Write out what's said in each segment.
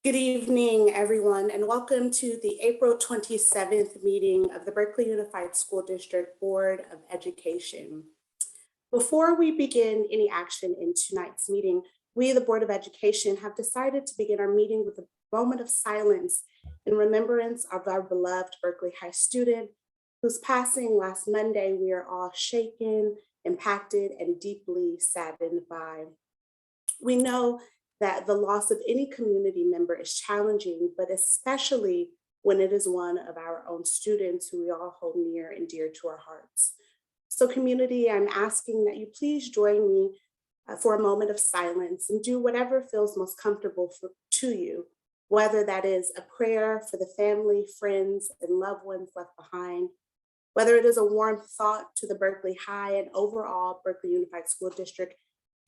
Good evening, everyone, and welcome to the April 27th meeting of the Berkeley Unified School District Board of Education. Before we begin any action in tonight's meeting, we, the Board of Education, have decided to begin our meeting with a moment of silence in remembrance of our beloved Berkeley High student whose passing last Monday we are all shaken, impacted, and deeply saddened by. We know that the loss of any community member is challenging, but especially when it is one of our own students who we all hold near and dear to our hearts. So community, I'm asking that you please join me for a moment of silence and do whatever feels most comfortable to you, whether that is a prayer for the family, friends, and loved ones left behind, whether it is a warm thought to the Berkeley High and overall Berkeley Unified School District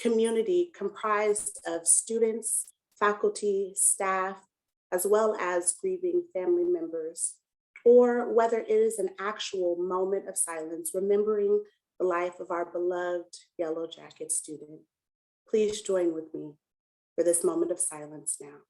community comprised of students, faculty, staff, as well as grieving family members, or whether it is an actual moment of silence remembering the life of our beloved Yellow Jacket student. Please join with me for this moment of silence now.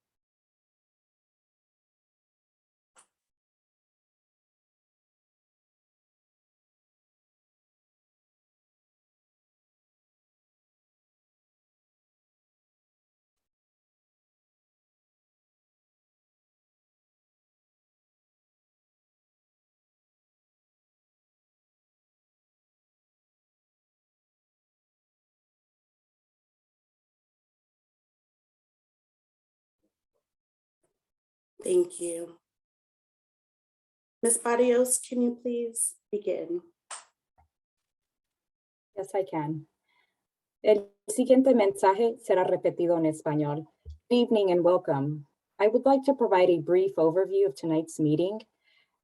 Thank you. Ms. Barrios, can you please begin? Yes, I can. El siguiente mensaje será repetido en español. Good evening and welcome. I would like to provide a brief overview of tonight's meeting.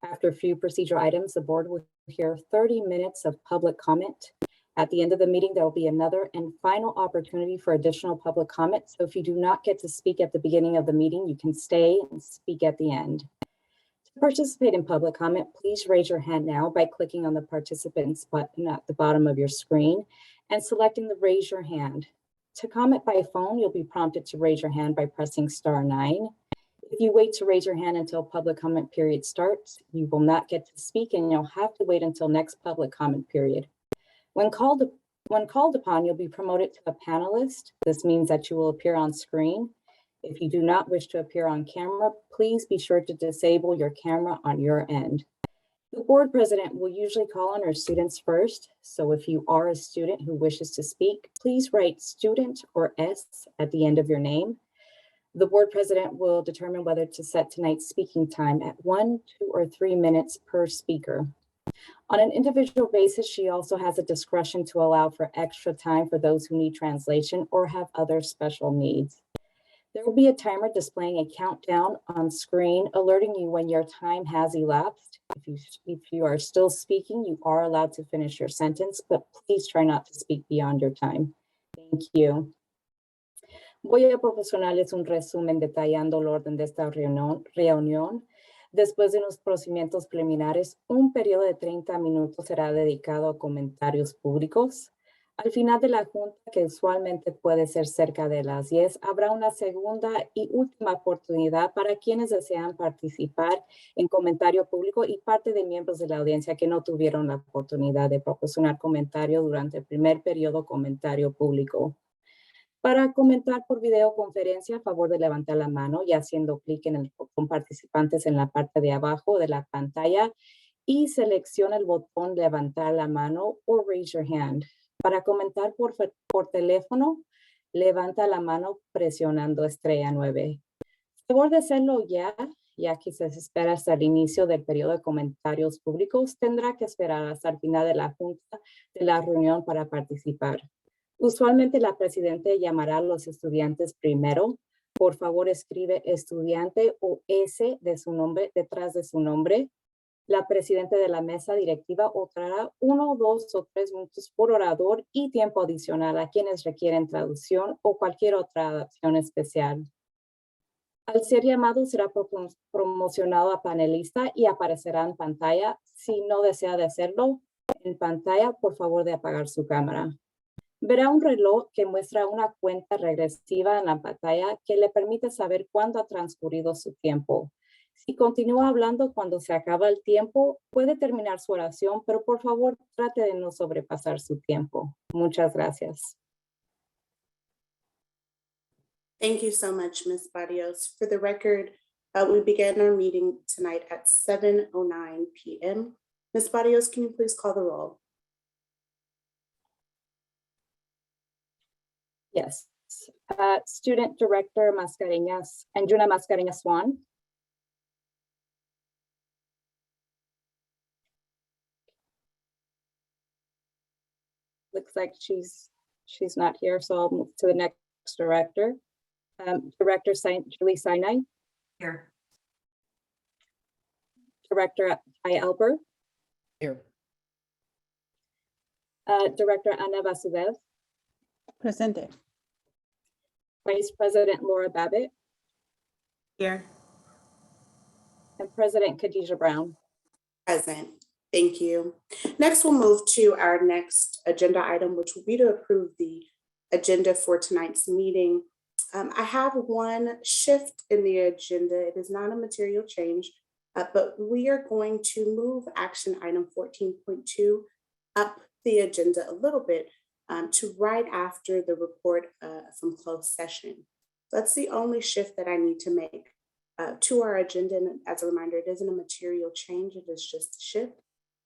After a few procedural items, the board will hear 30 minutes of public comment. At the end of the meeting, there will be another and final opportunity for additional public comment. So if you do not get to speak at the beginning of the meeting, you can stay and speak at the end. To participate in public comment, please raise your hand now by clicking on the participants button at the bottom of your screen and selecting the raise your hand. To comment by phone, you'll be prompted to raise your hand by pressing *9. If you wait to raise your hand until public comment period starts, you will not get to speak and you'll have to wait until next public comment period. When called upon, you'll be promoted to a panelist. This means that you will appear on screen. If you do not wish to appear on camera, please be sure to disable your camera on your end. The board president will usually call on our students first. So if you are a student who wishes to speak, please write student or S at the end of your name. The board president will determine whether to set tonight's speaking time at 1, 2, or 3 minutes per speaker. On an individual basis, she also has a discretion to allow for extra time for those who need translation or have other special needs. There will be a timer displaying a countdown on screen, alerting you when your time has elapsed. If you are still speaking, you are allowed to finish your sentence, but please try not to speak beyond your time. Thank you. Voy a proporcionarles un resumen detallando el orden de esta reunión. Después de unos procedimientos preliminares, un periodo de 30 minutos será dedicado a comentarios públicos. Al final de la junta, que usualmente puede ser cerca de las 10, habrá una segunda y última oportunidad para quienes desean participar en comentario público y parte de miembros de la audiencia que no tuvieron la oportunidad de proporcionar comentario durante el primer periodo comentario público. Para comentar por videoconferencia, a favor de levantar la mano y haciendo clic con participantes en la parte de abajo de la pantalla y selecciona el botón levantar la mano o raise your hand. Para comentar por teléfono, levanta la mano presionando *9. A favor de hacerlo ya que se espera hasta el inicio del periodo de comentarios públicos, tendrá que esperar hasta el final de la junta de la reunión para participar. Usualmente la presidenta llamará a los estudiantes primero. Por favor, escribe estudiante o S de su nombre detrás de su nombre. La presidenta de la mesa directiva otorgará 1, 2 o 3 minutos por orador y tiempo adicional a quienes requieren traducción o cualquier otra acción especial. Al ser llamado, será promocionado a panelista y aparecerá en pantalla. Si no desea de hacerlo en pantalla, por favor de apagar su cámara. Verá un reloj que muestra una cuenta regresiva en la pantalla que le permite saber cuándo ha transcurrido su tiempo. Si continúa hablando cuando se acaba el tiempo, puede terminar su oración, pero por favor trate de no sobrepasar su tiempo. Muchas gracias. Thank you so much, Ms. Barrios. For the record, we began our meeting tonight at 7:09 p.m. Ms. Barrios, can you please call the roll? Yes. Student Director Mascareñas, Anjuna Mascareñas Swan. Looks like she's not here, so I'll move to the next director. Director Julie Sinai. Here. Director I. Alper. Here. Director Ana Vasudev. Presente. Vice President Laura Babbitt. Here. And President Khadijah Brown. Present. Thank you. Next, we'll move to our next agenda item, which will be to approve the agenda for tonight's meeting. I have one shift in the agenda. It is not a material change, but we are going to move action item 14.2 up the agenda a little bit to right after the report from closed session. That's the only shift that I need to make to our agenda. And as a reminder, it isn't a material change, it is just a shift.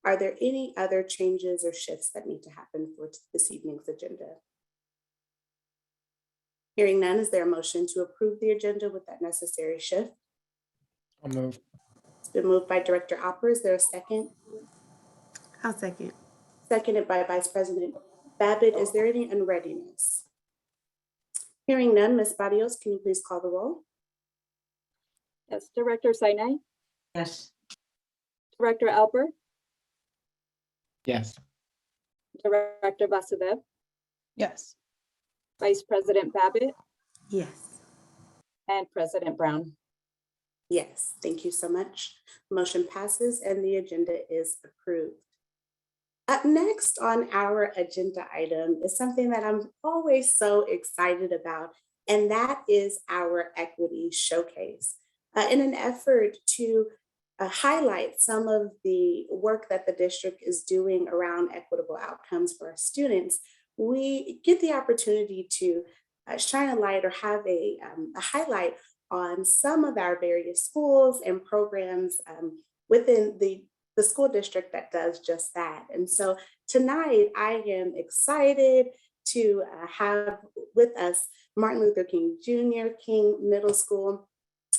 Are there any other changes or shifts that need to happen for this evening's agenda? Hearing none, is there a motion to approve the agenda with that necessary shift? I'll move. It's been moved by Director Alper. Is there a second? I'll second. Seconded by Vice President Babbitt. Is there any unreadiness? Hearing none, Ms. Barrios, can you please call the roll? Yes, Director Sinai. Yes. Director Alper. Yes. Director Vasudev. Yes. Vice President Babbitt. Yes. And President Brown. Yes, thank you so much. Motion passes and the agenda is approved. Up next on our agenda item is something that I'm always so excited about, and that is our equity showcase. In an effort to highlight some of the work that the district is doing around equitable outcomes for our students, we get the opportunity to shine a light or have a highlight on some of our various schools and programs within the school district that does just that. And so tonight I am excited to have with us Martin Luther King Jr. King Middle School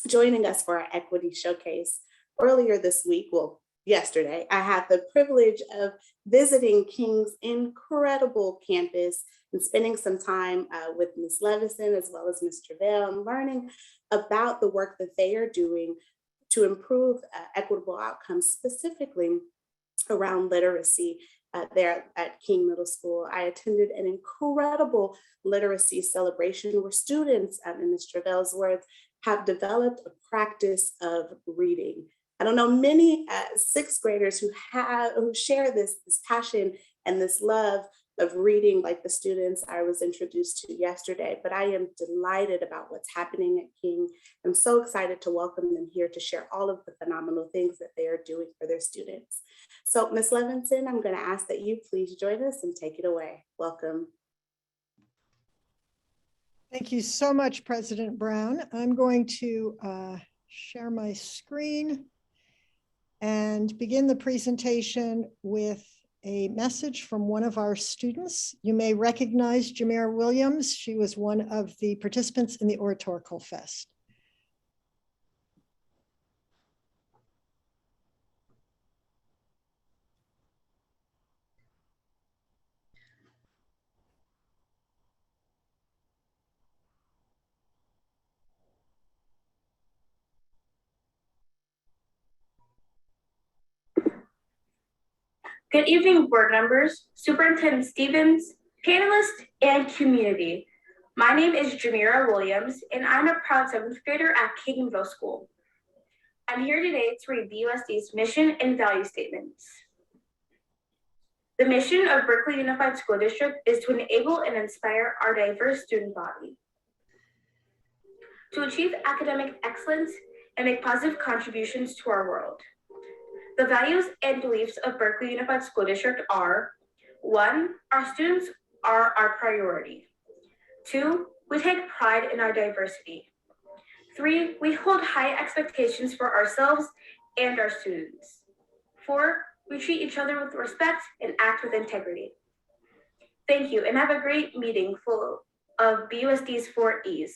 joining us for our equity showcase. Earlier this week, well, yesterday, I had the privilege of visiting King's incredible campus and spending some time with Ms. Levison as well as Ms. Travell and learning about the work that they are doing to improve equitable outcomes, specifically around literacy there at King Middle School. I attended an incredible literacy celebration where students, in Ms. Travell's words, have developed a practice of reading. I don't know many sixth graders who share this passion and this love of reading like the students I was introduced to yesterday, but I am delighted about what's happening at King. I'm so excited to welcome them here to share all of the phenomenal things that they are doing for their students. So Ms. Levinson, I'm going to ask that you please join us and take it away. Welcome. Thank you so much, President Brown. I'm going to share my screen and begin the presentation with a message from one of our students. You may recognize Jamira Williams. She was one of the participants in the Oratorical Fest. Good evening, board members, Superintendent Stevens, panelists, and community. My name is Jamira Williams, and I'm a proud seventh grader at King Middle School. I'm here today to read the USD's mission and value statements. The mission of Berkeley Unified School District is to enable and inspire our diverse student body to achieve academic excellence and make positive contributions to our world. The values and beliefs of Berkeley Unified School District are: 1, our students are our priority. 2, we take pride in our diversity. 3, we hold high expectations for ourselves and our students. 4, we treat each other with respect and act with integrity. Thank you, and have a great meeting full of BUSD's 4 E's: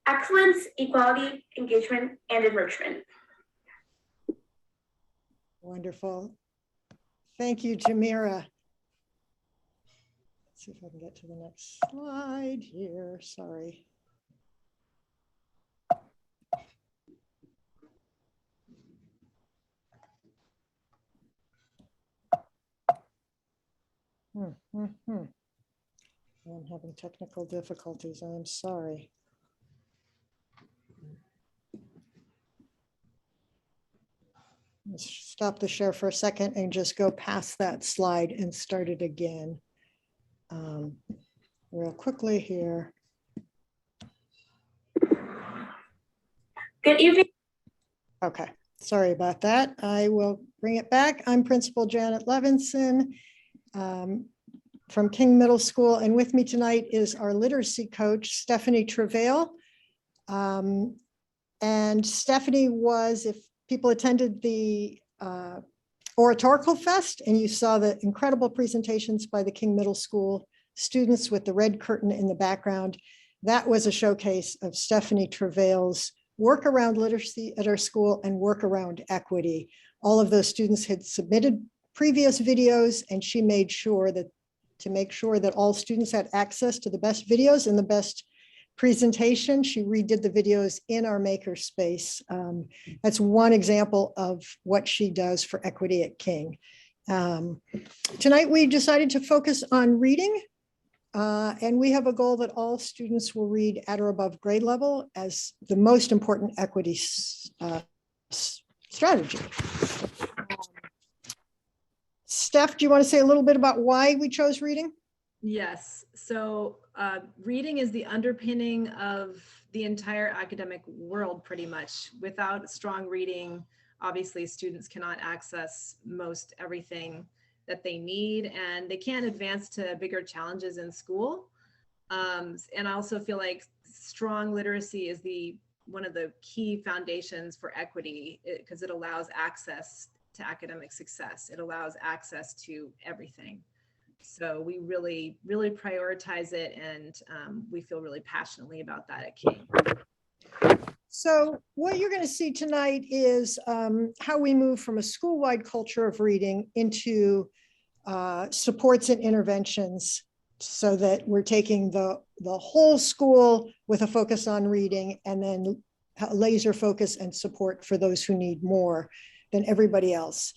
excellence, equality, engagement, and enrichment. Wonderful. Thank you, Jamira. Let's see if I can get to the next slide here. Sorry. I'm having technical difficulties. I'm sorry. Let's stop the share for a second and just go past that slide and start it again. Real quickly here. Good evening. Okay, sorry about that. I will bring it back. I'm Principal Janet Levinson from King Middle School, and with me tonight is our literacy coach, Stephanie Travail. And Stephanie was, if people attended the Oratorical Fest and you saw the incredible presentations by the King Middle School students with the red curtain in the background, that was a showcase of Stephanie Travail's work around literacy at our school and work around equity. All of those students had submitted previous videos, and she made sure that to make sure that all students had access to the best videos and the best presentation, she redid the videos in our makerspace. That's one example of what she does for equity at King. Tonight we decided to focus on reading, and we have a goal that all students will read at or above grade level as the most important equity strategy. Steph, do you want to say a little bit about why we chose reading? Yes, so reading is the underpinning of the entire academic world pretty much. Without strong reading, obviously students cannot access most everything that they need, and they can't advance to bigger challenges in school. And I also feel like strong literacy is one of the key foundations for equity, because it allows access to academic success. It allows access to everything. So we really, really prioritize it, and we feel really passionately about that at King. So what you're going to see tonight is how we move from a school-wide culture of reading into supports and interventions, so that we're taking the whole school with a focus on reading, and then laser focus and support for those who need more than everybody else.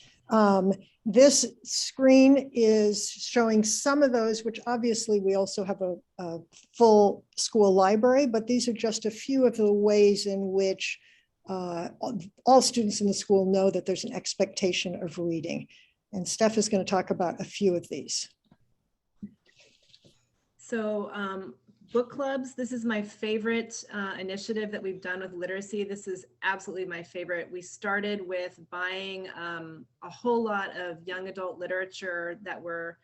This screen is showing some of those, which obviously we also have a full school library, but these are just a few of the ways in which all students in the school know that there's an expectation of reading. And Steph is going to talk about a few of these. So book clubs, this is my favorite initiative that we've done with literacy. This is absolutely my favorite. We started with buying a whole lot of young adult literature that were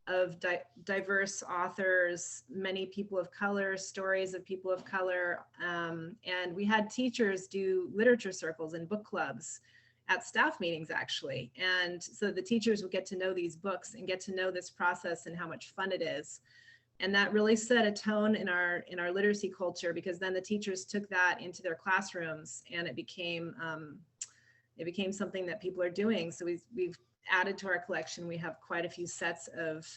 of diverse authors, many people of color, stories of people of color. And we had teachers do literature circles and book clubs at staff meetings, actually. And so the teachers would get to know these books and get to know this process and how much fun it is. And that really set a tone in our literacy culture, because then the teachers took that into their classrooms, and it became something that people are doing. So we've added to our collection. We have quite a few sets of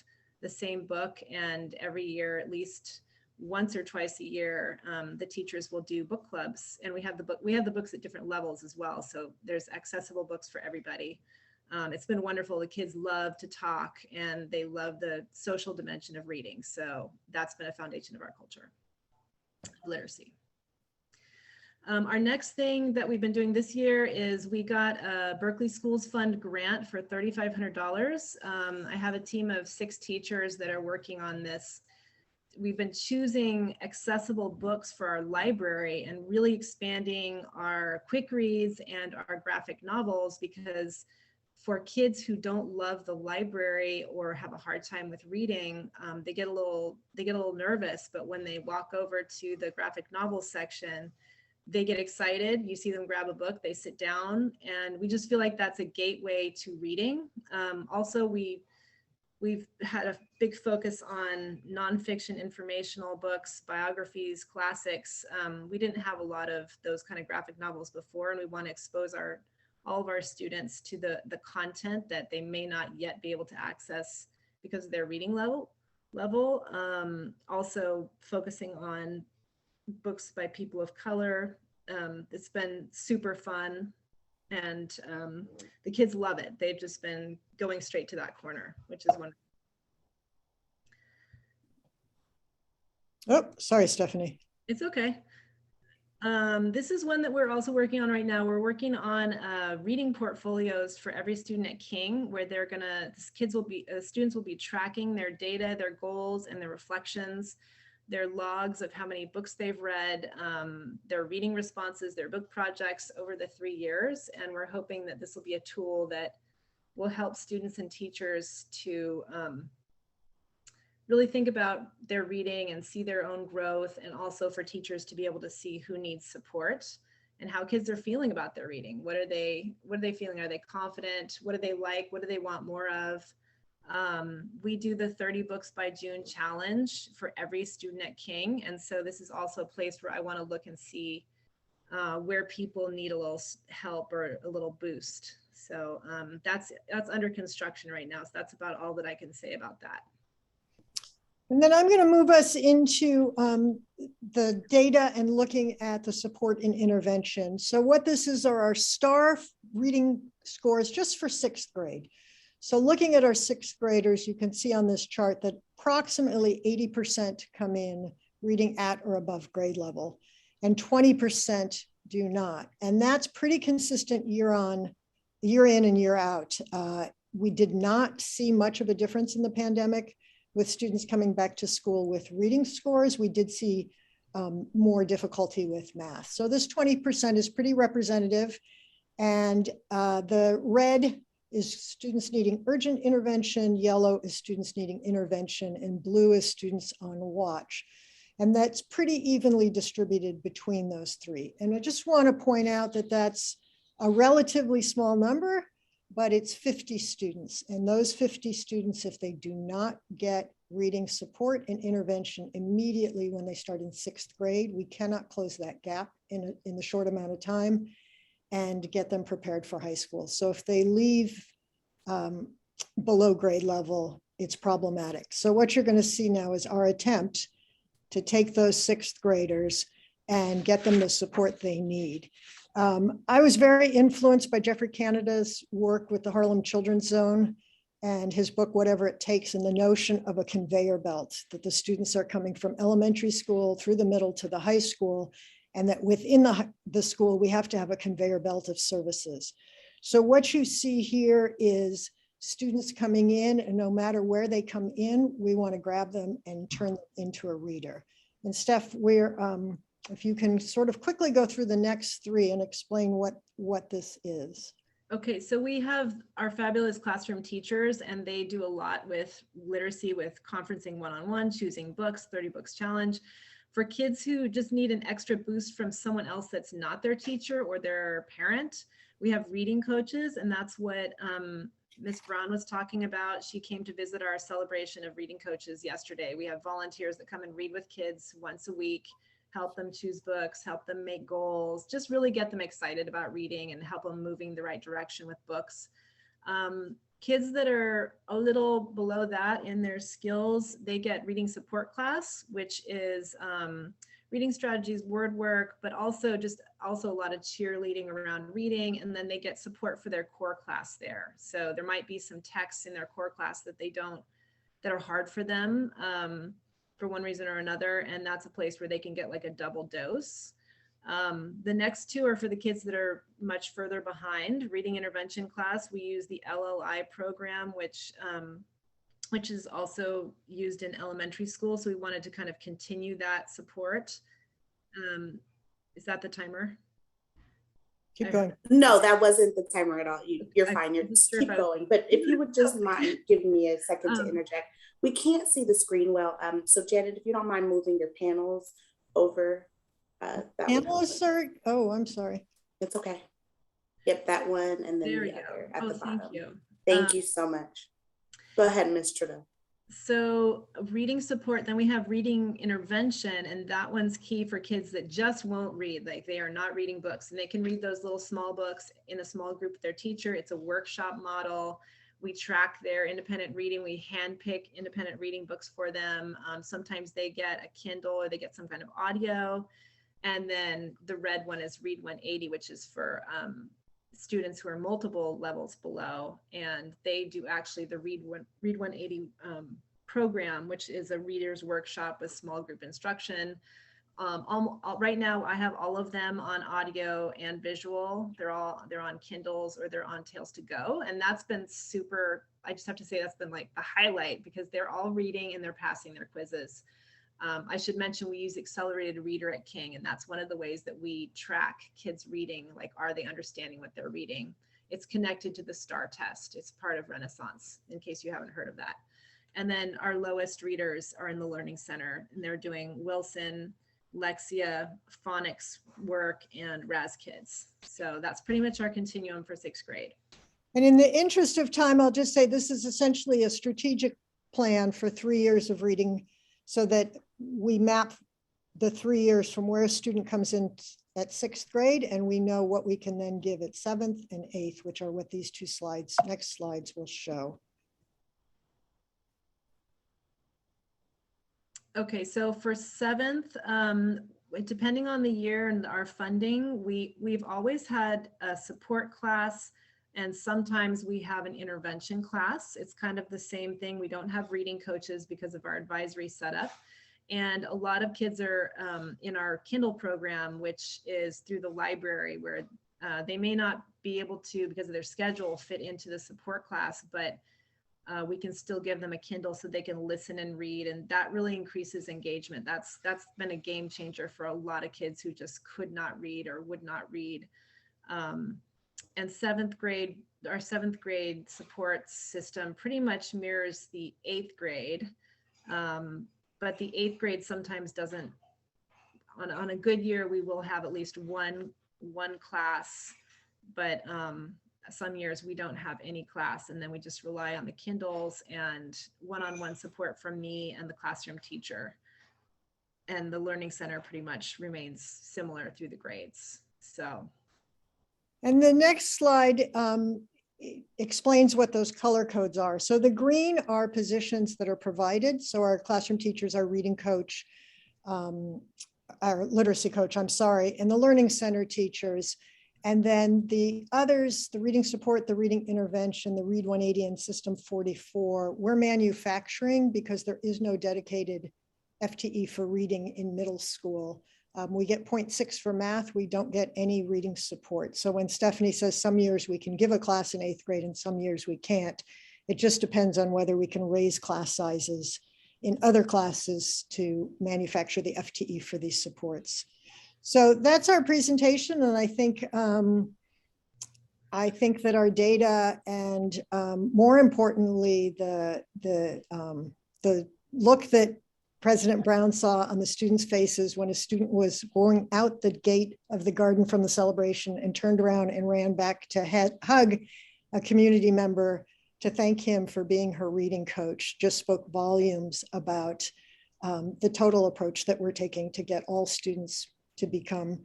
the same book, and every year, at least once or twice a year, the teachers will do book clubs, and we have the books at different levels as well. So there's accessible books for everybody. It's been wonderful. The kids love to talk, and they love the social dimension of reading. So that's been a foundation of our culture, literacy. Our next thing that we've been doing this year is we got a Berkeley Schools Fund grant for $3,500. I have a team of 6 teachers that are working on this. We've been choosing accessible books for our library and really expanding our quick reads and our graphic novels, because for kids who don't love the library or have a hard time with reading, they get a little nervous, but when they walk over to the graphic novels section, they get excited. You see them grab a book, they sit down, and we just feel like that's a gateway to reading. Also, we've had a big focus on nonfiction informational books, biographies, classics. We didn't have a lot of those kind of graphic novels before, and we want to expose all of our students to the content that they may not yet be able to access because of their reading level. Also focusing on books by people of color. It's been super fun, and the kids love it. They've just been going straight to that corner, which is wonderful. Oh, sorry, Stephanie. It's okay. This is one that we're also working on right now. We're working on reading portfolios for every student at King, where students will be tracking their data, their goals, and their reflections, their logs of how many books they've read, their reading responses, their book projects over the 3 years. And we're hoping that this will be a tool that will help students and teachers to really think about their reading and see their own growth, and also for teachers to be able to see who needs support and how kids are feeling about their reading. What are they feeling? Are they confident? What do they like? What do they want more of? We do the 30 books by June challenge for every student at King. And so this is also a place where I want to look and see where people need a little help or a little boost. So that's under construction right now. So that's about all that I can say about that. And then I'm going to move us into the data and looking at the support and intervention. So what this is are our STAR reading scores just for 6th grade. So looking at our 6th graders, you can see on this chart that approximately 80% come in reading at or above grade level, and 20% do not. And that's pretty consistent year in and year out. We did not see much of a difference in the pandemic with students coming back to school with reading scores. We did see more difficulty with math. So this 20% is pretty representative. And the red is students needing urgent intervention, yellow is students needing intervention, and blue is students on watch. And that's pretty evenly distributed between those 3. And I just want to point out that that's a relatively small number, but it's 50 students. And those 50 students, if they do not get reading support and intervention immediately when they start in 6th grade, we cannot close that gap in the short amount of time and get them prepared for high school. So if they leave below grade level, it's problematic. So what you're going to see now is our attempt to take those 6th graders and get them the support they need. I was very influenced by Jeffrey Canada's work with the Harlem Children's Zone and his book, Whatever It Takes, and the notion of a conveyor belt, that the students are coming from elementary school through the middle to the high school, and that within the school, we have to have a conveyor belt of services. So what you see here is students coming in, and no matter where they come in, we want to grab them and turn them into a reader. And Steph, if you can sort of quickly go through the next 3 and explain what this is. Okay, so we have our fabulous classroom teachers, and they do a lot with literacy, with conferencing one-on-one, choosing books, 30 books challenge. For kids who just need an extra boost from someone else that's not their teacher or their parent, we have reading coaches, and that's what Ms. Brown was talking about. She came to visit our celebration of reading coaches yesterday. We have volunteers that come and read with kids once a week, help them choose books, help them make goals, just really get them excited about reading and help them moving the right direction with books. Kids that are a little below that in their skills, they get reading support class, which is reading strategies, word work, but also a lot of cheerleading around reading. And then they get support for their core class there. So there might be some texts in their core class that that are hard for them for one reason or another. And that's a place where they can get like a double dose. The next two are for the kids that are much further behind. Reading intervention class, we use the LLI program, which is also used in elementary school. So we wanted to kind of continue that support. Is that the timer? Keep going. No, that wasn't the timer at all. You're I fine. You're wasn't sure keep if I was- going. But if you would just mind giving me a second to Um, interject. We can't see the screen well. So Janet, if you don't mind moving your panels over. That would help. Panelists are, oh, I'm sorry. It's okay. Yep, that one and then There the we go. other at Oh, the thank bottom. you. Thank you so much. Go ahead, Ms. Trudeau. So reading support, then we have reading intervention, and that one's key for kids that just won't read, like they are not reading books, and they can read those little small books in a small group with their teacher. It's a workshop model. We track their independent reading. We handpick independent reading books for them. Sometimes they get a Kindle or they get some kind of audio. And then the red one is Read 180, which is for students who are multiple levels below, and they do actually the Read 180 program, which is a reader's workshop with small group instruction. Right now, I have all of them on audio and visual. They're on Kindles or they're on Tales to Go, and that's been super. I just have to say that's been like the highlight because they're all reading and they're passing their quizzes. I should mention we use Accelerated Reader at King, and that's one of the ways that we track kids reading, like are they understanding what they're reading? It's connected to the STAR test. It's part of Renaissance, in case you haven't heard of that. And then our lowest readers are in the Learning Center, and they're doing Wilson, Lexia, phonics work, and Raz Kids. So that's pretty much our continuum for 6th grade. And in the interest of time, I'll just say this is essentially a strategic plan for 3 years of reading so that we map the 3 years from where a student comes in at 6th grade, and we know what we can then give at 7th and 8th, which are what these two slides, next slides will show. Okay, so for 7th, depending on the year and our funding, we've always had a support class, and sometimes we have an intervention class. It's kind of the same thing. We don't have reading coaches because of our advisory setup. And a lot of kids are in our Kindle program, which is through the library, where they may not be able to, because of their schedule, fit into the support class, but we can still give them a Kindle so they can listen and read, and that really increases engagement. That's been a game changer for a lot of kids who just could not read or would not read. And 7th grade, our 7th grade support system pretty much mirrors the 8th grade, but the 8th grade sometimes doesn't. On a good year, we will have at least one class, but some years we don't have any class, and then we just rely on the Kindles and one-on-one support from me and the classroom teacher. And the Learning Center pretty much remains similar through the grades. So. And the next slide explains what those color codes are. So the green are positions that are provided. So our classroom teachers, our reading coach, our literacy coach, I'm sorry, and the Learning Center teachers. And then the others, the reading support, the reading intervention, the Read 180 and System 44, we're manufacturing because there is no dedicated FTE for reading in middle school. We get 0.6 for math. We don't get any reading support. So when Stephanie says some years we can give a class in 8th grade and some years we can't, it just depends on whether we can raise class sizes in other classes to manufacture the FTE for these supports. So that's our presentation, and I think that our data and more importantly, the look that President Brown saw on the students' faces when a student was going out the gate of the garden from the celebration and turned around and ran back to hug a community member to thank him for being her reading coach just spoke volumes about the total approach that we're taking to get all students to become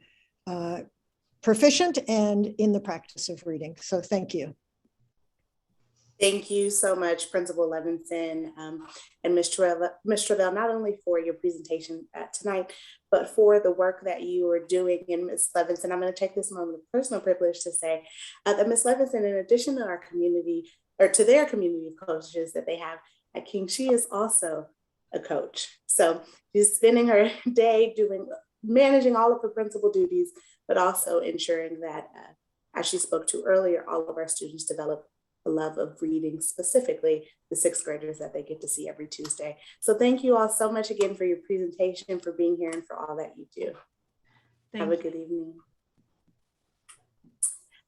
proficient and in the practice of reading. So thank you. Thank you so much, Principal Levinson and Ms. Travell, not only for your presentation tonight, but for the work that you are doing. And Ms. Levinson, I'm going to take this moment of personal privilege to say that Ms. Levinson, in addition to our community, or to their community of coaches that they have at King, she is also a coach. So she's spending her day doing managing all of her principal duties, but also ensuring that, as she spoke to earlier, all of our students develop a love of reading, specifically the sixth graders that they get to see every Tuesday. So thank you all so much again for your presentation, for being here, and for all that you do. Have a good evening.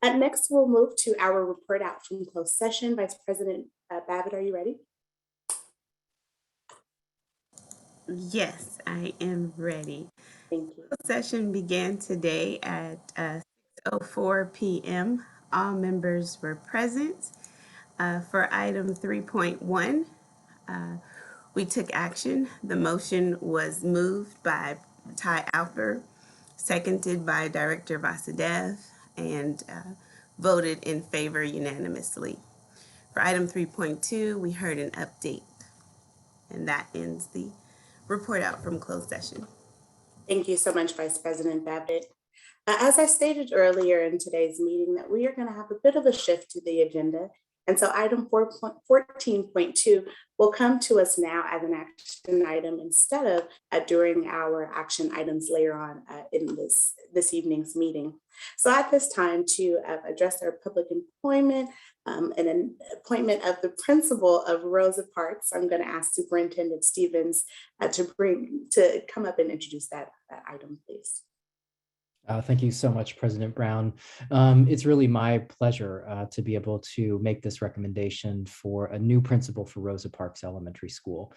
Next, we'll move to our report out from closed session. Vice President Babbitt, are you ready? Yes, I am ready. Thank you. The session began today at 6:04 p.m. All members were present. For item 3.1, we took action. The motion was moved by Ty Alper, seconded by Director Vasudev, and voted in favor unanimously. For item 3.2, we heard an update, and that ends the report out from closed session. Thank you so much, Vice President Babbitt. As I stated earlier in today's meeting, that we are going to have a bit of a shift to the agenda. And so item 14.2 will come to us now as an action item instead of during our action items later on in this evening's meeting. So at this time, to address our public employment and an appointment of the principal of Rosa Parks, I'm going to ask Superintendent Stevens to come up and introduce that item, please. Thank you so much, President Brown. It's really my pleasure to be able to make this recommendation for a new principal for Rosa Parks Elementary School.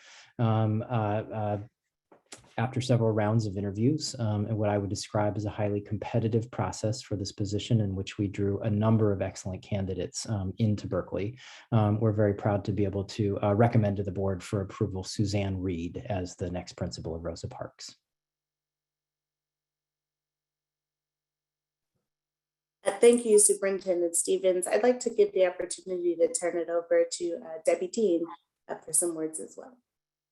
After several rounds of interviews and what I would describe as a highly competitive process for this position, in which we drew a number of excellent candidates into Berkeley, we're very proud to be able to recommend to the board for approval Suzanne Reed as the next principal of Rosa Parks. Thank you, Superintendent Stevens. I'd like to give the opportunity to turn it over to Debbie Dean for some words as well.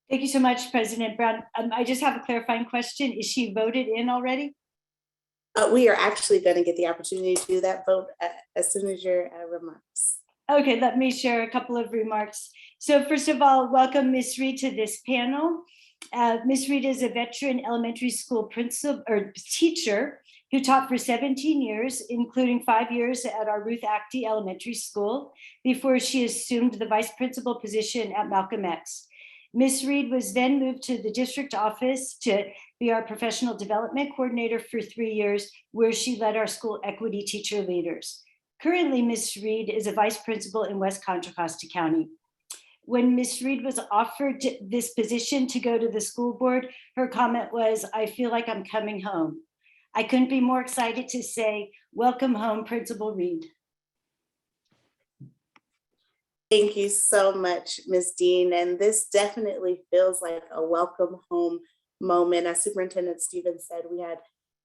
Thank you so much, President Brown. I just have a clarifying question. Is she voted in already? We are actually going to get the opportunity to do that vote as soon as your remarks. Okay, let me share a couple of remarks. So first of all, welcome Ms. Reed to this panel. Ms. Reed is a veteran elementary school principal or teacher who taught for 17 years, including 5 years at our Ruth Actie Elementary School, before she assumed the vice principal position at Malcolm X. Ms. Reed was then moved to the district office to be our professional development coordinator for 3 years, where she led our school equity teacher leaders. Currently, Ms. Reed is a vice principal in West Contra Costa County. When Ms. Reed was offered this position to go to the school board, her comment was, "I feel like I'm coming home." I couldn't be more excited to say, welcome home, Principal Reed. Thank you so much, Ms. Dean. And this definitely feels like a welcome home moment. As Superintendent Stevens said, we had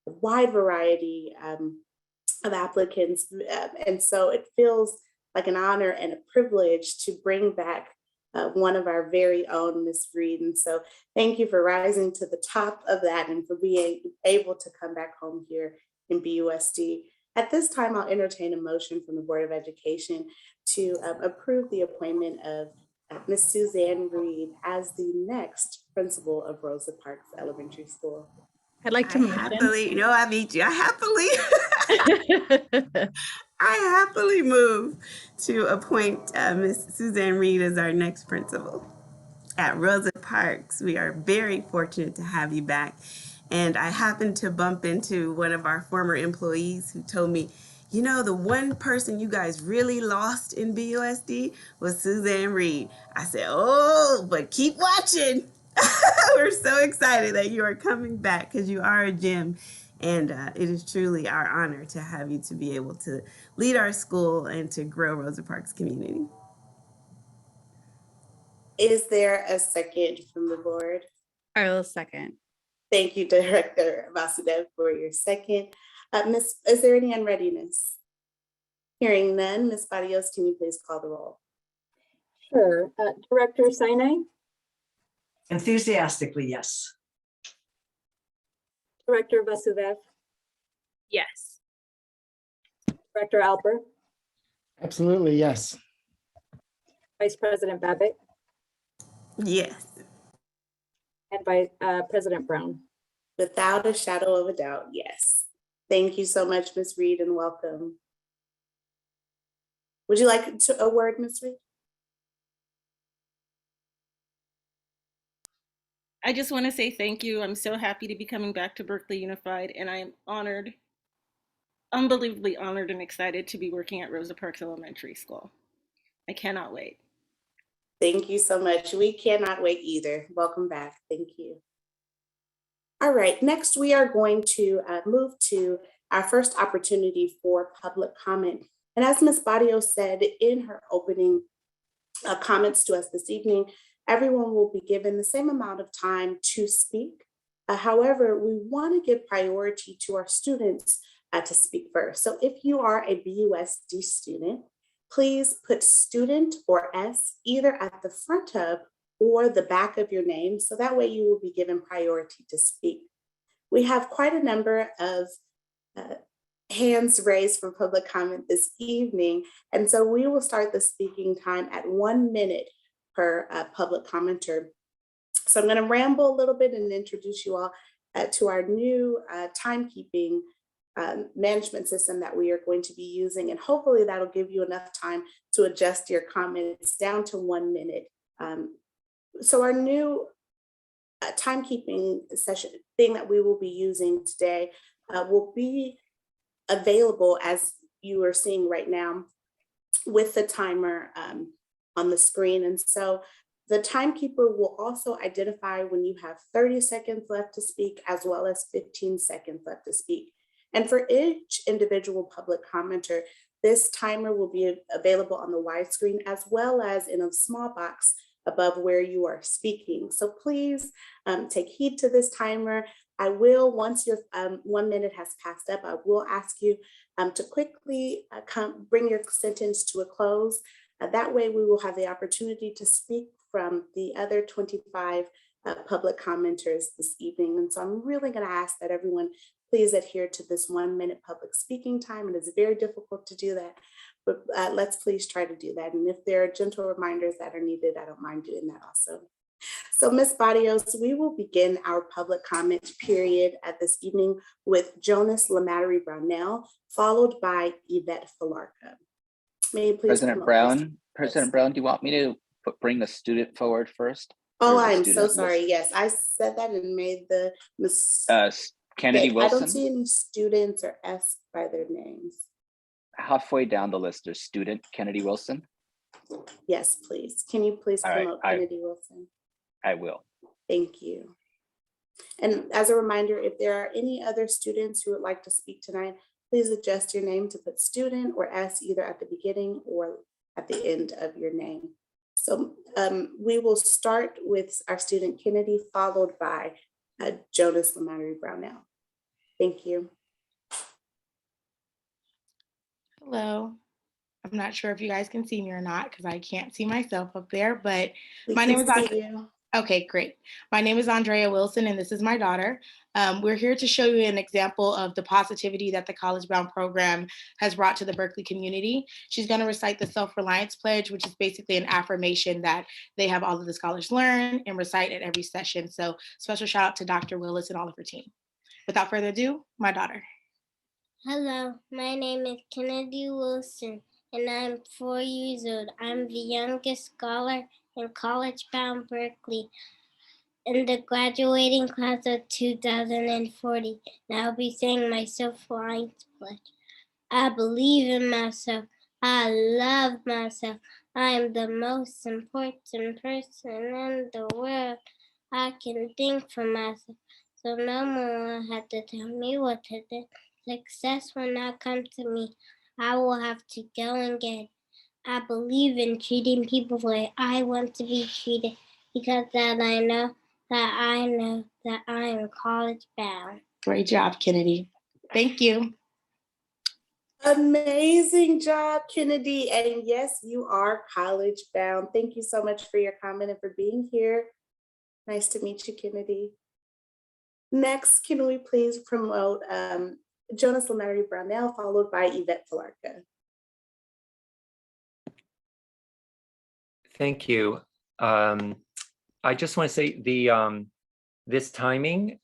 a wide variety of applicants. And so it feels like an honor and a privilege to bring back one of our very own, Ms. Reed. And so thank you for rising to the top of that and for being able to come back home here in BUSD. At this time, I'll entertain a motion from the Board of Education to approve the appointment of Ms. Suzanne Reed as the next principal of Rosa Parks Elementary School. I'd like to I happily move to appoint Ms. Suzanne Reed as our next principal at Rosa Parks. We are very fortunate to have you back. And I happened to bump into one of our former employees who told me, you know, the one person you guys really lost in BUSD was Suzanne Reed. I said, oh, but keep watching. We're so excited that you are coming back because you are a gem. And it is truly our honor to have you to be able to lead our school and to grow Rosa Parks community. Is there a second from the board? I will second. Thank you, Director Vasudev, for your second. Is there any unreadiness? Hearing none, Ms. Barrios, can you please call the roll? Sure. Director Sinai? Enthusiastically, yes. Director Vasudev? Yes. Director Alper? Absolutely, yes. Vice President Babbitt? Yes. And Vice President Brown? Without a shadow of a doubt, yes. Thank you so much, Ms. Reed, and welcome. Would you like a word, Ms. Reed? I just want to say thank you. I'm so happy to be coming back to Berkeley Unified, and I am honored, unbelievably honored and excited to be working at Rosa Parks Elementary School. I cannot wait. Thank you so much. We cannot wait either. Welcome back. Thank you. All right, next we are going to move to our first opportunity for public comment. And as Ms. Barrios said in her opening comments to us this evening, everyone will be given the same amount of time to speak. However, we want to give priority to our students to speak first. So if you are a BUSD student, please put student or S either at the front of or the back of your name, so that way you will be given priority to speak. We have quite a number of hands raised for public comment this evening, and so we will start the speaking time at 1 minute per public commenter. So I'm going to ramble a little bit and introduce you all to our new timekeeping management system that we are going to be using, and hopefully that'll give you enough time to adjust your comments down to 1 minute. So our new timekeeping session thing that we will be using today will be available, as you are seeing right now, with the timer on the screen. And so the timekeeper will also identify when you have 30 seconds left to speak, as well as 15 seconds left to speak. And for each individual public commenter, this timer will be available on the wide screen, as well as in a small box above where you are speaking. So please take heed to this timer. I will, once your 1 minute has passed up, I will ask you to quickly bring your sentence to a close. That way we will have the opportunity to speak from the other 25 public commenters this evening. And so I'm really going to ask that everyone please adhere to this 1 minute public speaking time. It is very difficult to do that, but let's please try to do that. And if there are gentle reminders that are needed, I don't mind doing that also. So Ms. Barrios, we will begin our public comment period at this evening with Jonas Lamattery Brownell, followed by Yvette Falarca. May you please President Brown, President Brown, do you want me to bring the student forward first? Oh, I'm so sorry. Yes, I said that and made the mistake. Kennedy Wilson. I don't see any students or S by their names. Halfway down the list, there's student Kennedy Wilson. Yes, please. Can you please promote Kennedy Wilson? I will. Thank you. And as a reminder, if there are any other students who would like to speak tonight, please adjust your name to put student or S either at the beginning or at the end of your name. So we will start with our student Kennedy, followed by Jonas Lamattery Brownell. Thank you. Hello. I'm not sure if you guys can see me or not because I can't see myself up there, but my name is Andrea. Okay, great. My name is Andrea Wilson, and this is my daughter. We're here to show you an example of the positivity that the College Bound program has brought to the Berkeley community. She's going to recite the Self-Reliance Pledge, which is basically an affirmation that they have all of the scholars learn and recite at every session. So special shout out to Dr. Willis and all of her team. Without further ado, my daughter. Hello, my name is Kennedy Wilson, and I'm 4 years old. I'm the youngest scholar in College Bound Berkeley in the graduating class of 2040. And I'll be saying my Self-Reliance Pledge. I believe in myself. I love myself. I am the most important person in the world. I can think for myself, so no one will have to tell me what to do. Success will not come to me. I will have to go and get it. I believe in treating people the way I want to be treated, because that I know that I am college bound. Great job, Kennedy. Thank you. Amazing job, Kennedy. And yes, you are college bound. Thank you so much for your comment and for being here. Nice to meet you, Kennedy. Next, can we please promote Jonas Lamattery Brownell, followed by Yvette Falarca. Thank you. I just want to say the this timing,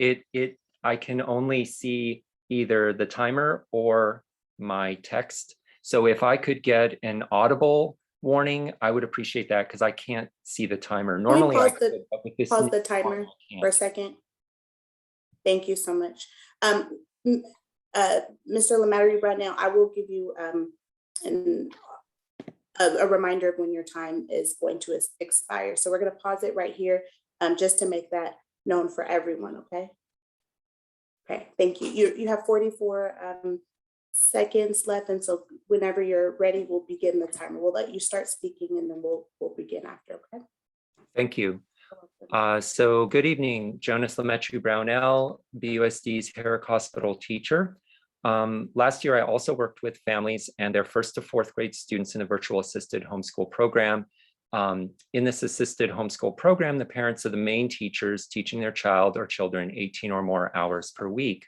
I can only see either the timer or my text. So if I could get an audible warning, I would appreciate that because I can't see the timer. Normally I could, but with this pause the timer for a second. Thank you so much. Mr. Lamattery, right now, I will give you a reminder of when your time is going to expire. So we're going to pause it right here just to make that known for everyone, okay? Okay, thank you. You have 44 seconds left, and so whenever you're ready, we'll begin the timer. We'll let you start speaking, and then we'll begin after, okay? Thank you. So good evening, Jonas Lametru Brownell, BUSD's Herrick Hospital teacher. Last year, I also worked with families and their 1st to 4th grade students in a virtual assisted homeschool program. In this assisted homeschool program, the parents are the main teachers teaching their child or children 18 or more hours per week.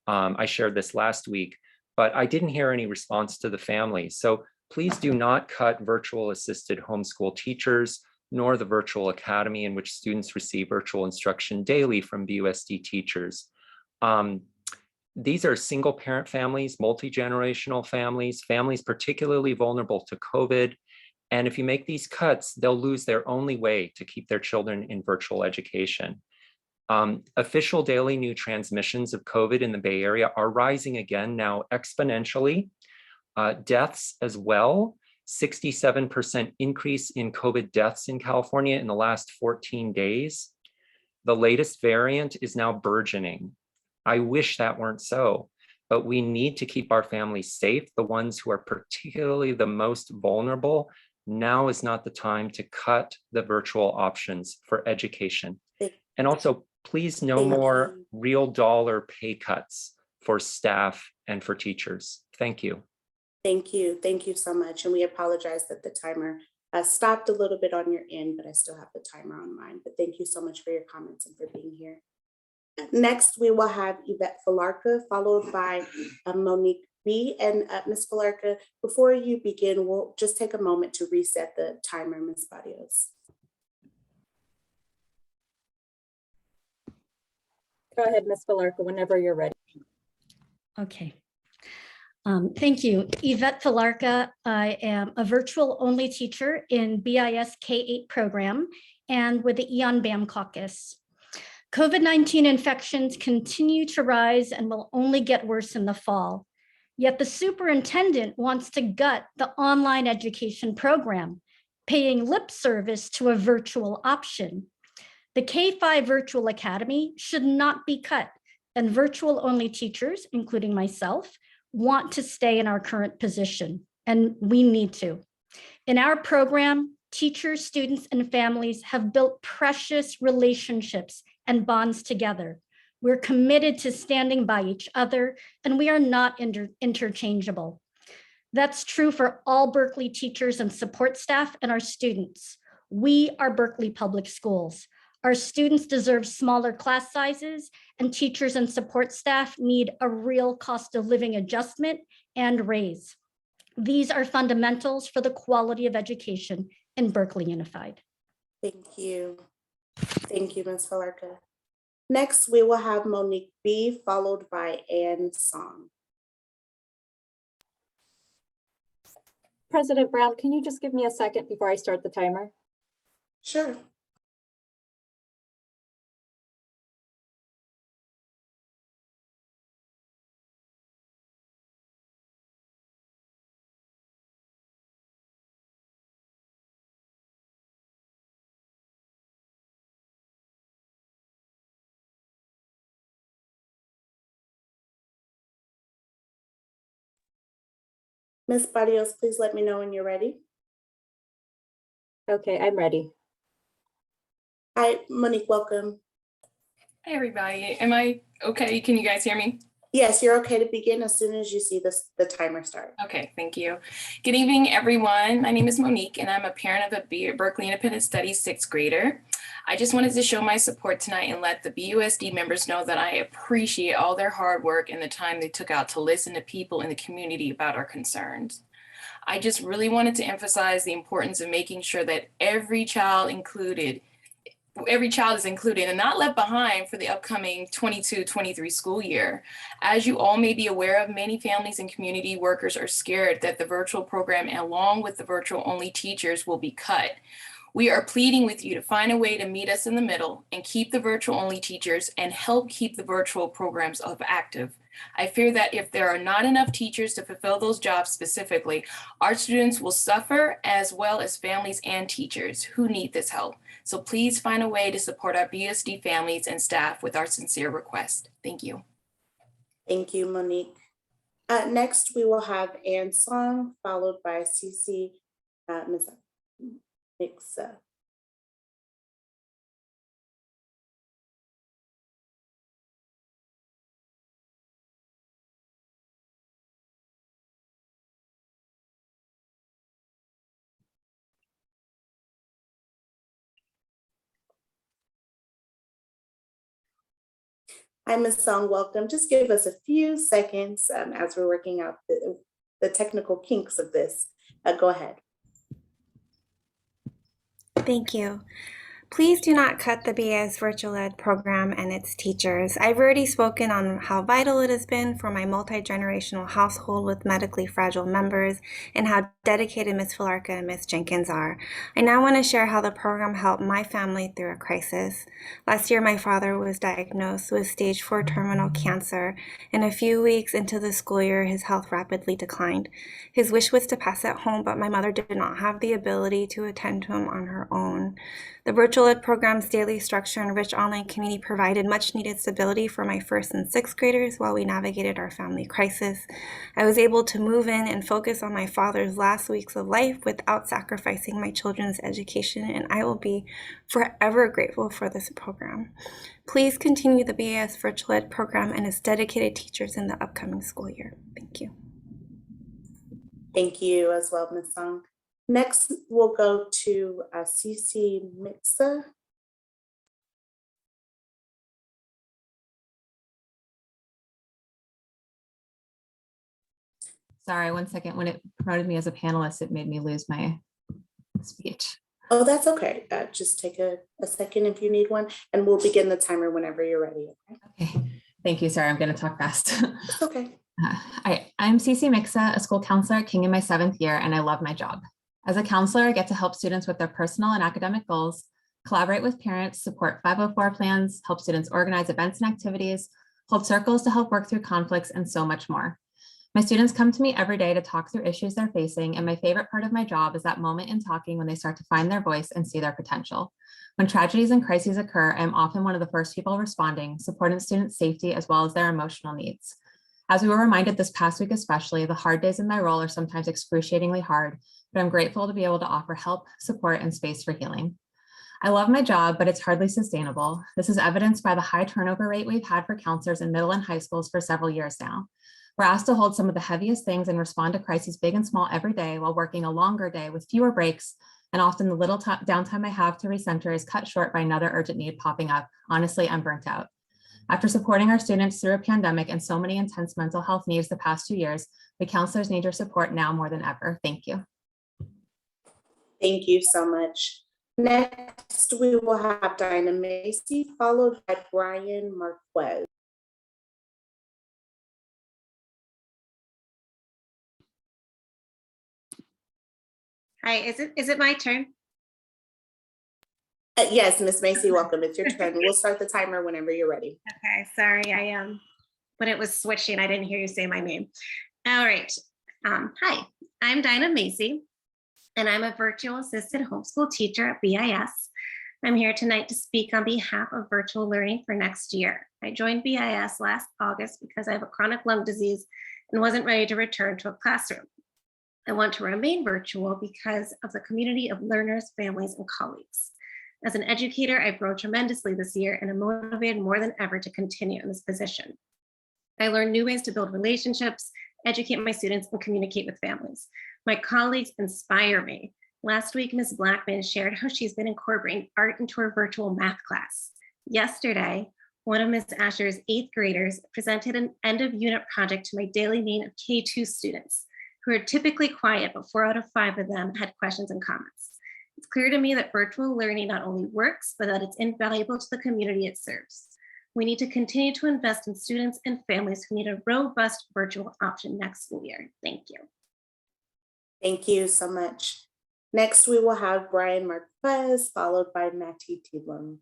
I shared this last week, but I didn't hear any response to the family. So please do not cut virtual assisted homeschool teachers, nor the virtual academy in which students receive virtual instruction daily from BUSD teachers. These are single parent families, multi-generational families, families particularly vulnerable to COVID. And if you make these cuts, they'll lose their only way to keep their children in virtual education. Official daily new transmissions of COVID in the Bay Area are rising again now exponentially. Deaths as well. 67% increase in COVID deaths in California in the last 14 days. The latest variant is now burgeoning. I wish that weren't so, but we need to keep our families safe, the ones who are particularly the most vulnerable. Now is not the time to cut the virtual options for education. And also, please no more real dollar pay cuts for staff and for teachers. Thank you. Thank you. Thank you so much. And we apologize that the timer stopped a little bit on your end, but I still have the timer on mine. But thank you so much for your comments and for being here. Next, we will have Yvette Falarca, followed by Monique B. And Ms. Falarca, before you begin, we'll just take a moment to reset the timer, Ms. Barrios. Go ahead, Ms. Falarca, whenever you're ready. Okay. Thank you. Yvette Falarca. I am a virtual only teacher in BIS K-8 program and with the Eon BAM caucus. COVID-19 infections continue to rise and will only get worse in the fall. Yet the superintendent wants to gut the online education program, paying lip service to a virtual option. The K-5 Virtual Academy should not be cut, and virtual only teachers, including myself, want to stay in our current position, and we need to. In our program, teachers, students, and families have built precious relationships and bonds together. We're committed to standing by each other, and we are not interchangeable. That's true for all Berkeley teachers and support staff and our students. We are Berkeley Public Schools. Our students deserve smaller class sizes, and teachers and support staff need a real cost of living adjustment and raise. These are fundamentals for the quality of education in Berkeley Unified. Thank you. Thank you, Ms. Falarca. Next, we will have Monique B, followed by Ann Song. President Brown, can you just give me a second before I start the timer? Sure. Ms. Barrios, please let me know when you're ready. Okay, I'm ready. Hi, Monique, welcome. Hi, everybody. Am I okay? Can you guys hear me? Yes, you're okay to begin as soon as you see the timer start. Okay, thank you. Good evening, everyone. My name is Monique, and I'm a parent of a Berkeley Independent Studies 6th grader. I just wanted to show my support tonight and let the BUSD members know that I appreciate all their hard work and the time they took out to listen to people in the community about our concerns. I just really wanted to emphasize the importance of making sure that every child included every child is included and not left behind for the upcoming 22-23 school year. As you all may be aware of, many families and community workers are scared that the virtual program, along with the virtual only teachers, will be cut. We are pleading with you to find a way to meet us in the middle and keep the virtual only teachers and help keep the virtual programs active. I fear that if there are not enough teachers to fulfill those jobs specifically, our students will suffer, as well as families and teachers who need this help. So please find a way to support our BUSD families and staff with our sincere request. Thank you. Thank you, Monique. Next, we will have Ann Song, followed by CC Mixa. Hi, Ms. Song, welcome. Just give us a few seconds as we're working out the technical kinks of this. Go ahead. Thank you. Please do not cut the BAS Virtual Ed program and its teachers. I've already spoken on how vital it has been for my multi-generational household with medically fragile members and how dedicated Ms. Filarka and Ms. Jenkins are. I now want to share how the program helped my family through a crisis. Last year, my father was diagnosed with stage 4 terminal cancer, and a few weeks into the school year, his health rapidly declined. His wish was to pass at home, but my mother did not have the ability to attend to him on her own. The Virtual Ed program's daily structure and rich online community provided much needed stability for my 1st and 6th graders while we navigated our family crisis. I was able to move in and focus on my father's last weeks of life without sacrificing my children's education, and I will be forever grateful for this program. Please continue the BAS Virtual Ed program and its dedicated teachers in the upcoming school year. Thank you. Thank you as well, Ms. Song. Next, we'll go to CC Mixa. Sorry, one second. When it promoted me as a panelist, it made me lose my speech. Oh, that's okay. Just take a second if you need one, and we'll begin the timer whenever you're ready. Okay. Thank you. Sorry, I'm going to talk fast. It's okay. I'm CC Mixa, a school counselor at King in my 7th year, and I love my job. As a counselor, I get to help students with their personal and academic goals, collaborate with parents, support 504 plans, help students organize events and activities, hold circles to help work through conflicts, and so much more. My students come to me every day to talk through issues they're facing, and my favorite part of my job is that moment in talking when they start to find their voice and see their potential. When tragedies and crises occur, I'm often one of the first people responding, supporting students' safety as well as their emotional needs. As we were reminded this past week especially, the hard days in my role are sometimes excruciatingly hard, but I'm grateful to be able to offer help, support, and space for healing. I love my job, but it's hardly sustainable. This is evidenced by the high turnover rate we've had for counselors in middle and high schools for several years now. We're asked to hold some of the heaviest things and respond to crises big and small every day while working a longer day with fewer breaks, and often the little downtime I have to recenter is cut short by another urgent need popping up. Honestly, I'm burnt out. After supporting our students through a pandemic and so many intense mental health needs the past 2 years, we counselors need your support now more than ever. Thank you. Thank you so much. Next, we will have Dinah Macy, followed by Brian Marquez. Hi, is it my turn? Yes, Ms. Macy, welcome. It's your turn. We'll start the timer whenever you're ready. Okay, sorry, when it was switching, I didn't hear you say my name. All right, hi, I'm Dinah Macy, and I'm a virtual assisted homeschool teacher at BIS. I'm here tonight to speak on behalf of virtual learning for next year. I joined BIS last August because I have a chronic lung disease and wasn't ready to return to a classroom. I want to remain virtual because of the community of learners, families, and colleagues. As an educator, I've grown tremendously this year and am motivated more than ever to continue in this position. I learned new ways to build relationships, educate my students, and communicate with families. My colleagues inspire me. Last week, Ms. Blackman shared how she's been incorporating art into her virtual math class. Yesterday, one of Ms. Asher's 8th graders presented an end of unit project to my daily meeting of K2 students, who are typically quiet, but 4 out of 5 of them had questions and comments. It's clear to me that virtual learning not only works, but that it's invaluable to the community it serves. We need to continue to invest in students and families who need a robust virtual option next school year. Thank you. Thank you so much. Next, we will have Brian Marquez, followed by Matty Tidlum.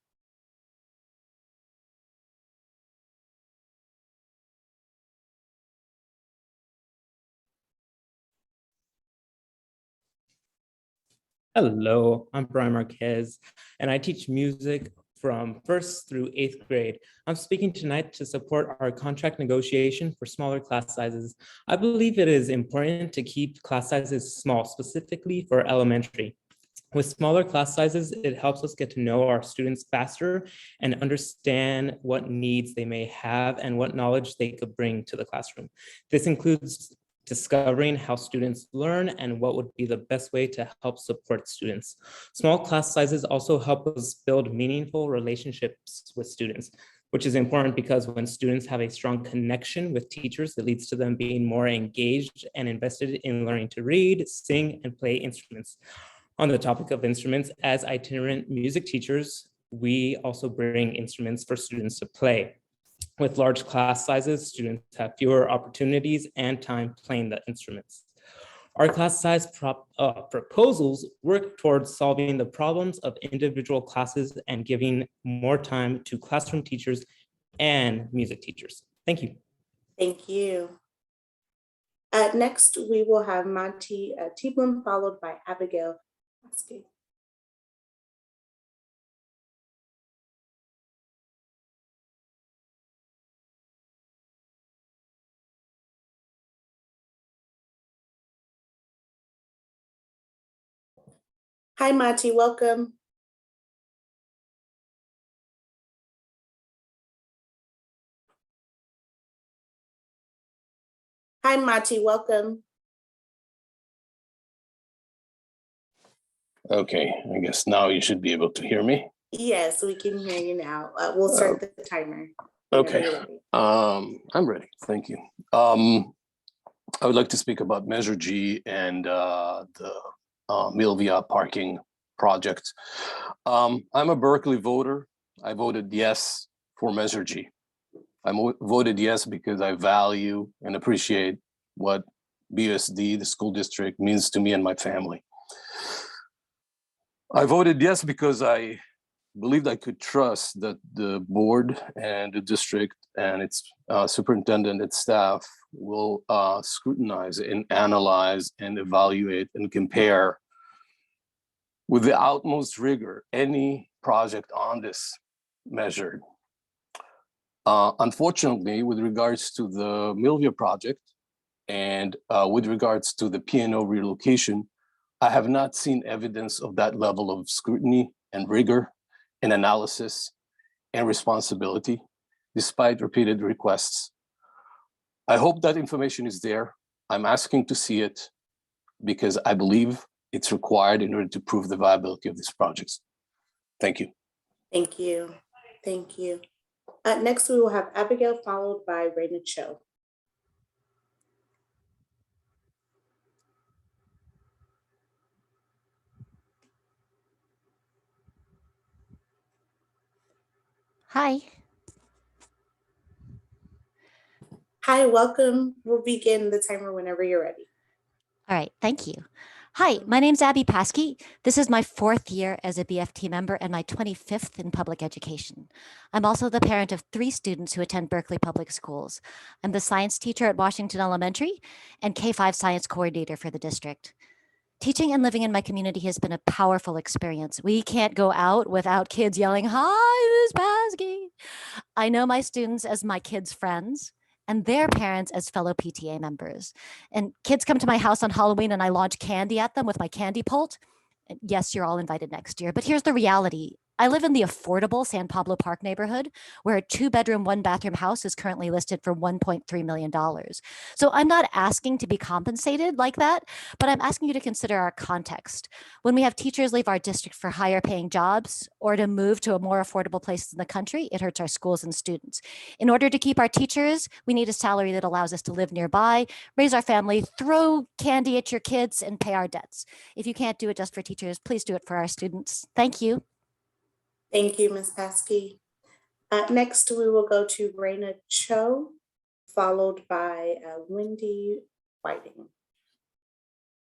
Hello, I'm Brian Marquez, and I teach music from 1st through 8th grade. I'm speaking tonight to support our contract negotiation for smaller class sizes. I believe it is important to keep class sizes small, specifically for elementary. With smaller class sizes, it helps us get to know our students faster and understand what needs they may have and what knowledge they could bring to the classroom. This includes discovering how students learn and what would be the best way to help support students. Small class sizes also help us build meaningful relationships with students, which is important because when students have a strong connection with teachers, it leads to them being more engaged and invested in learning to read, sing, and play instruments. On the topic of instruments, as itinerant music teachers, we also bring instruments for students to play. With large class sizes, students have fewer opportunities and time playing the instruments. Our class size proposals work towards solving the problems of individual classes and giving more time to classroom teachers and music teachers. Thank you. Thank you. Next, we will have Monty Tidlum, followed by Abigail. Hi, Mati, welcome. Hi, Mati, welcome. Okay, I guess now you should be able to hear me. Yes, we can hear you now. We'll start the timer. Okay, I'm ready, thank you. I would like to speak about Measure G and the Milvia parking project. I'm a Berkeley voter. I voted yes for Measure G. I voted yes because I value and appreciate what BUSD, the school district, means to me and my family. I voted yes because I believed I could trust that the board and the district and its superintendent, its staff will scrutinize and analyze and evaluate and compare with the utmost rigor any project on this measure. Unfortunately, with regards to the Milvia project and with regards to the P&O relocation, I have not seen evidence of that level of scrutiny and rigor and analysis and responsibility, despite repeated requests. I hope that information is there. I'm asking to see it because I believe it's required in order to prove the viability of these projects. Thank you. Thank you. Thank you. Next, we will have Abigail, followed by Raina Cho. Hi. Hi, welcome. We'll begin the timer whenever you're ready. All right, thank you. Hi, my name's Abby Paskey. This is my 4th year as a BFT member and my 25th in public education. I'm also the parent of 3 students who attend Berkeley Public Schools. I'm the science teacher at Washington Elementary and K-5 science coordinator for the district. Teaching and living in my community has been a powerful experience. We can't go out without kids yelling, "Hi, Ms. Paskey." I know my students as my kids' friends and their parents as fellow PTA members. And kids come to my house on Halloween and I launch candy at them with my candy pult. And yes, you're all invited next year, but here's the reality. I live in the affordable San Pablo Park neighborhood, where a 2-bedroom, 1-bathroom house is currently listed for $1.3 million. So I'm not asking to be compensated like that, but I'm asking you to consider our context. When we have teachers leave our district for higher paying jobs or to move to a more affordable place in the country, it hurts our schools and students. In order to keep our teachers, we need a salary that allows us to live nearby, raise our family, throw candy at your kids, and pay our debts. If you can't do it just for teachers, please do it for our students. Thank you. Thank you, Ms. Paskey. Next, we will go to Raina Cho, followed by Wendy Whiting.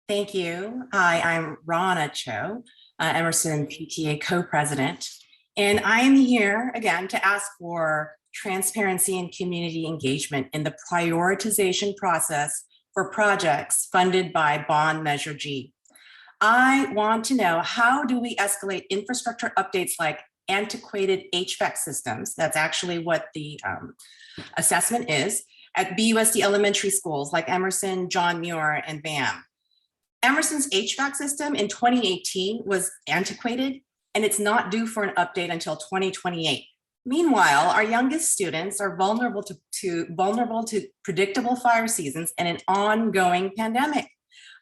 Thank you. Hi, I'm Rana Cho, Emerson PTA co-president, and I am here again to ask for transparency and community engagement in the prioritization process for projects funded by Bond Measure G. I want to know, how do we escalate infrastructure updates like antiquated HVAC systems? That's actually what the assessment is at BUSD elementary schools like Emerson, John Muir, and BAM. Emerson's HVAC system in 2018 was antiquated, and it's not due for an update until 2028. Meanwhile, our youngest students are vulnerable to predictable fire seasons and an ongoing pandemic.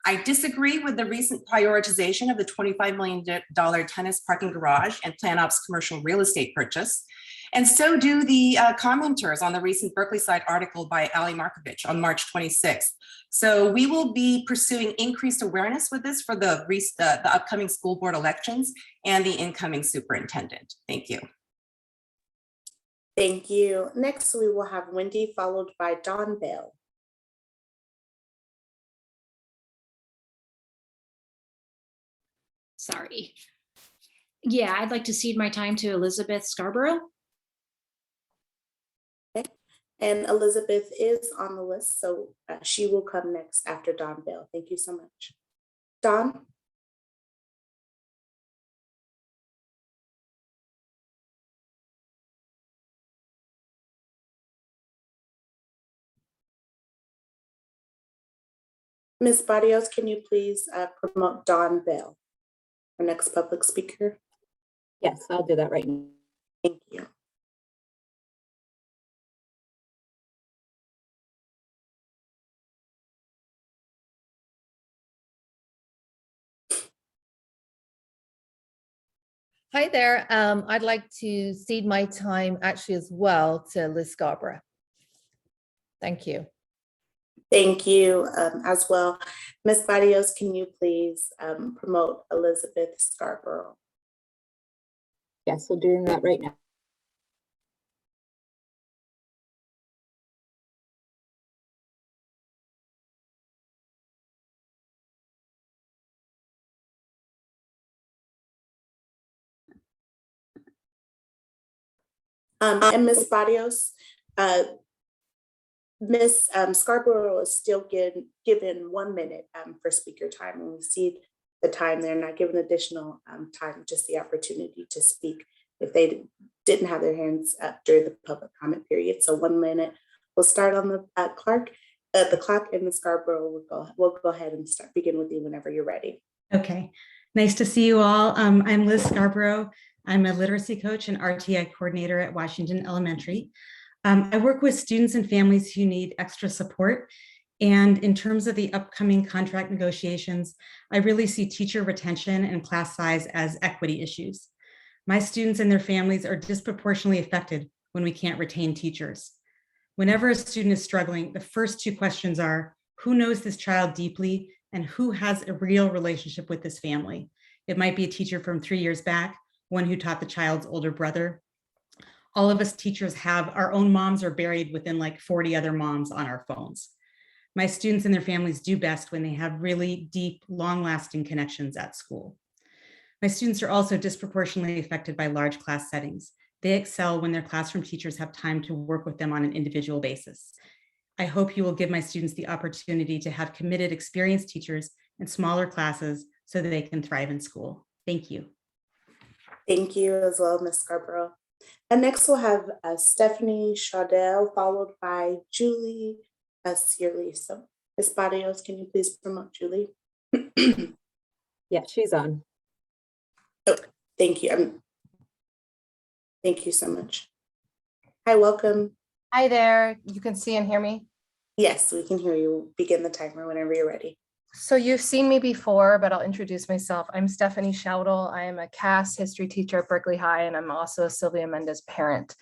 I disagree with the recent prioritization of the $25 million tennis parking garage and PlanOp's commercial real estate purchase. And so do the commenters on the recent Berkeley side article by Ali Markovich on March 26th. So we will be pursuing increased awareness with this for the upcoming school board elections and the incoming superintendent. Thank you. Thank you. Next, we will have Wendy, followed by Dawn Bell. Sorry. Yeah, I'd like to cede my time to Elizabeth Scarborough. Okay. And Elizabeth is on the list, so she will come next after Dawn Bell. Thank you so much. Dawn? Ms. Barrios, can you please promote Dawn Bell, our next public speaker? Yes, I'll do that right now. Thank you. Hi there. I'd like to cede my time actually as well to Liz Scarborough. Thank you. Thank you as well. Ms. Barrios, can you please promote Elizabeth Scarborough? Yes, we're doing that right now. And Ms. Barrios, Ms. Scarborough is still given 1 minute for speaker time. When we see the time, they're not given additional time, just the opportunity to speak if they didn't have their hands up during the public comment period. So 1 minute. We'll start on the clock, and Ms. Scarborough will go ahead and begin with you whenever you're ready. Okay, nice to see you all. I'm Liz Scarborough. I'm a literacy coach and RTI coordinator at Washington Elementary. I work with students and families who need extra support. And in terms of the upcoming contract negotiations, I really see teacher retention and class size as equity issues. My students and their families are disproportionately affected when we can't retain teachers. Whenever a student is struggling, the first 2 questions are, who knows this child deeply and who has a real relationship with this family? It might be a teacher from 3 years back, one who taught the child's older brother. All of us teachers have our own moms are buried within like 40 other moms on our phones. My students and their families do best when they have really deep, long-lasting connections at school. My students are also disproportionately affected by large class settings. They excel when their classroom teachers have time to work with them on an individual basis. I hope you will give my students the opportunity to have committed, experienced teachers in smaller classes so that they can thrive in school. Thank you. Thank you as well, Ms. Scarborough. And next we'll have Stephanie Chaudel, followed by Julie Searly. So Ms. Barrios, can you please promote Julie? Yeah, she's on. Oh, thank you. Thank you so much. Hi, welcome. Hi there. You can see and hear me? Yes, we can hear you. Begin the timer whenever you're ready. So you've seen me before, but I'll introduce myself. I'm Stephanie Schaudel. I am a CAS history teacher at Berkeley High, and I'm also a Sylvia Mendez parent.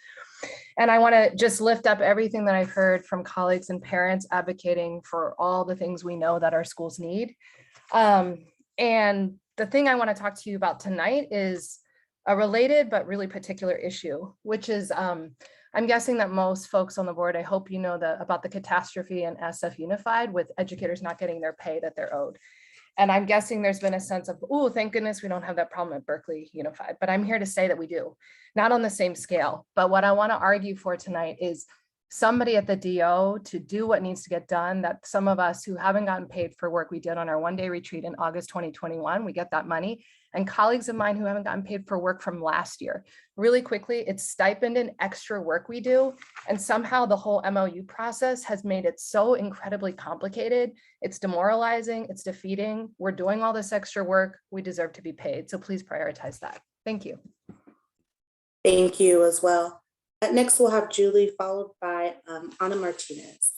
And I want to just lift up everything that I've heard from colleagues and parents advocating for all the things we know that our schools need. And the thing I want to talk to you about tonight is a related but really particular issue, which is I'm guessing that most folks on the board, I hope you know about the catastrophe in SF Unified with educators not getting their pay that they're owed. And I'm guessing there's been a sense of, oh, thank goodness we don't have that problem at Berkeley Unified, but I'm here to say that we do, not on the same scale. But what I want to argue for tonight is somebody at the DO to do what needs to get done, that some of us who haven't gotten paid for work we did on our one-day retreat in August 2021, we get that money, and colleagues of mine who haven't gotten paid for work from last year. Really quickly, it's stipend and extra work we do, and somehow the whole MOU process has made it so incredibly complicated. It's demoralizing, it's defeating. We're doing all this extra work, we deserve to be paid, so please prioritize that. Thank you. Thank you as well. Next, we'll have Julie, followed by Ana Martinez.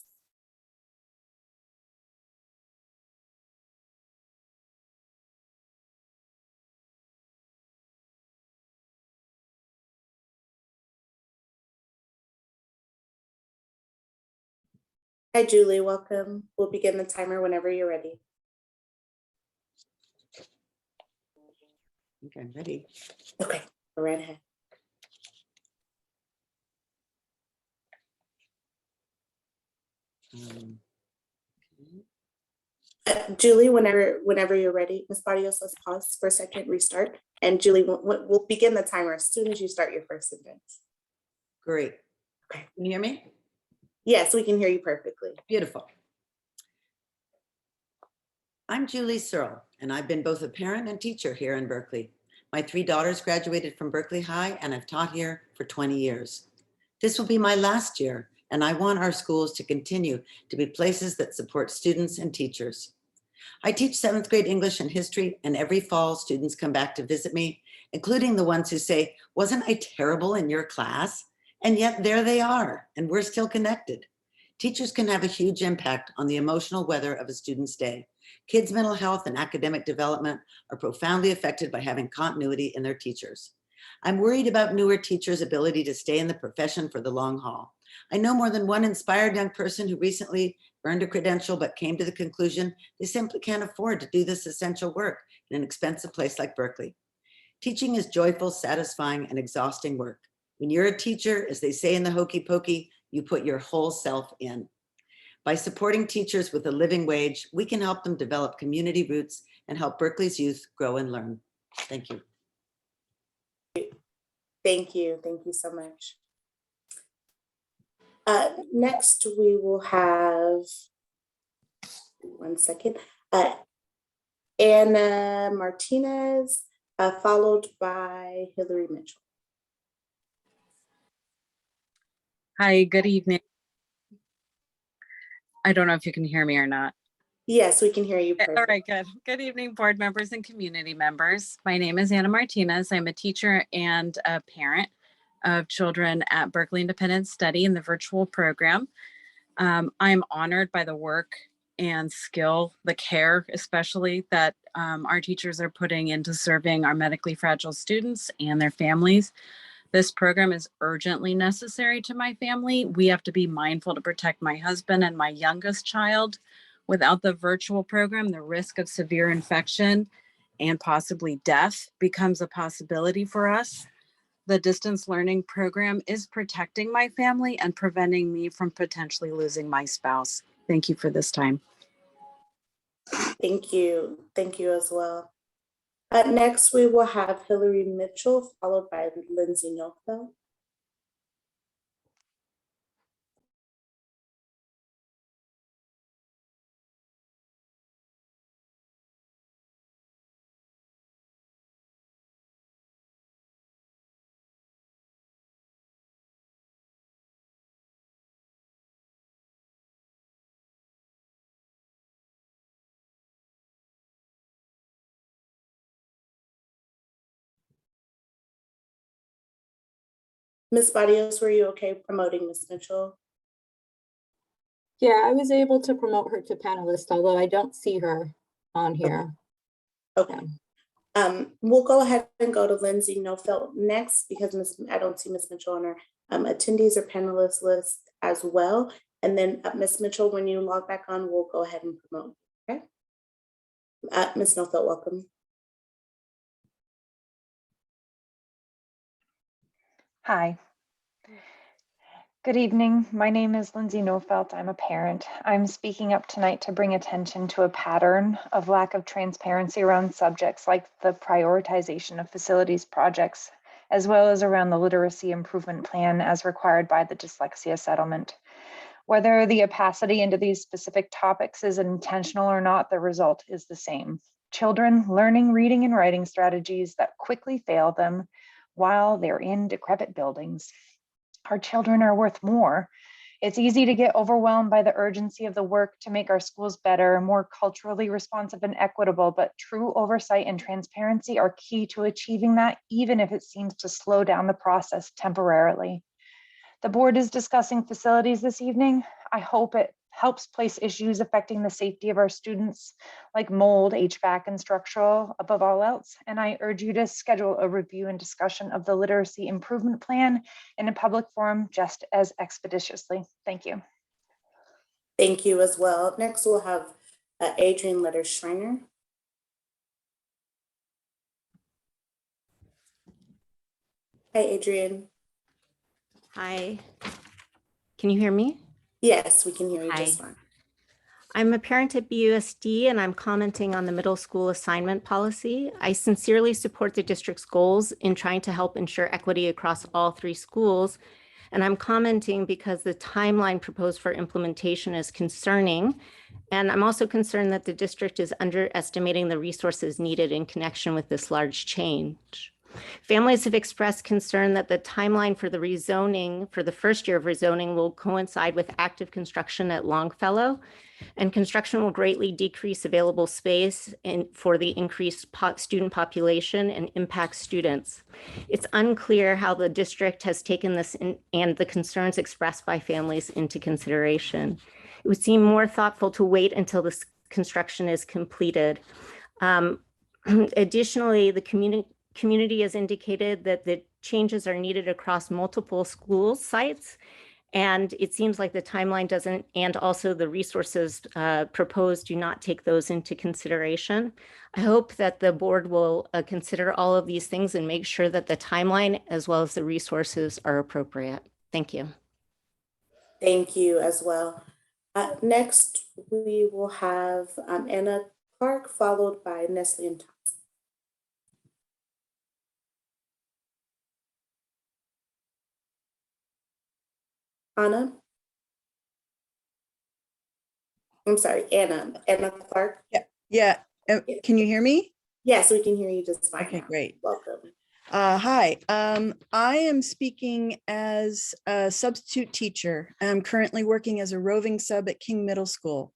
Hi, Julie, welcome. We'll begin the timer whenever you're ready. I think I'm ready. Okay, go right ahead. Julie, whenever you're ready. Ms. Barrios, let's pause for a second, restart. And Julie, we'll begin the timer as soon as you start your first sentence. Great. Okay, can you hear me? Yes, we can hear you perfectly. Beautiful. I'm Julie Searle, and I've been both a parent and teacher here in Berkeley. My 3 daughters graduated from Berkeley High, and I've taught here for 20 years. This will be my last year, and I want our schools to continue to be places that support students and teachers. I teach 7th grade English and history, and every fall students come back to visit me, including the ones who say, "Wasn't I terrible in your class?" And yet there they are, and we're still connected. Teachers can have a huge impact on the emotional weather of a student's day. Kids' mental health and academic development are profoundly affected by having continuity in their teachers. I'm worried about newer teachers' ability to stay in the profession for the long haul. I know more than one inspired young person who recently earned a credential but came to the conclusion they simply can't afford to do this essential work in an expensive place like Berkeley. Teaching is joyful, satisfying, and exhausting work. When you're a teacher, as they say in the hokey pokey, you put your whole self in. By supporting teachers with a living wage, we can help them develop community roots and help Berkeley's youth grow and learn. Thank you. Thank you so much. Next, we will have, one second, Ana Martinez, followed by Hillary Mitchell. Hi, good evening. I don't know if you can hear me or not. Yes, we can hear you perfectly. All right, good. Good evening, board members and community members. My name is Ana Martinez. I'm a teacher and a parent of children at Berkeley Independent Study in the virtual program. I'm honored by the work and skill, the care especially, that our teachers are putting into serving our medically fragile students and their families. This program is urgently necessary to my family. We have to be mindful to protect my husband and my youngest child. Without the virtual program, the risk of severe infection and possibly death becomes a possibility for us. The distance learning program is protecting my family and preventing me from potentially losing my spouse. Thank you for this time. Thank you as well. Next, we will have Hillary Mitchell, followed by Lindsay Nilfeld. Ms. Barrios, were you okay promoting Ms. Mitchell? Yeah, I was able to promote her to panelist, although I don't see her on here. Okay. We'll go ahead and go to Lindsay Nofelt next because I don't see Ms. Mitchell on our attendees or panelists list as well. And then Ms. Mitchell, when you log back on, we'll go ahead and promote. Okay. Ms. Nofelt, welcome. Hi. Good evening. My name is Lindsay Nofelt. I'm a parent. I'm speaking up tonight to bring attention to a pattern of lack of transparency around subjects like the prioritization of facilities projects, as well as around the literacy improvement plan as required by the dyslexia settlement. Whether the opacity into these specific topics is intentional or not, the result is the same. Children learning reading and writing strategies that quickly fail them while they're in decrepit buildings. Our children are worth more. It's easy to get overwhelmed by the urgency of the work to make our schools better, more culturally responsive and equitable, but true oversight and transparency are key to achieving that, even if it seems to slow down the process temporarily. The board is discussing facilities this evening. I hope it helps place issues affecting the safety of our students, like mold, HVAC, and structural above all else. And I urge you to schedule a review and discussion of the literacy improvement plan in a public forum just as expeditiously. Thank you. Thank you as well. Next, we'll have Adrienne Letter-Schreiner. Hi, Adrienne. Hi. Can you hear me? Yes, we can hear you Hi. just fine. I'm a parent at BUSD and I'm commenting on the middle school assignment policy. I sincerely support the district's goals in trying to help ensure equity across all 3 schools. And I'm commenting because the timeline proposed for implementation is concerning. And I'm also concerned that the district is underestimating the resources needed in connection with this large change. Families have expressed concern that the timeline for the rezoning, for the first year of rezoning, will coincide with active construction at Longfellow, and construction will greatly decrease available space for the increased student population and impact students. It's unclear how the district has taken this and the concerns expressed by families into consideration. It would seem more thoughtful to wait until this construction is completed. Additionally, the community has indicated that the changes are needed across multiple school sites. And it seems like the timeline doesn't, and also the resources proposed do not take those into consideration. I hope that the board will consider all of these things and make sure that the timeline as well as the resources are appropriate. Thank you. Thank you as well. Next, we will have Anna Clark, followed by Nestle and Thomas. Anna? I'm sorry, Anna Clark. Yeah. Can you hear me? Yes, we can hear you just fine. Okay, great. Welcome. Hi, I am speaking as a substitute teacher. I'm currently working as a roving sub at King Middle School.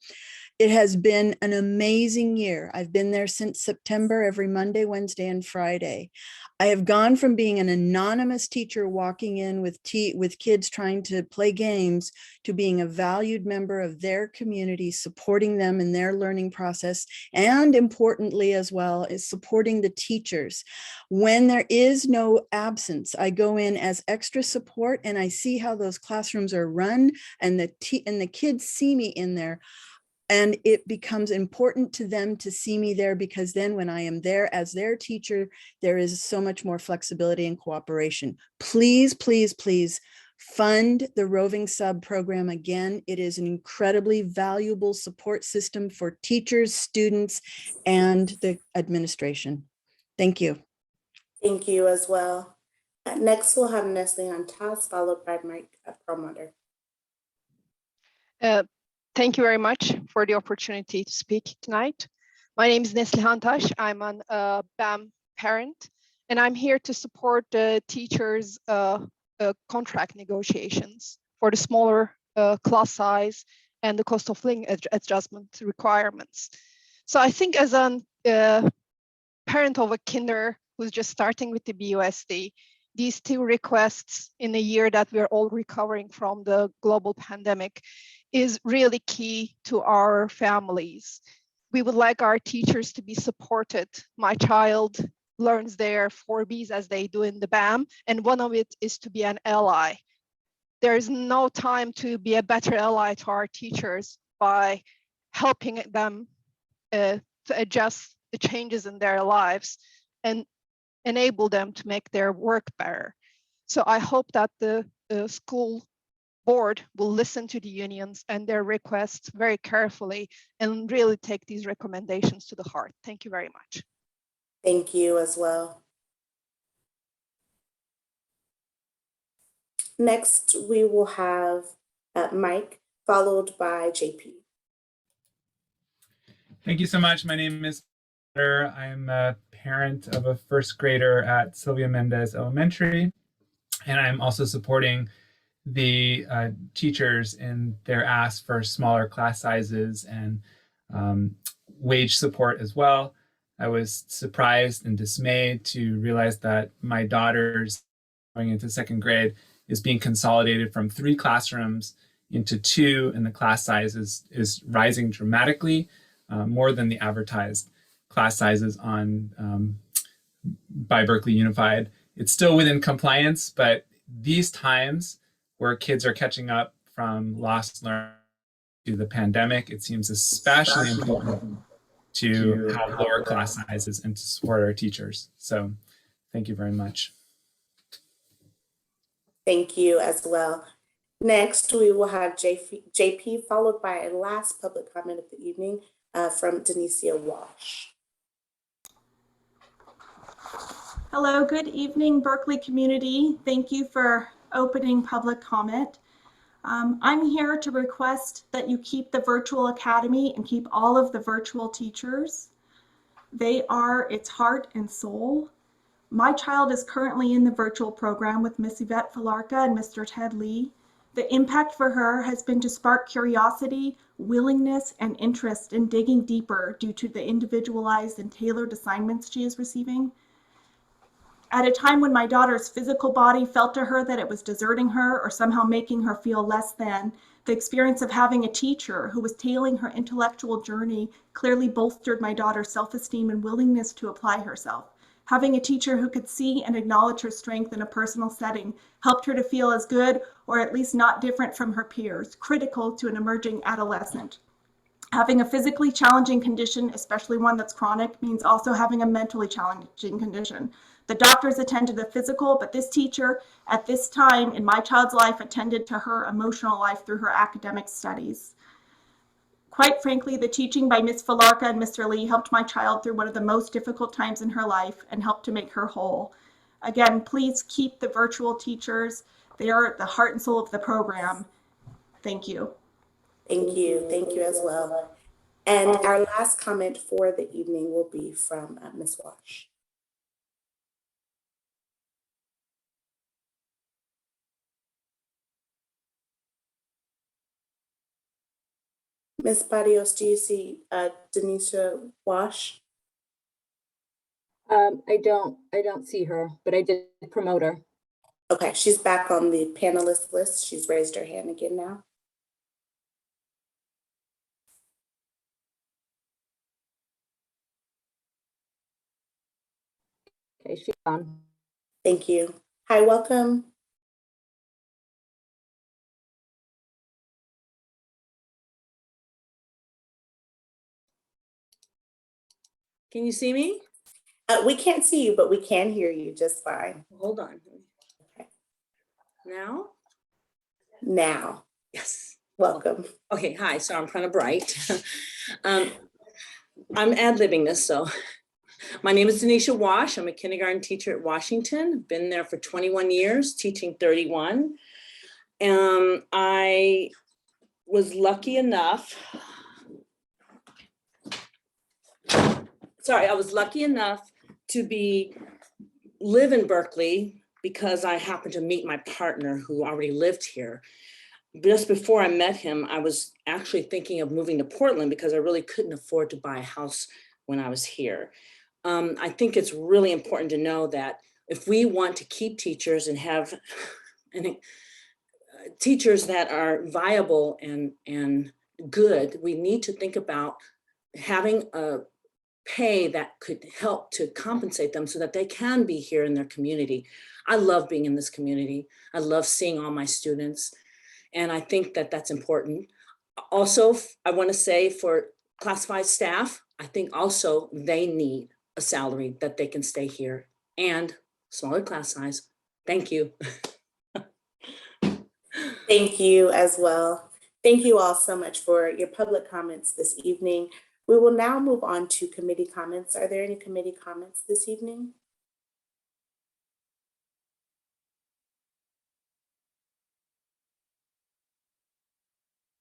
It has been an amazing year. I've been there since September, every Monday, Wednesday, and Friday. I have gone from being an anonymous teacher walking in with kids trying to play games to being a valued member of their community, supporting them in their learning process, and importantly as well is supporting the teachers. When there is no absence, I go in as extra support and I see how those classrooms are run, and the kids see me in there. And it becomes important to them to see me there, because then when I am there as their teacher, there is so much more flexibility and cooperation. Please, please, please fund the roving sub program again. It is an incredibly valuable support system for teachers, students, and the administration. Thank you. Thank you as well. Next, we'll have Nestle on task, followed by Mike Perlmutter. Thank you very much for the opportunity to speak tonight. My name is Nesli Hantash. I'm an BAM parent, and I'm here to support the teachers' contract negotiations for the smaller class size and the cost of living adjustment requirements. So I think as a parent of a kinder who's just starting with the BUSD, these two requests in a year that we're all recovering from the global pandemic is really key to our families. We would like our teachers to be supported. My child learns their 4 Bs as they do in the BAM, and one of it is to be an ally. There is no time to be a better ally to our teachers by helping them to adjust the changes in their lives and enable them to make their work better. So I hope that the school board will listen to the unions and their requests very carefully and really take these recommendations to the heart. Thank you very much. Thank you as well. Next, we will have Mike, followed by JP. Thank you so much. My name is Peter. I'm a parent of a first grader at Sylvia Mendez Elementary, and I'm also supporting the teachers in their ask for smaller class sizes and wage support as well. I was surprised and dismayed to realize that my daughter's going into 2nd grade is being consolidated from 3 classrooms into 2, and the class size is rising dramatically, more than the advertised class sizes on by Berkeley Unified. It's still within compliance, but these times where kids are catching up from lost learning to the pandemic, it seems especially important to have lower class sizes and to support our teachers. So thank you very much. Thank you as well. Next, we will have JP, followed by a last public comment of the evening from Denicia Walsh. Hello, good evening, Berkeley community. Thank you for opening public comment. I'm here to request that you keep the virtual academy and keep all of the virtual teachers. They are its heart and soul. My child is currently in the virtual program with Miss Yvette Falarka and Mr. Ted Lee. The impact for her has been to spark curiosity, willingness, and interest in digging deeper due to the individualized and tailored assignments she is receiving. At a time when my daughter's physical body felt to her that it was deserting her or somehow making her feel less than, the experience of having a teacher who was tailing her intellectual journey clearly bolstered my daughter's self-esteem and willingness to apply herself. Having a teacher who could see and acknowledge her strength in a personal setting helped her to feel as good or at least not different from her peers, critical to an emerging adolescent. Having a physically challenging condition, especially one that's chronic, means also having a mentally challenging condition. The doctors attend to the physical, but this teacher at this time in my child's life attended to her emotional life through her academic studies. Quite frankly, the teaching by Ms. Falarka and Mr. Lee helped my child through one of the most difficult times in her life and helped to make her whole. Again, please keep the virtual teachers. They are the heart and soul of the program. Thank you. Thank you as well. And our last comment for the evening will be from Ms. Walsh. Ms. Barrios, do you see Denicia Walsh? I don't see her, but I did promote her. Okay, she's back on the panelist list. She's raised her hand again now. Okay, she's on. Thank you. Hi, welcome. Can you see me? We can't see you, but we can hear you just fine. Hold on. Okay. Now? Now. Yes. Welcome. Okay, hi, so I'm kind of bright. I'm ad-libbing this, so. My name is Denicia Walsh. I'm a kindergarten teacher at Washington. Been there for 21 years, teaching 31. I was lucky enough, to live in Berkeley because I happened to meet my partner who already lived here. Just before I met him, I was actually thinking of moving to Portland because I really couldn't afford to buy a house when I was here. I think it's really important to know that if we want to keep teachers and have teachers that are viable and good, we need to think about having a pay that could help to compensate them so that they can be here in their community. I love being in this community. I love seeing all my students. And I think that that's important. Also, I want to say for classified staff, I think also they need a salary that they can stay here and smaller class size. Thank you. Thank you as well. Thank you all so much for your public comments this evening. We will now move on to committee comments. Are there any committee comments this evening?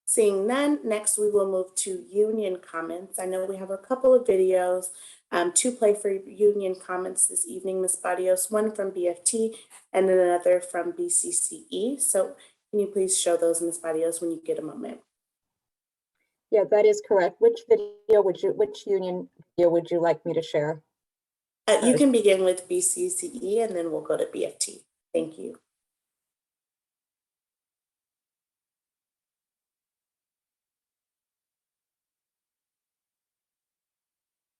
Seeing none, next we will move to union comments. I know we have a couple of videos to play for union comments this evening, Ms. Barrios, one from BFT and then another from BCCE. So can you please show those, Ms. Barrios, when you get a moment? Yeah, that is correct. Which union video would you like me to share? You can begin with BCCE and then we'll go to BFT. Thank you.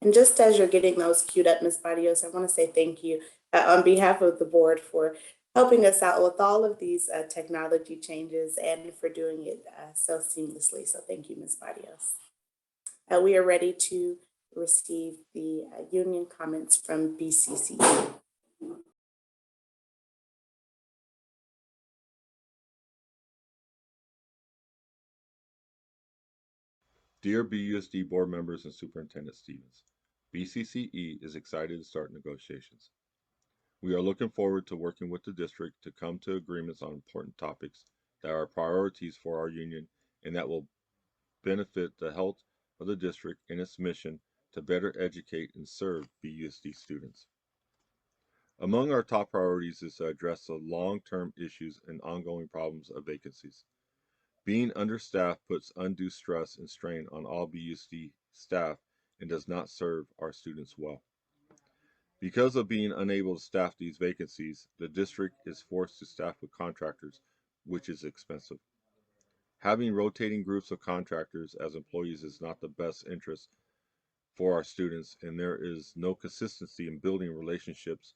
And just as you're getting those queued up, Ms. Barrios, I want to say thank you on behalf of the board for helping us out with all of these technology changes and for doing it so seamlessly. So thank you, Ms. Barrios. We are ready to receive the union comments from BCCE. Dear BUSD board members and Superintendent Stevens, BCCE is excited to start negotiations. We are looking forward to working with the district to come to agreements on important topics that are priorities for our union and that will benefit the health of the district and its mission to better educate and serve BUSD students. Among our top priorities is to address the long-term issues and ongoing problems of vacancies. Being understaffed puts undue stress and strain on all BUSD staff and does not serve our students well. Because of being unable to staff these vacancies, the district is forced to staff with contractors, which is expensive. Having rotating groups of contractors as employees is not the best interest for our students, and there is no consistency in building relationships.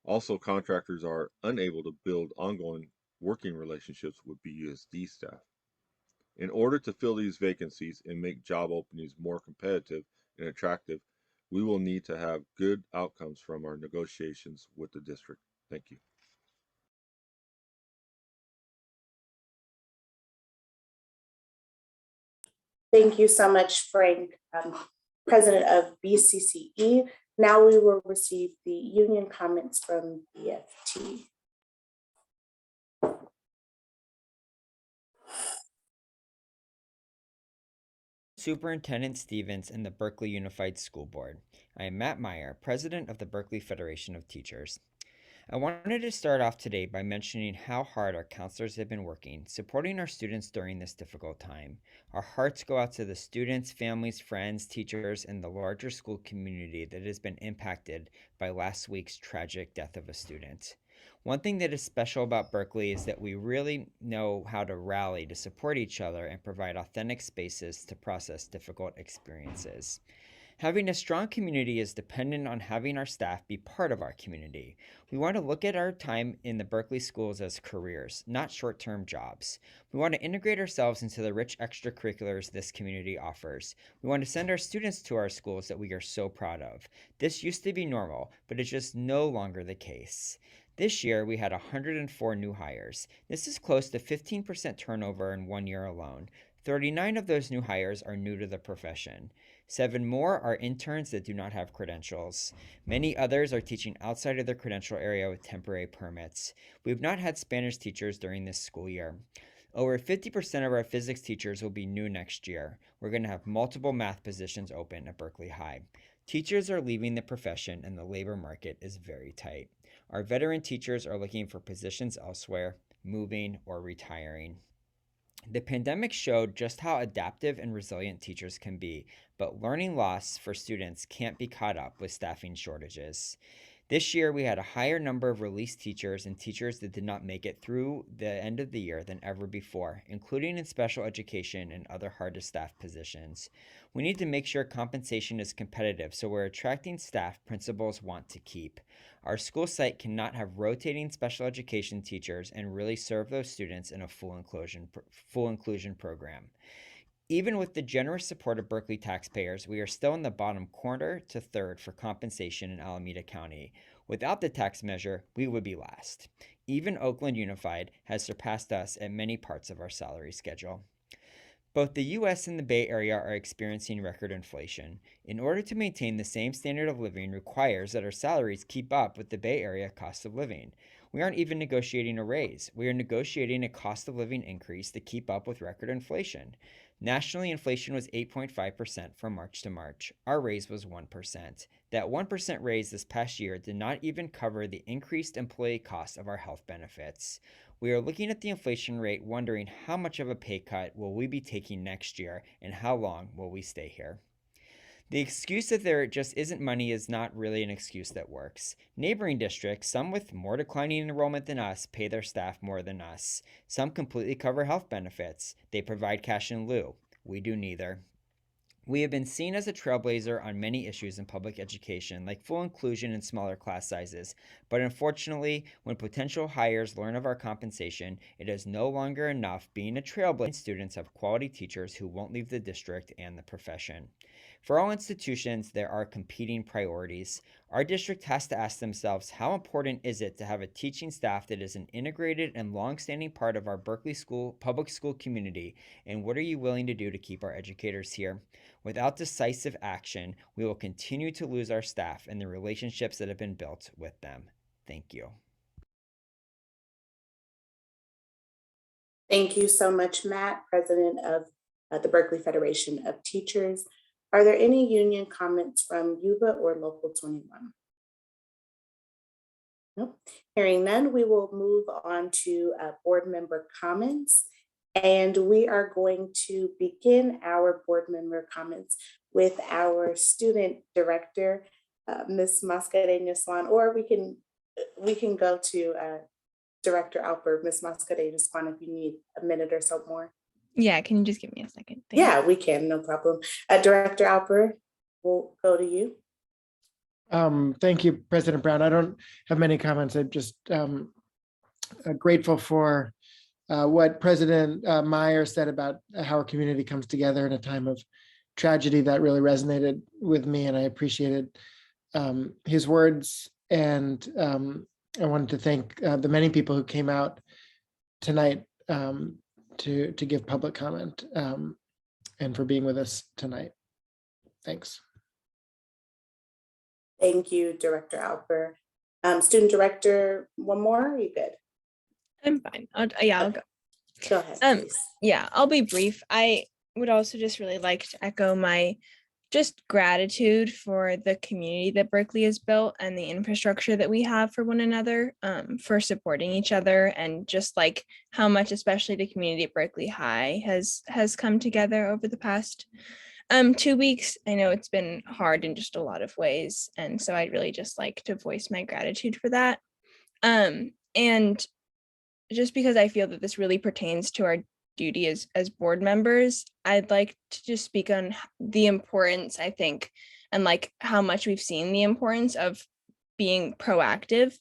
Also, contractors are unable to build ongoing working relationships with BUSD staff. In order to fill these vacancies and make job openings more competitive and attractive, we will need to have good outcomes from our negotiations with the district. Thank you. Thank you so much, Frank, President of BCCE. Now we will receive the union comments from BFT. Superintendent Stevens and the Berkeley Unified School Board. I am Matt Meyer, President of the Berkeley Federation of Teachers. I wanted to start off today by mentioning how hard our counselors have been working, supporting our students during this difficult time. Our hearts go out to the students, families, friends, teachers, and the larger school community that has been impacted by last week's tragic death of a student. One thing that is special about Berkeley is that we really know how to rally to support each other and provide authentic spaces to process difficult experiences. Having a strong community is dependent on having our staff be part of our community. We want to look at our time in the Berkeley schools as careers, not short-term jobs. We want to integrate ourselves into the rich extracurriculars this community offers. We want to send our students to our schools that we are so proud of. This used to be normal, but it's just no longer the case. This year, we had 104 new hires. This is close to 15% turnover in 1 year alone. 39 of those new hires are new to the profession. 7 more are interns that do not have credentials. Many others are teaching outside of their credential area with temporary permits. We have not had Spanish teachers during this school year. Over 50% of our physics teachers will be new next year. We're going to have multiple math positions open at Berkeley High. Teachers are leaving the profession and the labor market is very tight. Our veteran teachers are looking for positions elsewhere, moving, or retiring. The pandemic showed just how adaptive and resilient teachers can be, but learning loss for students can't be caught up with staffing shortages. This year, we had a higher number of released teachers and teachers that did not make it through the end of the year than ever before, including in special education and other hard-to-staff positions. We need to make sure compensation is competitive so we're attracting staff principals want to keep. Our school site cannot have rotating special education teachers and really serve those students in a full inclusion program. Even with the generous support of Berkeley taxpayers, we are still in the bottom quarter to third for compensation in Alameda County. Without the tax measure, we would be last. Even Oakland Unified has surpassed us at many parts of our salary schedule. Both the US and the Bay Area are experiencing record inflation. In order to maintain the same standard of living requires that our salaries keep up with the Bay Area cost of living. We aren't even negotiating a raise. We are negotiating a cost of living increase to keep up with record inflation. Nationally, inflation was 8.5% from March to March. Our raise was 1%. That 1% raise this past year did not even cover the increased employee cost of our health benefits. We are looking at the inflation rate wondering how much of a pay cut will we be taking next year and how long will we stay here. The excuse that there just isn't money is not really an excuse that works. Neighboring districts, some with more declining enrollment than us, pay their staff more than us. Some completely cover health benefits. They provide cash in lieu. We do neither. We have been seen as a trailblazer on many issues in public education, like full inclusion and smaller class sizes. But unfortunately, when potential hires learn of our compensation, it is no longer enough being a trailblazer. Students have quality teachers who won't leave the district and the profession. For all institutions, there are competing priorities. Our district has to ask themselves, how important is it to have a teaching staff that is an integrated and long-standing part of our Berkeley public school community, and what are you willing to do to keep our educators here? Without decisive action, we will continue to lose our staff and the relationships that have been built with them. Thank you. Thank you so much, Matt, President of the Berkeley Federation of Teachers. Are there any union comments from UVA or Local 21? Nope. Hearing none, we will move on to board member comments. And we are going to begin our board member comments with our student director, Ms. Mascareña-Swan, or we can go to Director Alper, Ms. Mascareña-Swan, if you need a minute or so more. Yeah, can you just give me a second? Yeah, we can, no problem. Director Alper, we'll go to you. Thank you, President Brown. I don't have many comments. I'm just grateful for what President Meyer said about how our community comes together in a time of tragedy. That really resonated with me, and I appreciated his words. And I wanted to thank the many people who came out tonight to give public comment and for being with us tonight. Thanks. Thank you, Director Alper. Student Director, one more, are you good? I'm fine. I'll go. Go ahead, please. Yeah, I'll be brief. I would also just really like to echo my just gratitude for the community that Berkeley has built and the infrastructure that we have for one another, for supporting each other, and just like how much, especially the community at Berkeley High has come together over the past 2 weeks. I know it's been hard in just a lot of ways, and so I'd really just like to voice my gratitude for that. And just because I feel that this really pertains to our duty as board members, I'd like to just speak on the importance, I think, and like how much we've seen the importance of being proactive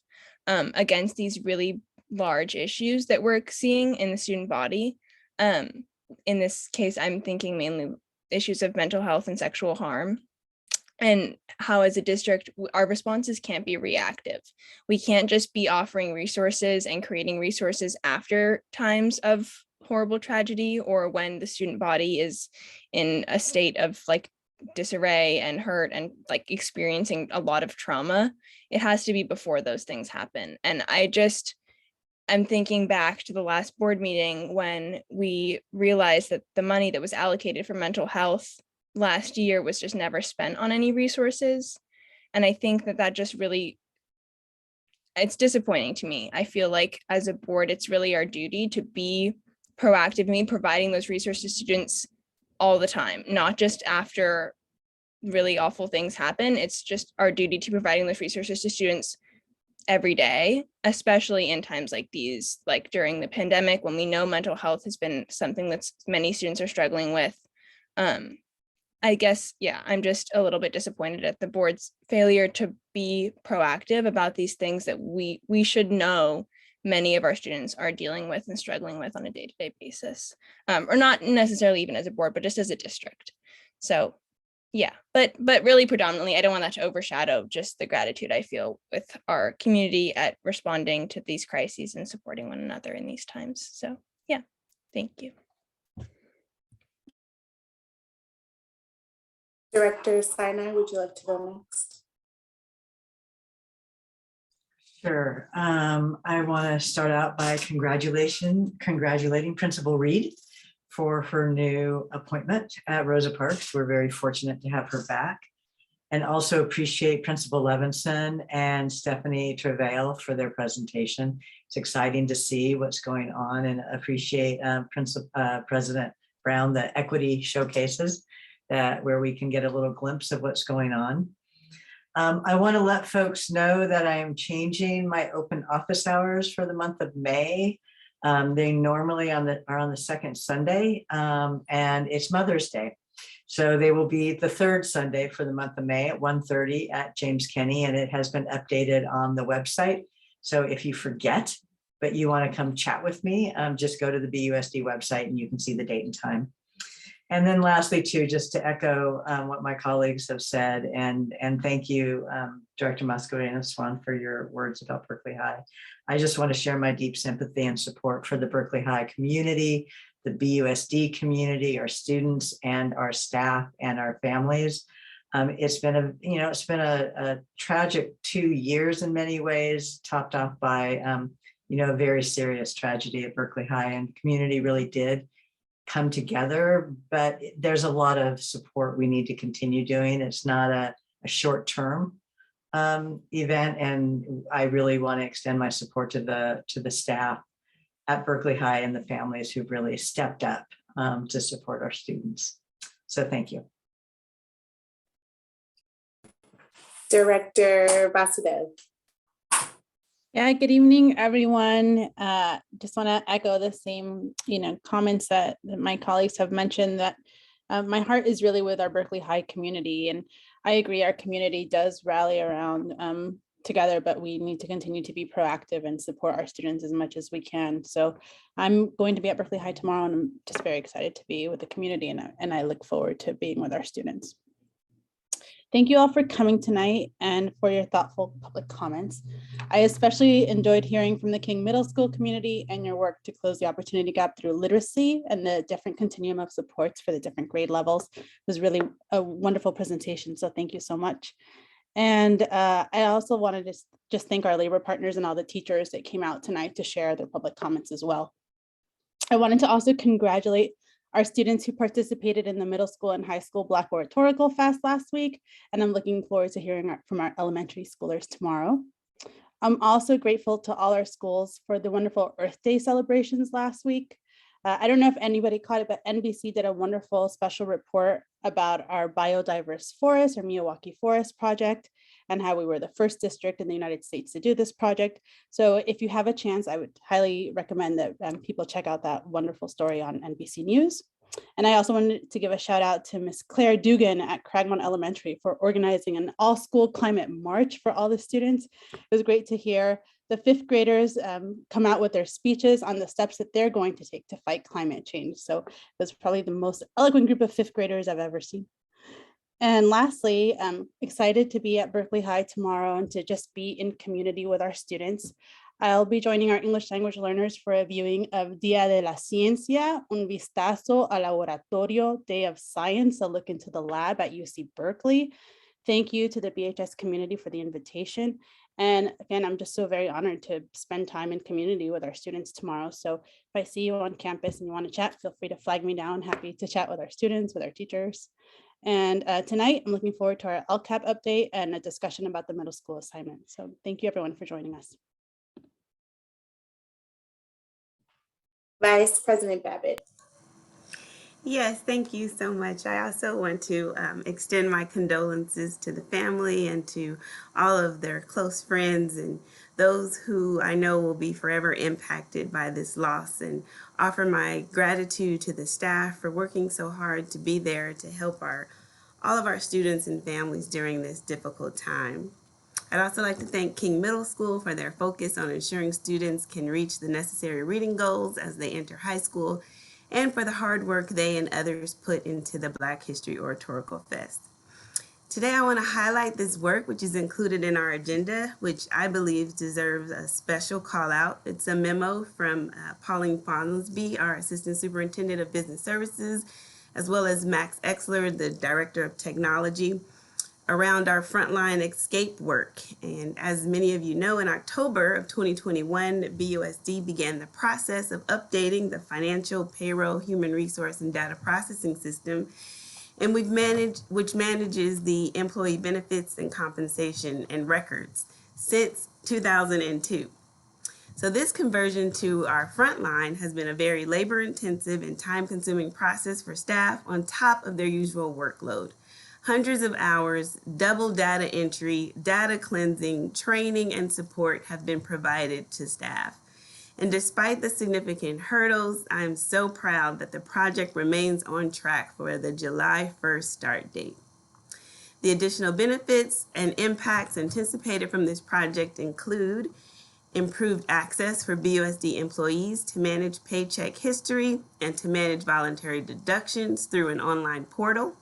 against these really large issues that we're seeing in the student body. In this case, I'm thinking mainly issues of mental health and sexual harm, and how as a district, our responses can't be reactive. We can't just be offering resources and creating resources after times of horrible tragedy or when the student body is in a state of like disarray and hurt and like experiencing a lot of trauma. It has to be before those things happen. And I'm thinking back to the last board meeting when we realized that the money that was allocated for mental health last year was just never spent on any resources. And I think that just really, it's disappointing to me. I feel like as a board, it's really our duty to be proactive, me providing those resources to students all the time, not just after really awful things happen. It's just our duty to providing those resources to students every day, especially in times like these, like during the pandemic, when we know mental health has been something that many students are struggling with. I guess, yeah, I'm just a little bit disappointed at the board's failure to be proactive about these things that we should know many of our students are dealing with and struggling with on a day-to-day basis, or not necessarily even as a board, but just as a district. So yeah, but really predominantly, I don't want that to overshadow just the gratitude I feel with our community at responding to these crises and supporting one another in these times. So yeah, thank you. Director Sinai, would you like to go next? Sure. I want to start out by congratulating Principal Reed for her new appointment at Rosa Parks. We're very fortunate to have her back, and also appreciate Principal Levinson and Stephanie Travail for their presentation. It's exciting to see what's going on, and appreciate President Brown, the equity showcases where we can get a little glimpse of what's going on. I want to let folks know that I am changing my open office hours for the month of May. They normally are on the second Sunday, and it's Mother's Day. So they will be the third Sunday for the month of May at 1:30 at James Kenny, and it has been updated on the website. So if you forget, but you want to come chat with me, just go to the BUSD website and you can see the date and time. And then lastly, too, just to echo what my colleagues have said, and thank you, Director Mascareñas Swan, for your words about Berkeley High. I just want to share my deep sympathy and support for the Berkeley High community, the BUSD community, our students and our staff and our families. It's been a tragic 2 years in many ways, topped off by a very serious tragedy at Berkeley High, and the community really did come together, but there's a lot of support we need to continue doing. It's not a short-term event, and I really want to extend my support to the staff at Berkeley High and the families who've really stepped up to support our students. So thank you. Director Vasudev. Yeah, good evening, everyone. Just want to echo the same, comments that my colleagues have mentioned, that my heart is really with our Berkeley High community. And I agree, our community does rally around together, but we need to continue to be proactive and support our students as much as we can. So I'm going to be at Berkeley High tomorrow, and I'm just very excited to be with the community, and I look forward to being with our students. Thank you all for coming tonight and for your thoughtful public comments. I especially enjoyed hearing from the King Middle School community and your work to close the opportunity gap through literacy and the different continuum of supports for the different grade levels. It was really a wonderful presentation, so thank you so much. And I also wanted to just thank our labor partners and all the teachers that came out tonight to share their public comments as well. I wanted to also congratulate our students who participated in the middle school and high school Black Oratorical Fast last week, and I'm looking forward to hearing from our elementary schoolers tomorrow. I'm also grateful to all our schools for the wonderful Earth Day celebrations last week. I don't know if anybody caught it, but NBC did a wonderful special report about our biodiverse forest, or Miyawaki Forest project, and how we were the first district in the United States to do this project. So if you have a chance, I would highly recommend that people check out that wonderful story on NBC News. And I also wanted to give a shout out to Miss Claire Dugan at Cragmont Elementary for organizing an all-school climate march for all the students. It was great to hear the fifth graders come out with their speeches on the steps that they're going to take to fight climate change. So it was probably the most eloquent group of fifth graders I've ever seen. And lastly, I'm excited to be at Berkeley High tomorrow and to just be in community with our students. I'll be joining our English language learners for a viewing of Día de la Ciencia, un vistazo al laboratorio, Day of Science, a look into the lab at UC Berkeley. Thank you to the BHS community for the invitation. And again, I'm just so very honored to spend time in community with our students tomorrow. So if I see you on campus and you want to chat, feel free to flag me down. Happy to chat with our students, with our teachers. And tonight, I'm looking forward to our Lcap update and a discussion about the middle school assignment. So thank you everyone for joining us. Vice President Babbitt. Yes, thank you so much. I also want to extend my condolences to the family and to all of their close friends and those who I know will be forever impacted by this loss, and offer my gratitude to the staff for working so hard to be there to help all of our students and families during this difficult time. I'd also like to thank King Middle School for their focus on ensuring students can reach the necessary reading goals as they enter high school, and for the hard work they and others put into the Black History Oratorical Fest. Today I want to highlight this work, which is included in our agenda, which I believe deserves a special call out. It's a memo from Pauline Fonsby, our Assistant Superintendent of Business Services, as well as Max Exler, the Director of Technology, around our frontline escape work. And as many of you know, in October of 2021, BUSD began the process of updating the financial, payroll, human resource, and data processing system, and which manages the employee benefits and compensation and records since 2002. So this conversion to our frontline has been a very labor-intensive and time-consuming process for staff on top of their usual workload. Hundreds of hours, double data entry, data cleansing, training, and support have been provided to staff. And despite the significant hurdles, I'm so proud that the project remains on track for the July 1st start date. The additional benefits and impacts anticipated from this project include improved access for BUSD employees to manage paycheck history and to manage voluntary deductions through an online portal,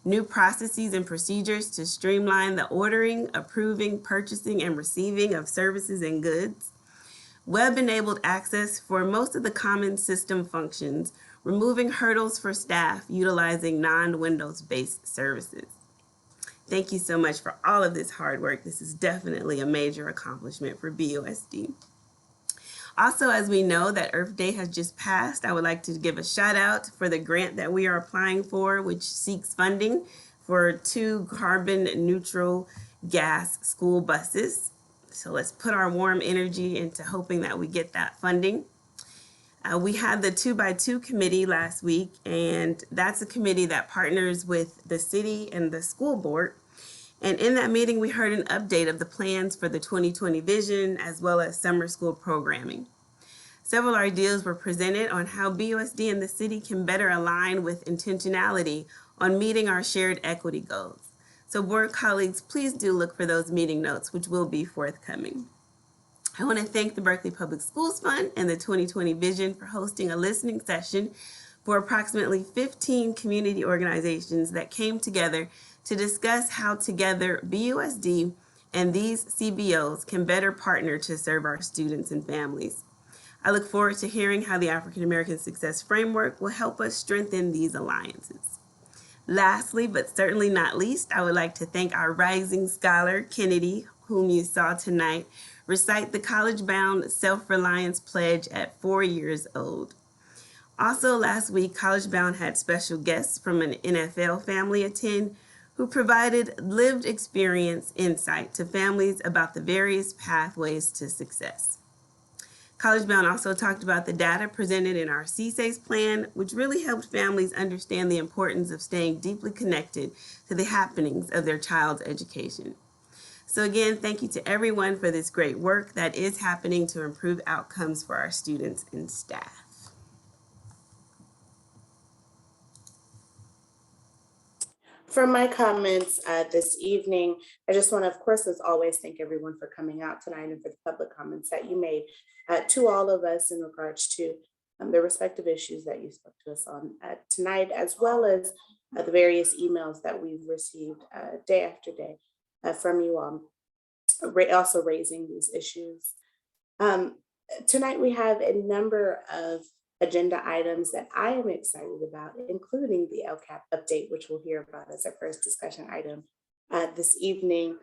new processes and procedures to streamline the ordering, approving, purchasing, and receiving of services and goods, web-enabled access for most of the common system functions, removing hurdles for staff utilizing non-Windows-based services. Thank you so much for all of this hard work. This is definitely a major accomplishment for BUSD. Also, as we know that Earth Day has just passed, I would like to give a shout out for the grant that we are applying for, which seeks funding for 2 carbon neutral gas school buses. So let's put our warm energy into hoping that we get that funding. We had the 2x2 committee last week, and that's a committee that partners with the city and the school board. And in that meeting, we heard an update of the plans for the 2020 vision, as well as summer school programming. Several ideas were presented on how BUSD and the city can better align with intentionality on meeting our shared equity goals. So board colleagues, please do look for those meeting notes, which will be forthcoming. I want to thank the Berkeley Public Schools Fund and the 2020 Vision for hosting a listening session for approximately 15 community organizations that came together to discuss how together BUSD and these CBOs can better partner to serve our students and families. I look forward to hearing how the African American Success Framework will help us strengthen these alliances. Lastly, but certainly not least, I would like to thank our rising scholar, Kennedy, whom you saw tonight, recite the college-bound Self-Reliance Pledge at 4 years old. Also last week, College Bound had special guests from an NFL family attend who provided lived experience insight to families about the various pathways to success. College Bound also talked about the data presented in our CSACE plan, which really helped families understand the importance of staying deeply connected to the happenings of their child's education. So again, thank you to everyone for this great work that is happening to improve outcomes for our students and staff. For my comments this evening, I just want to, of course, as always, thank everyone for coming out tonight and for the public comments that you made to all of us in regards to the respective issues that you spoke to us on tonight, as well as the various emails that we've received day after day from you all, also raising these issues. Tonight we have a number of agenda items that I am excited about, including the Lcap update, which we'll hear about as our first discussion item this evening.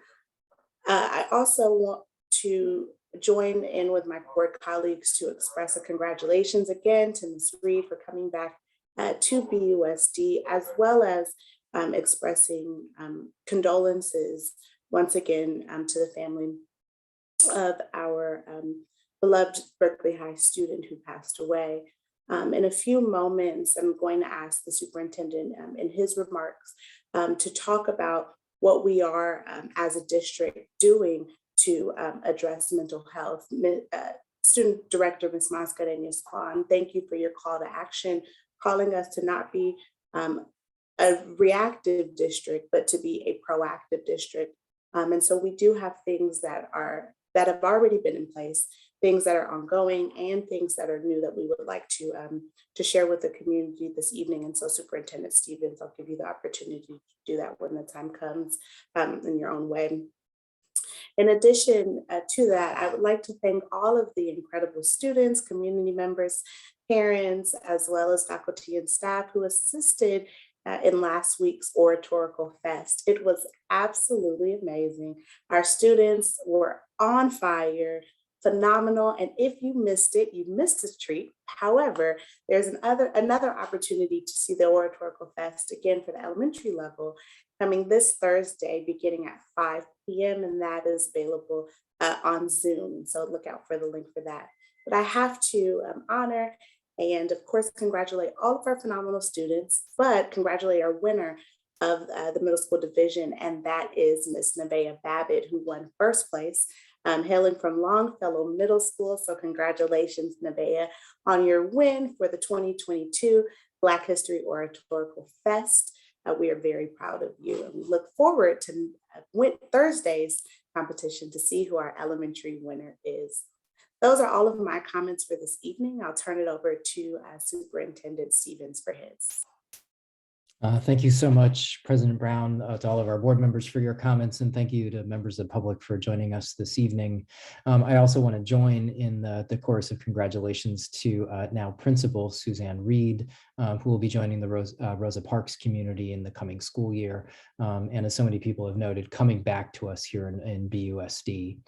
I also want to join in with my board colleagues to express a congratulations again to Ms. Reed for coming back to BUSD, as well as expressing condolences once again to the family of our beloved Berkeley High student who passed away. In a few moments, I'm going to ask the superintendent in his remarks to talk about what we are as a district doing to address mental health. Student Director, Ms. Mascareñas Kwan, thank you for your call to action, calling us to not be a reactive district, but to be a proactive district. And so we do have things that have already been in place, things that are ongoing, and things that are new that we would like to share with the community this evening. And so Superintendent Stevens, I'll give you the opportunity to do that when the time comes in your own way. In addition to that, I would like to thank all of the incredible students, community members, parents, as well as faculty and staff who assisted in last week's Oratorical Fest. It was absolutely amazing. Our students were on fire, phenomenal. And if you missed it, you missed a treat. However, there's another opportunity to see the Oratorical Fest again for the elementary level coming this Thursday, beginning at 5 p.m. And that is available on Zoom. So look out for the link for that. But I have to honor and of course, congratulate all of our phenomenal students, but congratulate our winner of the middle school division, and that is Miss Nevaeh Babbitt, who won first place, hailing from Longfellow Middle School. So congratulations, Nevaeh, on your win for the 2022 Black History Oratorical Fest. We are very proud of you, and we look forward to Thursday's competition to see who our elementary winner is. Those are all of my comments for this evening. I'll turn it over to Superintendent Stevens for his. Thank you so much, President Brown, to all of our board members for your comments, and thank you to members of the public for joining us this evening. I also want to join in the chorus of congratulations to now Principal Suzanne Reed, who will be joining the Rosa Parks community in the coming school year, and as so many people have noted, coming back to us here in BUSD.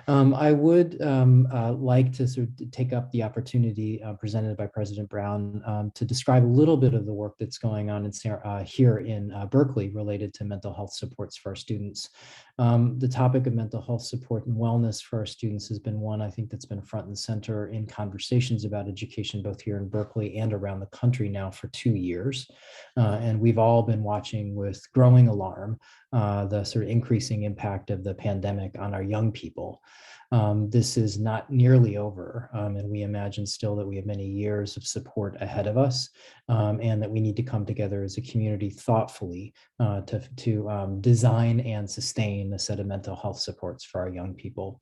I would like to sort of take up the opportunity presented by President Brown to describe a little bit of the work that's going on here in Berkeley related to mental health supports for our students. The topic of mental health support and wellness for our students has been one I think that's been front and center in conversations about education both here in Berkeley and around the country now for 2 years. And we've all been watching with growing alarm the sort of increasing impact of the pandemic on our young people. This is not nearly over, and we imagine still that we have many years of support ahead of us, and that we need to come together as a community thoughtfully to design and sustain a set of mental health supports for our young people.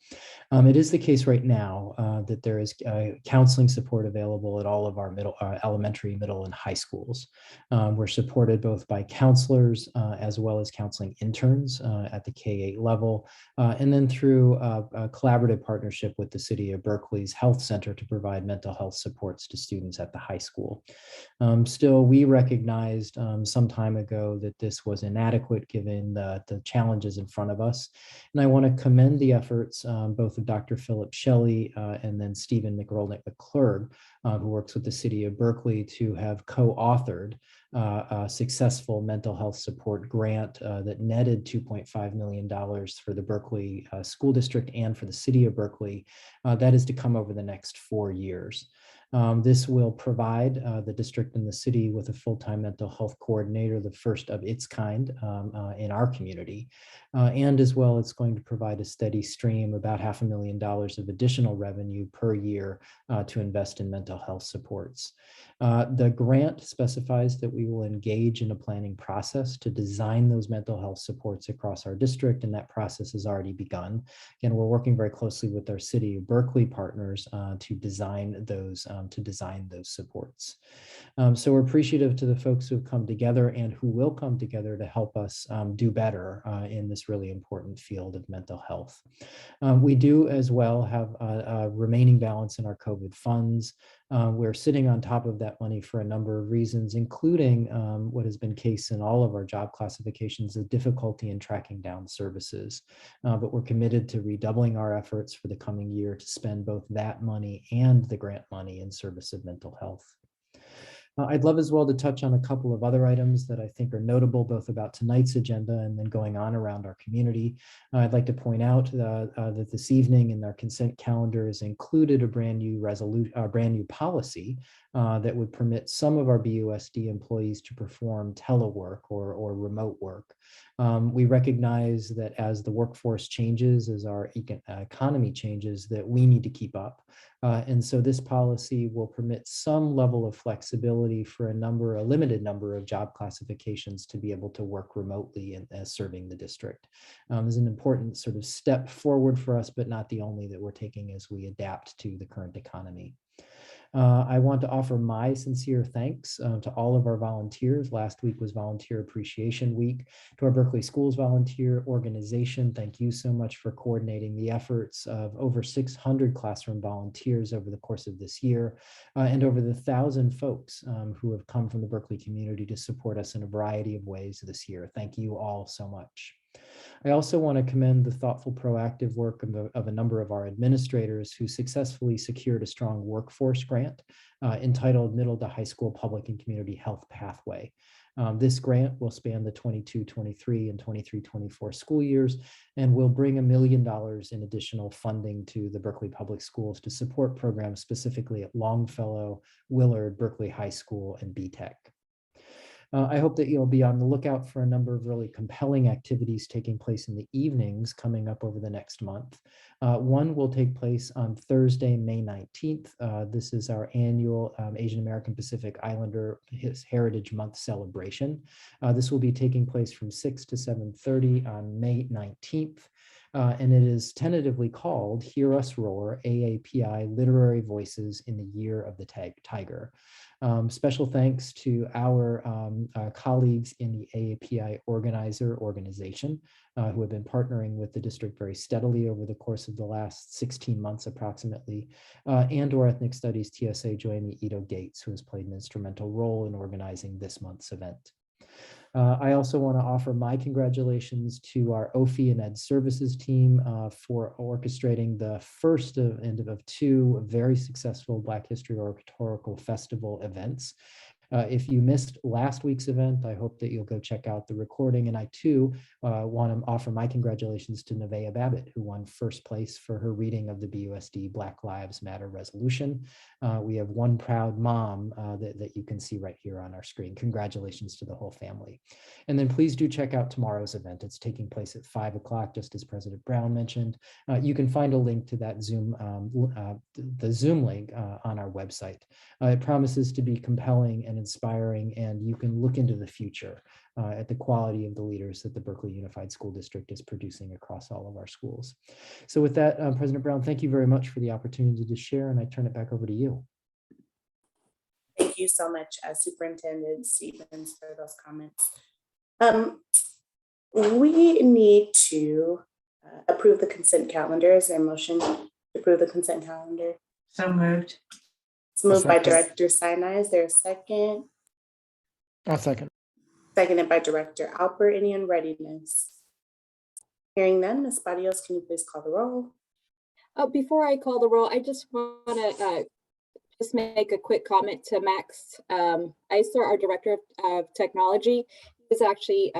It is the case right now that there is counseling support available at all of our elementary, middle, and high schools. We're supported both by counselors as well as counseling interns at the K-8 level, and then through a collaborative partnership with the City of Berkeley's Health Center to provide mental health supports to students at the high school. Still, we recognized some time ago that this was inadequate given the challenges in front of us. And I want to commend the efforts both of Dr. Philip Shelley and then Stephen McClurg, who works with the City of Berkeley, to have co-authored a successful mental health support grant that netted $2.5 million for the Berkeley School District and for the City of Berkeley. That is to come over the next 4 years. This will provide the district and the city with a full-time mental health coordinator, the first of its kind in our community. And as well, it's going to provide a steady stream, about $500,000 of additional revenue per year to invest in mental health supports. The grant specifies that we will engage in a planning process to design those mental health supports across our district, and that process has already begun. Again, we're working very closely with our City of Berkeley partners to design those supports. So we're appreciative to the folks who have come together and who will come together to help us do better in this really important field of mental health. We do as well have a remaining balance in our COVID funds. We're sitting on top of that money for a number of reasons, including what has been case in all of our job classifications, the difficulty in tracking down services. But we're committed to redoubling our efforts for the coming year to spend both that money and the grant money in service of mental health. I'd love as well to touch on a couple of other items that I think are notable, both about tonight's agenda and then going on around our community. I'd like to point out that this evening in our consent calendar is included a brand new policy that would permit some of our BUSD employees to perform telework or remote work. We recognize that as the workforce changes, as our economy changes, that we need to keep up. And so this policy will permit some level of flexibility for a limited number of job classifications to be able to work remotely and serving the district. Is an important sort of step forward for us, but not the only that we're taking as we adapt to the current economy. I want to offer my sincere thanks to all of our volunteers. Last week was Volunteer Appreciation Week. To our Berkeley Schools volunteer organization, thank you so much for coordinating the efforts of over 600 classroom volunteers over the course of this year, and over the 1,000 folks who have come from the Berkeley community to support us in a variety of ways this year. Thank you all so much. I also want to commend the thoughtful, proactive work of a number of our administrators who successfully secured a strong workforce grant entitled Middle to High School Public and Community Health Pathway. This grant will span the 22-23 and 23-24 school years and will bring $1 million in additional funding to the Berkeley Public Schools to support programs specifically at Longfellow, Willard, Berkeley High School, and BTech. I hope that you'll be on the lookout for a number of really compelling activities taking place in the evenings coming up over the next month. One will take place on Thursday, May 19th. This is our annual Asian American Pacific Islander Heritage Month celebration. This will be taking place from 6 to 7:30 on May 19th. And it is tentatively called Hear Us Roar, AAPI Literary Voices in the Year of the Tiger. Special thanks to our colleagues in the AAPI organization who have been partnering with the district very steadily over the course of the last 16 months approximately, and our Ethnic Studies TSA Joanne Ito Gates, who has played an instrumental role in organizing this month's event. I also want to offer my congratulations to our OFI and Ed Services team for orchestrating the first of two very successful Black History Oratorical Festival events. If you missed last week's event, I hope that you'll go check out the recording. And I too want to offer my congratulations to Nevaeh Babbitt, who won first place for her reading of the BUSD Black Lives Matter resolution. We have one proud mom that you can see right here on our screen. Congratulations to the whole family. And then please do check out tomorrow's event. It's taking place at 5 o'clock, just as President Brown mentioned. You can find a link to that Zoom, the Zoom link on our website. It promises to be compelling and inspiring, and you can look into the future at the quality of the leaders that the Berkeley Unified School District is producing across all of our schools. So with that, President Brown, thank you very much for the opportunity to share, and I turn it back over to you. Thank you so much, Superintendent Stevens, for those comments. We need to approve the consent calendar. Is there a motion to approve the consent calendar? So moved. It's moved by Director Sinai. Is there a second? I'll second. Seconded by Director Alpert. Any on readiness? Hearing none, Ms. Barrios, can you please call the roll? Before I call the roll, I just want to just make a quick comment to Max Eisler, our Director of Technology. He's actually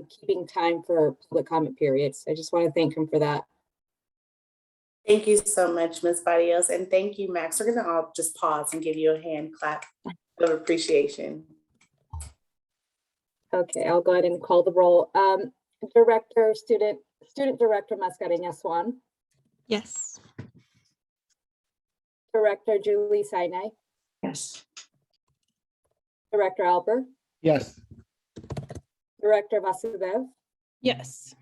keeping time for public comment periods. I just want to thank him for that. Thank you so much, Ms. Barrios, and thank you, Max. We're going to all just pause and give you a hand clap of appreciation. Okay, I'll go ahead and call the roll. Student Director Mascareñas-Swan. Yes. Director Julie Sinai. Yes. Director Albert. Yes. Director Vasudev. Yes.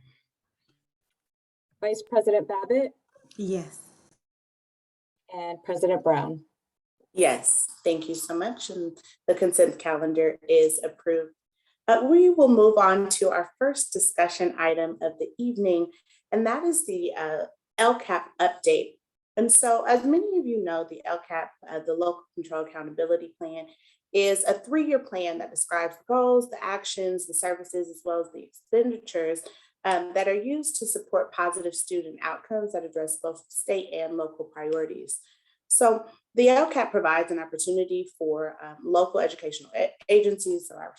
Vice President Babbitt. Yes. And President Brown. Yes, thank you so much. And the consent calendar is approved. We will move on to our first discussion item of the evening, and that is the Lcap update. And so, as many of you know, the Lcap, the Local Control Accountability Plan, is a 3-year plan that describes the goals, the actions, the services, as well as the expenditures that are used to support positive student outcomes that address both state and local priorities. So the LCAP provides an opportunity for local educational agencies of our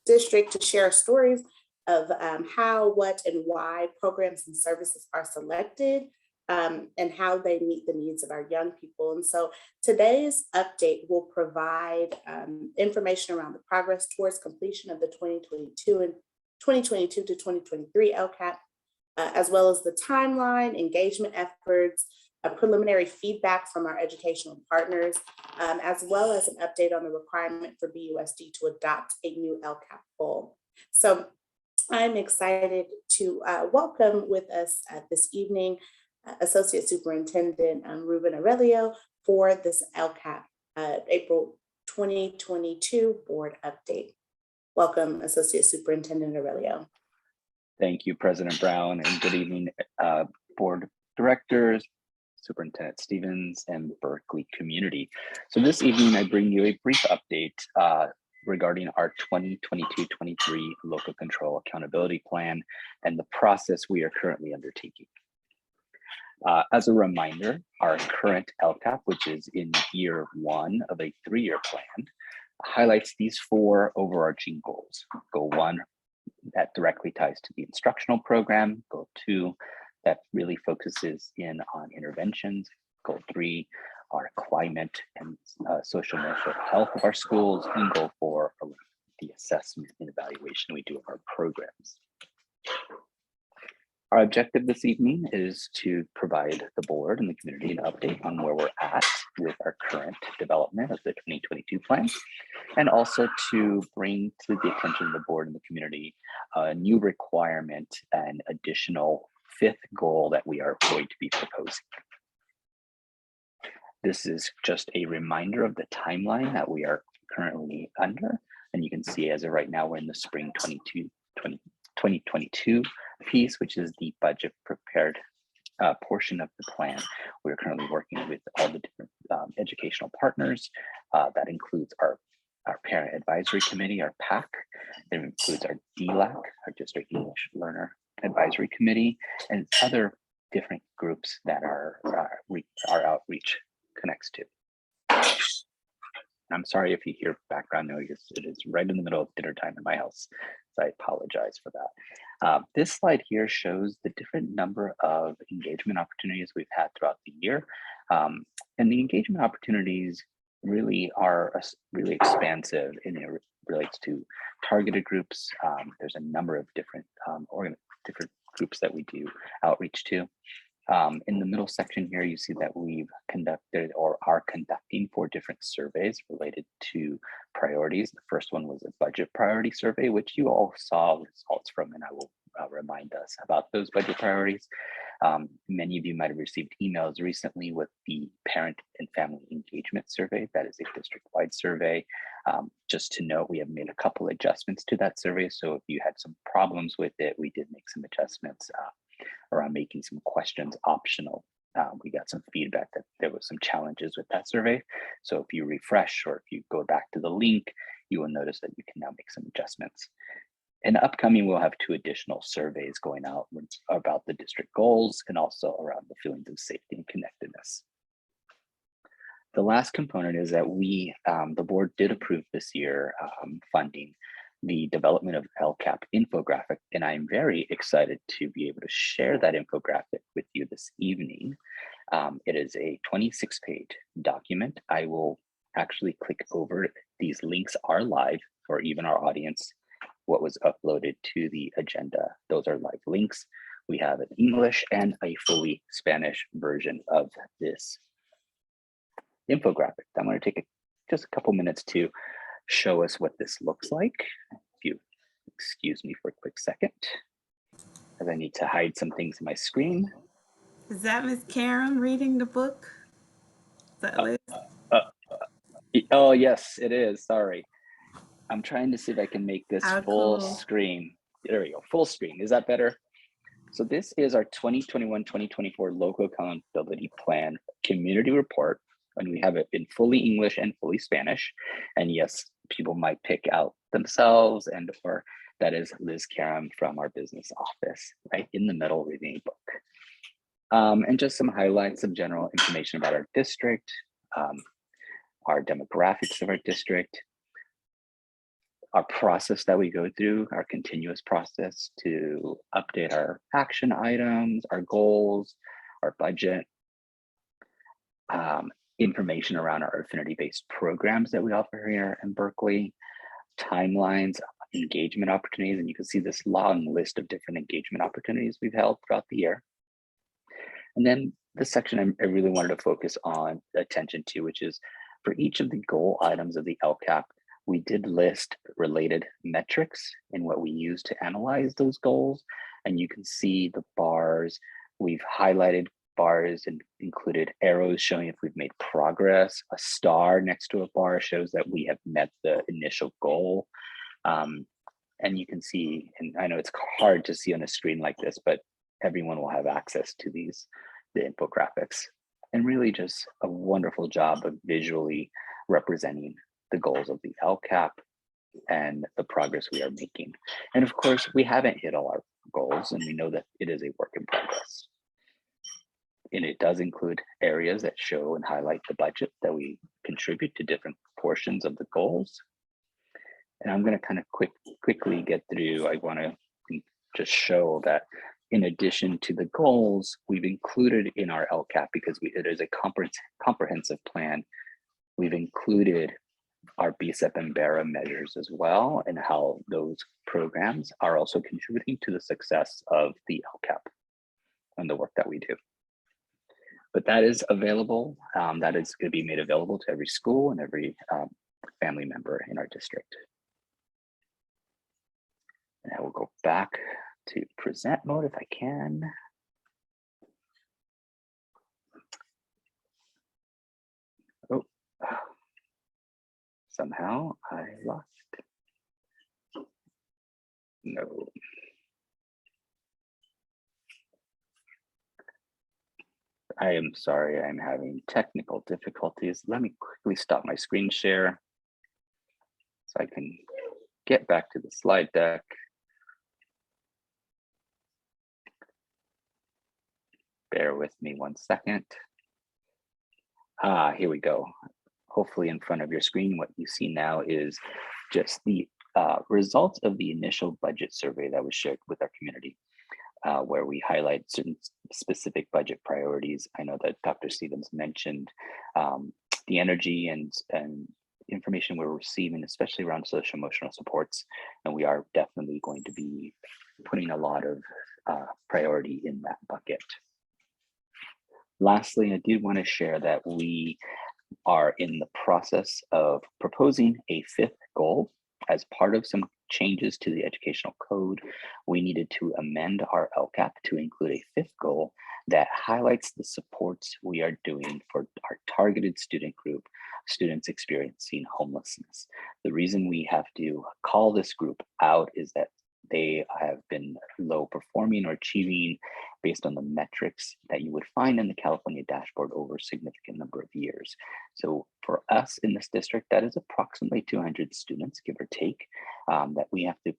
district to share stories of how, what, and why programs and services are selected and how they meet the needs of our young people. And so today's update will provide information around the progress towards completion of the 2022 to 2023 LCAP, as well as the timeline, engagement efforts, preliminary feedback from our educational partners, as well as an update on the requirement for BUSD to adopt a new LCAP goal. So I'm excited to welcome with us this evening Associate Superintendent Ruben Aurelio for this LCAP April 2022 board update. Welcome, Associate Superintendent Aurelio. Thank you, President Brown, and good evening, board directors, Superintendent Stevens, and Berkeley community. So this evening, I bring you a brief update regarding our 2022-23 Local Control Accountability Plan and the process we are currently undertaking. As a reminder, our current LCAP, which is in year 1 of a 3-year plan, highlights these 4 overarching goals. Goal 1, that directly ties to the instructional program. Goal 2, that really focuses in on interventions. Goal 3, our climate and social mental health of our schools. And Goal 4, the assessment and evaluation we do of our programs. Our objective this evening is to provide the board and the community an update on where we're at with our current development of the 2022 plan, and also to bring to the attention of the board and the community a new requirement and additional 5th goal that we are going to be proposing. This is just a reminder of the timeline that we are currently under, and you can see as of right now we're in the spring 2022 piece, which is the budget prepared portion of the plan. We're currently working with all the different educational partners. That includes our Parent Advisory Committee, our PAC. It includes our DLAC, our District English Learner Advisory Committee, and other different groups that our outreach connects to. I'm sorry if you hear background noise. It is right in the middle of dinner time in my house, so I apologize for that. This slide here shows the different number of engagement opportunities we've had throughout the year. And the engagement opportunities really are really expansive, and it relates to targeted groups. There's a number of different different groups that we do outreach to. In the middle section here, you see that we've conducted or are conducting 4 different surveys related to priorities. The first one was a budget priority survey, which you all saw results from, and I will remind us about those budget priorities. Many of you might have received emails recently with the parent and family engagement survey. That is a district-wide survey. Just to note, we have made a couple adjustments to that survey. So if you had some problems with it, we did make some adjustments around making some questions optional. We got some feedback that there was some challenges with that survey. So if you refresh or if you go back to the link, you will notice that you can now make some adjustments. In the upcoming, we'll have 2 additional surveys going out about the district goals and also around the feelings of safety and connectedness. The last component is that we, the board did approve this year funding the development of LCAP infographic, and I'm very excited to be able to share that infographic with you this evening. It is a 26-page document. I will actually click over. These links are live for even our audience. What was uploaded to the agenda, those are live links. We have an English and a fully Spanish version of this infographic. I'm going to take just a couple minutes to show us what this looks like. If you excuse me for a quick second, as I need to hide some things in my screen. Is that Ms. Karen reading the book? Is that Liz? Oh, yes, it is. Sorry. I'm trying to see if I can make this full screen. There we go, full screen. Is that better? So this is our 2021-2024 Local Accountability Plan Community Report, and we have it in fully English and fully Spanish. And yes, people might pick out themselves, and or that is Liz Karam from our business office, right in the middle reading a book. And just some highlights of general information about our district. our demographics of our district, our process that we go through, our continuous process to update our action items, our goals, our budget, information around our affinity-based programs that we offer here in Berkeley, timelines, engagement opportunities, and you can see this long list of different engagement opportunities we've held throughout the year. And then the section I really wanted to focus on attention to, which is for each of the goal items of the LCAP, we did list related metrics and what we use to analyze those goals. And you can see the bars. We've highlighted bars and included arrows showing if we've made progress. A star next to a bar shows that we have met the initial goal. And you can see, and I know it's hard to see on a screen like this, but everyone will have access to the infographics, and really just a wonderful job of visually representing the goals of the LCAP and the progress we are making. And of course, we haven't hit all our goals, and we know that it is a work in progress. And it does include areas that show and highlight the budget that we contribute to different portions of the goals. And I'm going to kind of quickly get through. I want to just show that in addition to the goals, we've included in our LCAP, because it is a comprehensive plan, we've included our BSEP and BARA measures as well, and how those programs are also contributing to the success of the LCAP and the work that we do. But that is available. That is going to be made available to every school and every family member in our district. And I will go back to present mode if I can. Oh, somehow I lost. No. I am sorry, I'm having technical difficulties. Let me quickly stop my screen share so I can get back to the slide deck. Bear with me 1 second. Here we go. Hopefully in front of your screen, what you see now is just the results of the initial budget survey that was shared with our community, where we highlight certain specific budget priorities. I know that Dr. Stevens mentioned the energy and information we're receiving, especially around social emotional supports, and we are definitely going to be putting a lot of priority in that bucket. Lastly, I did want to share that we are in the process of proposing a 5th goal. As part of some changes to the educational code, we needed to amend our LCAP to include a 5th goal that highlights the supports we are doing for our targeted student group, students experiencing homelessness. The reason we have to call this group out is that they have been low performing or achieving based on the metrics that you would find in the California dashboard over a significant number of years. So for us in this district, that is approximately 200 students, give or take, that we have to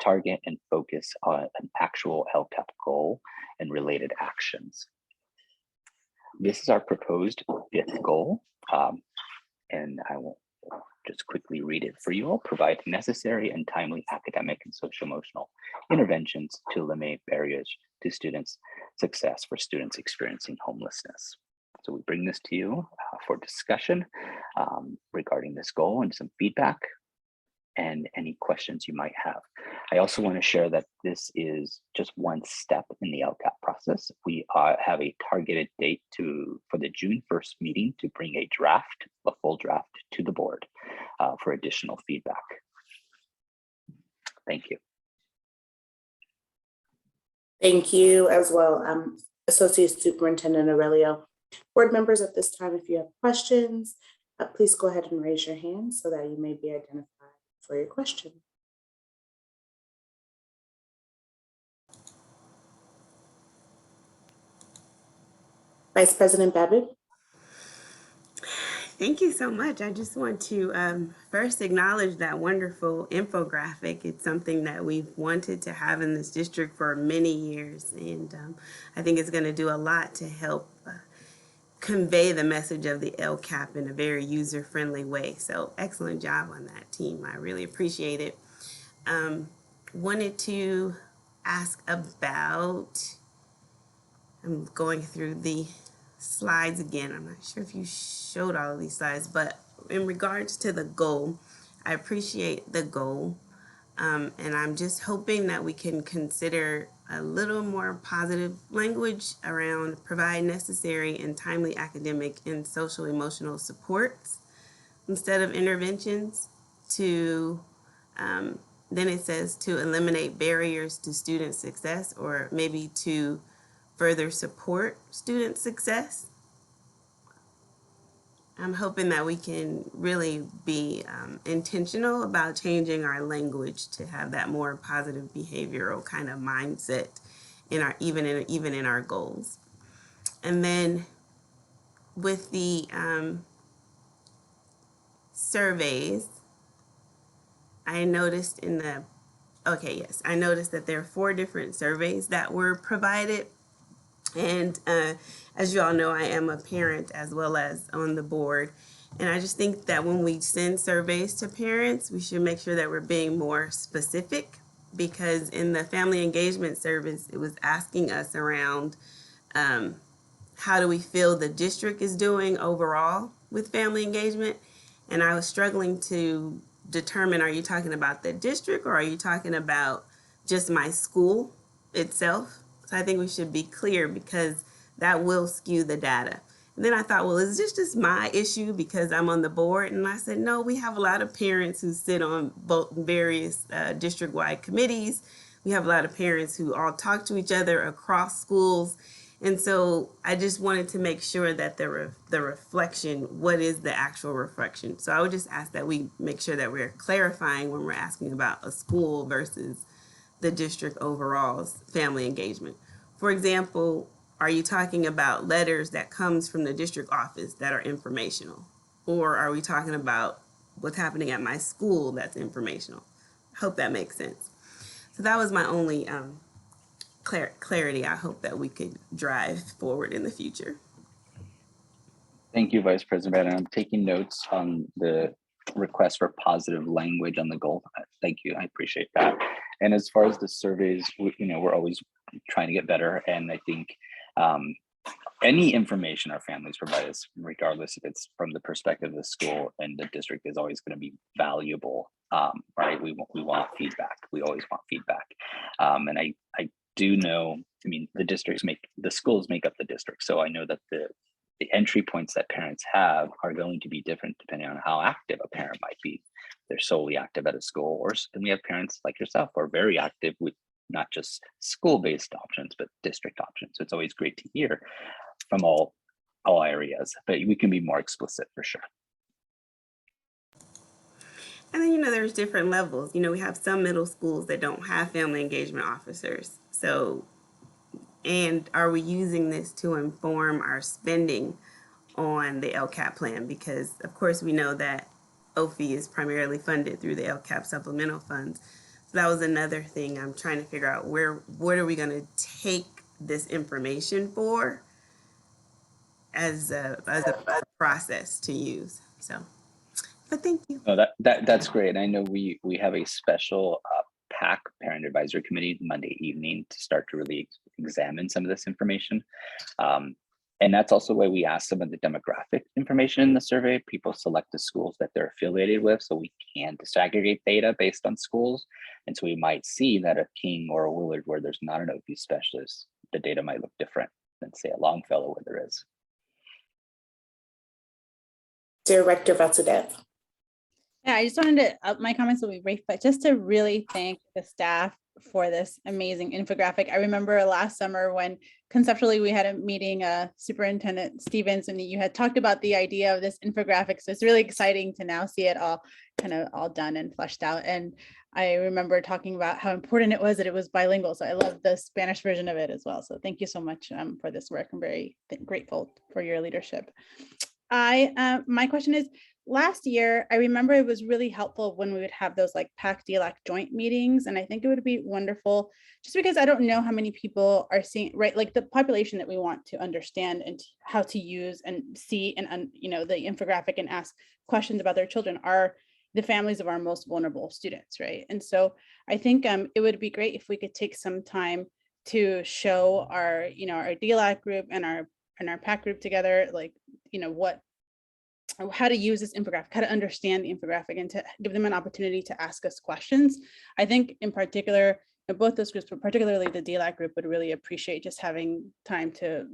target and focus on an actual LCAP goal and related actions. This is our proposed 5th goal, and I will just quickly read it for you all. Provide necessary and timely academic and social emotional interventions to eliminate barriers to students' success for students experiencing homelessness. So we bring this to you for discussion regarding this goal and some feedback and any questions you might have. I also want to share that this is just one step in the LCAP process. We have a targeted date for the June 1st meeting to bring a full draft to the board for additional feedback. Thank you. Thank you as well, Associate Superintendent Aurelio. Board members, at this time, if you have questions, please go ahead and raise your hand so that you may be identified for your question. Vice President Babbitt. Thank you so much. I just want to first acknowledge that wonderful infographic. It's something that we've wanted to have in this district for many years, and I think it's going to do a lot to help convey the message of the Lcap in a very user-friendly way. So excellent job on that team. I really appreciate it. Wanted to ask about, I'm going through the slides again. I'm not sure if you showed all of these slides, but in regards to the goal, I appreciate the goal. And I'm just hoping that we can consider a little more positive language around provide necessary and timely academic and social emotional supports instead of interventions to, then it says to eliminate barriers to student success, or maybe to further support student success. I'm hoping that we can really be intentional about changing our language to have that more positive behavioral kind of mindset in our even in our goals. And then with the surveys, I noticed in the I noticed that there are 4 different surveys that were provided. And as you all know, I am a parent as well as on the board. And I just think that when we send surveys to parents, we should make sure that we're being more specific, because in the family engagement service, it was asking us around how do we feel the district is doing overall with family engagement. And I was struggling to determine, are you talking about the district or are you talking about just my school itself? So I think we should be clear, because that will skew the data. And then I thought, well, is this just my issue because I'm on the board? And I said, no, we have a lot of parents who sit on both various district-wide committees. We have a lot of parents who all talk to each other across schools. And so I just wanted to make sure that the reflection, what is the actual reflection? So I would just ask that we make sure that we're clarifying when we're asking about a school versus the district overall's family engagement. For example, are you talking about letters that comes from the district office that are informational? Or are we talking about what's happening at my school that's informational? I hope that makes sense. So that was my only clarity I hope that we could drive forward in the future. Thank you, Vice President. I'm taking notes on the request for positive language on the goal. Thank you. I appreciate that. And as far as the surveys, we're always trying to get better. And I think any information our families provide us, regardless if it's from the perspective of the school and the district, is always going to be valuable, right? We want feedback. We always want feedback. And I do know, the schools make up the district. So I know that the entry points that parents have are going to be different depending on how active a parent might be. They're solely active at a school, and we have parents like yourself who are very active with not just school-based options, but district options. So it's always great to hear from all areas, but we can be more explicit for sure. And then, there's different levels. We have some middle schools that don't have family engagement officers. So, and are we using this to inform our spending on the Lcap plan? Because of course we know that OFE is primarily funded through the Lcap supplemental funds. So that was another thing I'm trying to figure out, what are we going to take this information for as a process to use? So, but thank you. No, that's great. And I know we have a special PAC, Parent Advisory Committee, Monday evening to start to really examine some of this information. And that's also why we ask some of the demographic information in the survey. People select the schools that they're affiliated with, so we can disaggregate data based on schools. And so we might see that a King or a Willard, where there's not an OP specialist, the data might look different than, say, a Longfellow where there is. Director Vasudev. Yeah, I just wanted to, my comments will be brief, but just to really thank the staff for this amazing infographic. I remember last summer when conceptually we had a meeting, Superintendent Stevens, and you had talked about the idea of this infographic. So it's really exciting to now see it all kind of all done and fleshed out. And I remember talking about how important it was that it was bilingual. So I love the Spanish version of it as well. So thank you so much for this work. I'm very grateful for your leadership. My question is, last year, I remember it was really helpful when we would have those like PAC DLAC joint meetings. And I think it would be wonderful just because I don't know how many people are seeing, right? Like the population that we want to understand and how to use and see and, you know, the infographic and ask questions about their children are the families of our most vulnerable students, right? And so I think it would be great if we could take some time to show our, you know, our DLAC group and our PAC group together, like, you know, how to use this infographic, how to understand the infographic, and to give them an opportunity to ask us questions. I think in particular, both those groups, but particularly the DLAC group, would really appreciate just having time to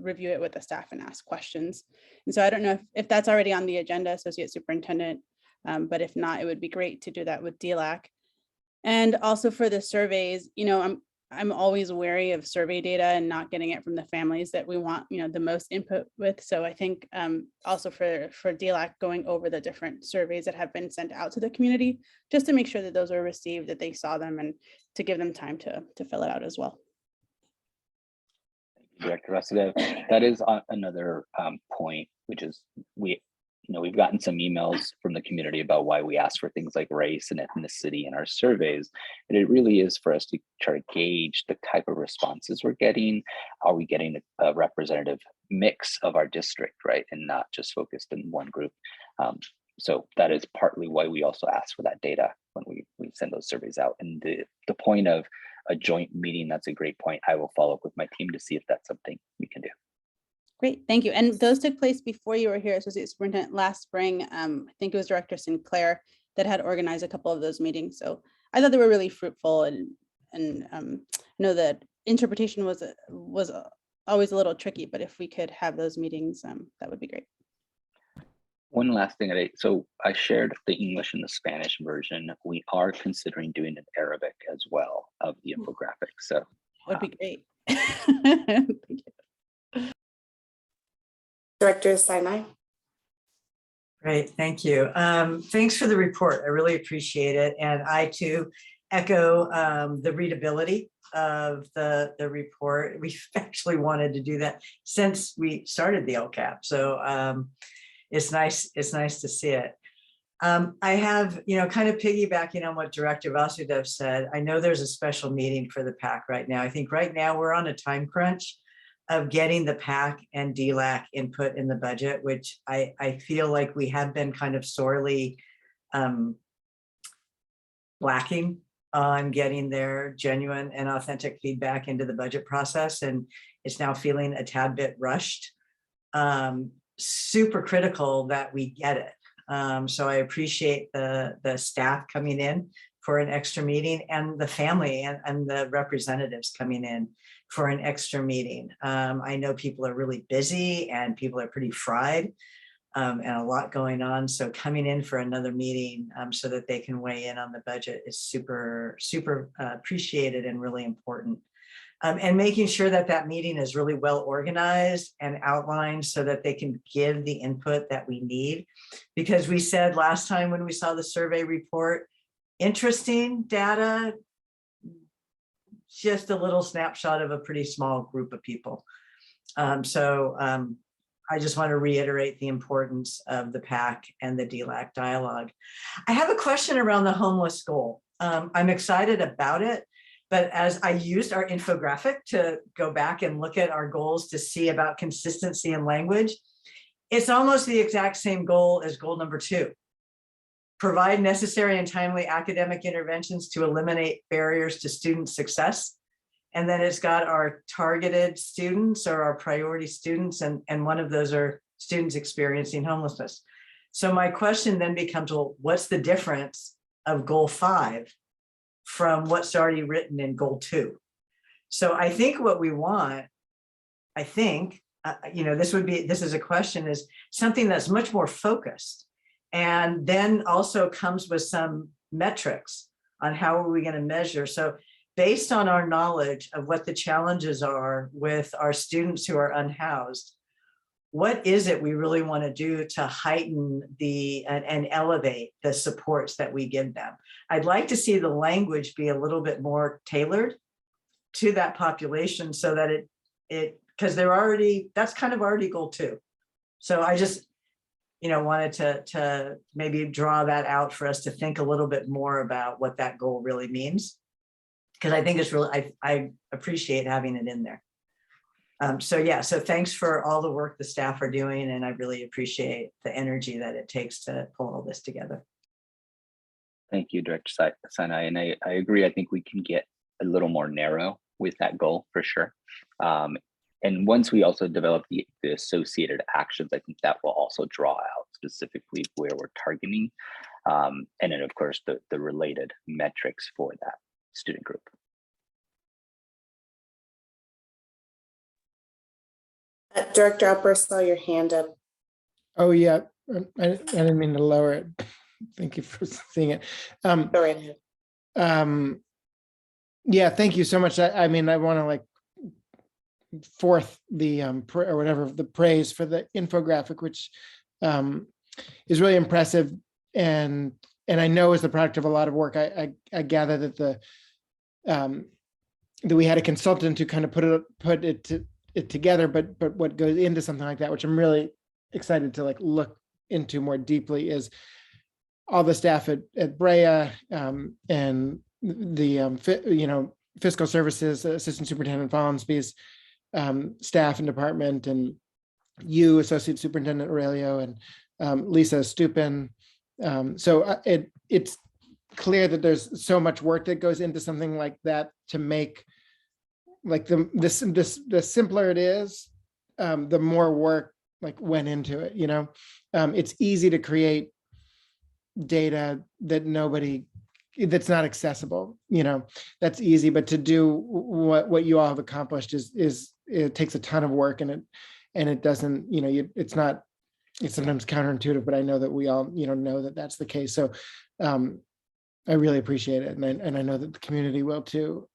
review it with the staff and ask questions. And so I don't know if that's already on the agenda, Associate Superintendent, but if not, it would be great to do that with DLAC. And also for the surveys, you know, I'm always wary of survey data and not getting it from the families that we want, you know, the most input with. So I think also for DLAC, going over the different surveys that have been sent out to the community, just to make sure that those are received, that they saw them, and to give them time to fill it out as well. Director Residev, that is another point, which is we've gotten some emails from the community about why we ask for things like race and ethnicity in our surveys. And it really is for us to try to gauge the type of responses we're getting. Are we getting a representative mix of our district, right? And not just focused in one group. So that is partly why we also ask for that data when we send those surveys out. And the point of a joint meeting, that's a great point. I will follow up with my team to see if that's something we can do. Great, thank you. And those took place before you were here, Associate Superintendent, last spring. I think it was Director Sinclair that had organized a couple of those meetings. So I thought they were really fruitful, and I know that interpretation was always a little tricky, but if we could have those meetings, that would be great. One last thing, so I shared the English and the Spanish version. We are considering doing an Arabic as well of the infographic. So that would be great. Thank you. Director Sinai. Great, thank you. Thanks for the report. I really appreciate it. And I too echo the readability of the report. We've actually wanted to do that since we started the Lcap. So it's nice to see it. I have, kind of piggybacking on what Director Vasudev said, I know there's a special meeting for the PAC right now. I think right now we're on a time crunch of getting the PAC and DLAC input in the budget, which I feel like we have been kind of sorely lacking on getting their genuine and authentic feedback into the budget process. And it's now feeling a tad bit rushed. Super critical that we get it. So I appreciate the staff coming in for an extra meeting, and the family and the representatives coming in for an extra meeting. I know people are really busy and people are pretty fried and a lot going on. So coming in for another meeting so that they can weigh in on the budget is super, super appreciated and really important. And making sure that that meeting is really well organized and outlined so that they can give the input that we need. Because we said last time when we saw the survey report, interesting data, just a little snapshot of a pretty small group of people. I just want to reiterate the importance of the PAC and the DLAC dialogue. I have a question around the homeless goal. I'm excited about it, but as I used our infographic to go back and look at our goals to see about consistency in language, it's almost the exact same goal as goal number 2. Provide necessary and timely academic interventions to eliminate barriers to student success. And then it's got our targeted students or our priority students, and one of those are students experiencing homelessness. So my question then becomes, well, what's the difference of goal 5 from what's already written in goal 2? So I think what we want, this is a question, is something that's much more focused, and then also comes with some metrics on how are we going to measure. So based on our knowledge of what the challenges are with our students who are unhoused, what is it we really want to do to heighten and elevate the supports that we give them? I'd like to see the language be a little bit more tailored to that population so that because that's kind of already goal 2. So I just, wanted to maybe draw that out for us to think a little bit more about what that goal really means. Because I think it's really, I appreciate having it in there. So thanks for all the work the staff are doing, and I really appreciate the energy that it takes to pull all this together. Thank you, Director Sinai, and I agree. I think we can get a little more narrow with that goal for sure. And once we also develop the associated actions, I think that will also draw out specifically where we're targeting, and then of course the related metrics for that student group. Director Upper, saw your hand up. Oh, yeah. I didn't mean to lower it. Thank you for seeing it. Go right ahead. Yeah, thank you so much. I mean, I want to like forth the or whatever the praise for the infographic, which is really impressive, and I know is the product of a lot of work. I gather that that we had a consultant to kind of put it together, but what goes into something like that, which I'm really excited to like look into more deeply, is all the staff at Brea and the fiscal services, Assistant Superintendent Follensby's staff and department, and you, Associate Superintendent Aurelio, and Lisa Stupin. So it's clear that there's so much work that goes into something like that to make like the simpler it is, the more work like went into it. It's easy to create data that's not accessible. That's easy, but to do what you all have accomplished is it takes a ton of work, and it doesn't, it's sometimes counterintuitive, but I know that we all know that that's the case. So I really appreciate it, and I know that the community will too.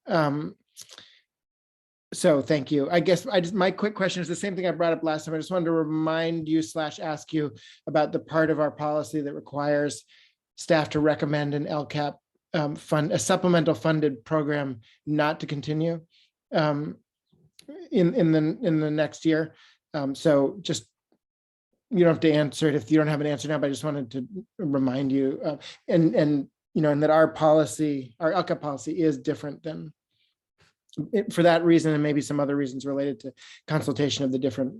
So thank you. I guess my quick question is the same thing I brought up last time. I just wanted to remind you / ask you about the part of our policy that requires staff to recommend an Lcap a supplemental funded program not to continue in the next year. So just, you don't have to answer it if you don't have an answer now, but I just wanted to remind you, and that our policy, our Lcap policy, is different than, for that reason, and maybe some other reasons related to consultation of the different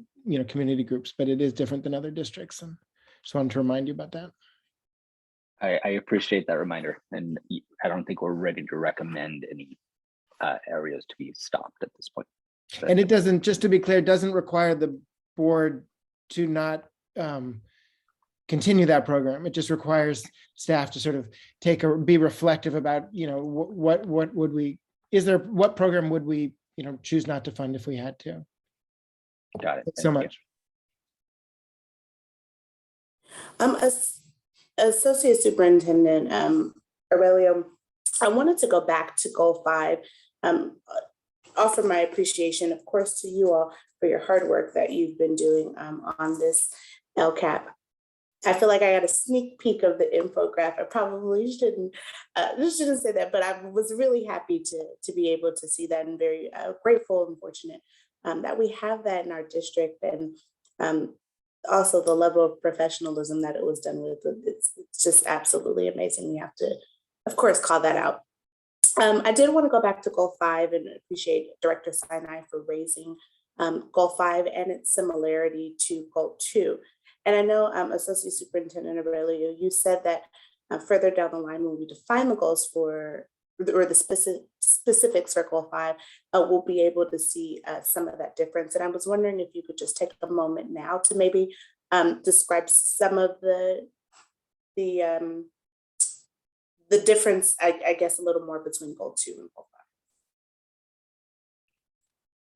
community groups, but it is different than other districts, and just wanted to remind you about that. I appreciate that reminder, and I don't think we're ready to recommend any areas to be stopped at this point. And it doesn't, just to be clear, it doesn't require the board to not continue that program. It just requires staff to sort of be reflective about, what would we, what program would we, choose not to fund if we had to. Got it. Thanks so much. Associate Superintendent Aurelio, I wanted to go back to Goal 5, offer my appreciation, of course, to you all for your hard work that you've been doing on this Lcap. I feel like I got a sneak peek of the infographic. I probably shouldn't say that, but I was really happy to be able to see that, and very grateful and fortunate that we have that in our district, and also the level of professionalism that it was done with. It's just absolutely amazing. We have to, of course, call that out. I did want to go back to Goal 5 and appreciate Director Sinai for raising Goal 5 and its similarity to Goal 2. And I know Associate Superintendent Aurelio, you said that further down the line, when we define the goals for, or the specifics for Goal 5, we'll be able to see some of that difference. And I was wondering if you could just take a moment now to maybe describe some of the difference, I guess, a little more between Goal 2 and Goal 5.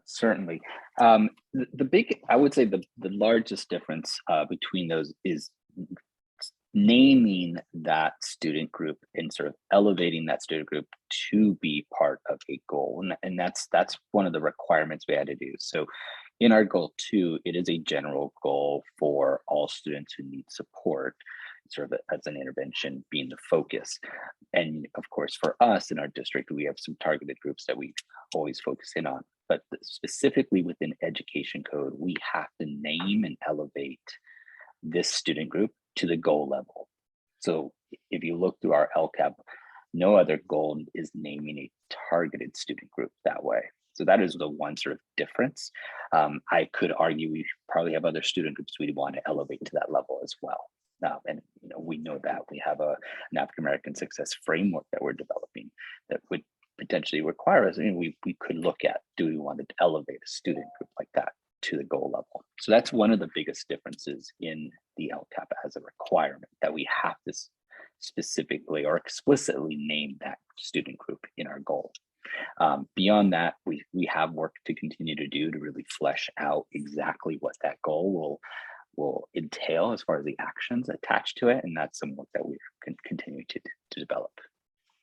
Certainly. The big, I would say the largest difference between those is naming that student group and sort of elevating that student group to be part of a goal. And that's one of the requirements we had to do. So in our Goal 2, it is a general goal for all students who need support, sort of as an intervention being the focus. And of course, for us in our district, we have some targeted groups that we always focus in on. But specifically within education code, we have to name and elevate this student group to the goal level. So if you look through our LCAP, no other goal is naming a targeted student group that way. So that is the one sort of difference. I could argue we probably have other student groups we want to elevate to that level as well. And we know that we have an African American success framework that we're developing that would potentially require us. We could look at, do we want to elevate a student group like that to the goal level? So that's one of the biggest differences in the LCAP as a requirement, that we have to specifically or explicitly name that student group in our goal. Beyond that, we have work to continue to do to really flesh out exactly what that goal will entail as far as the actions attached to it. And that's some work that we can continue to develop.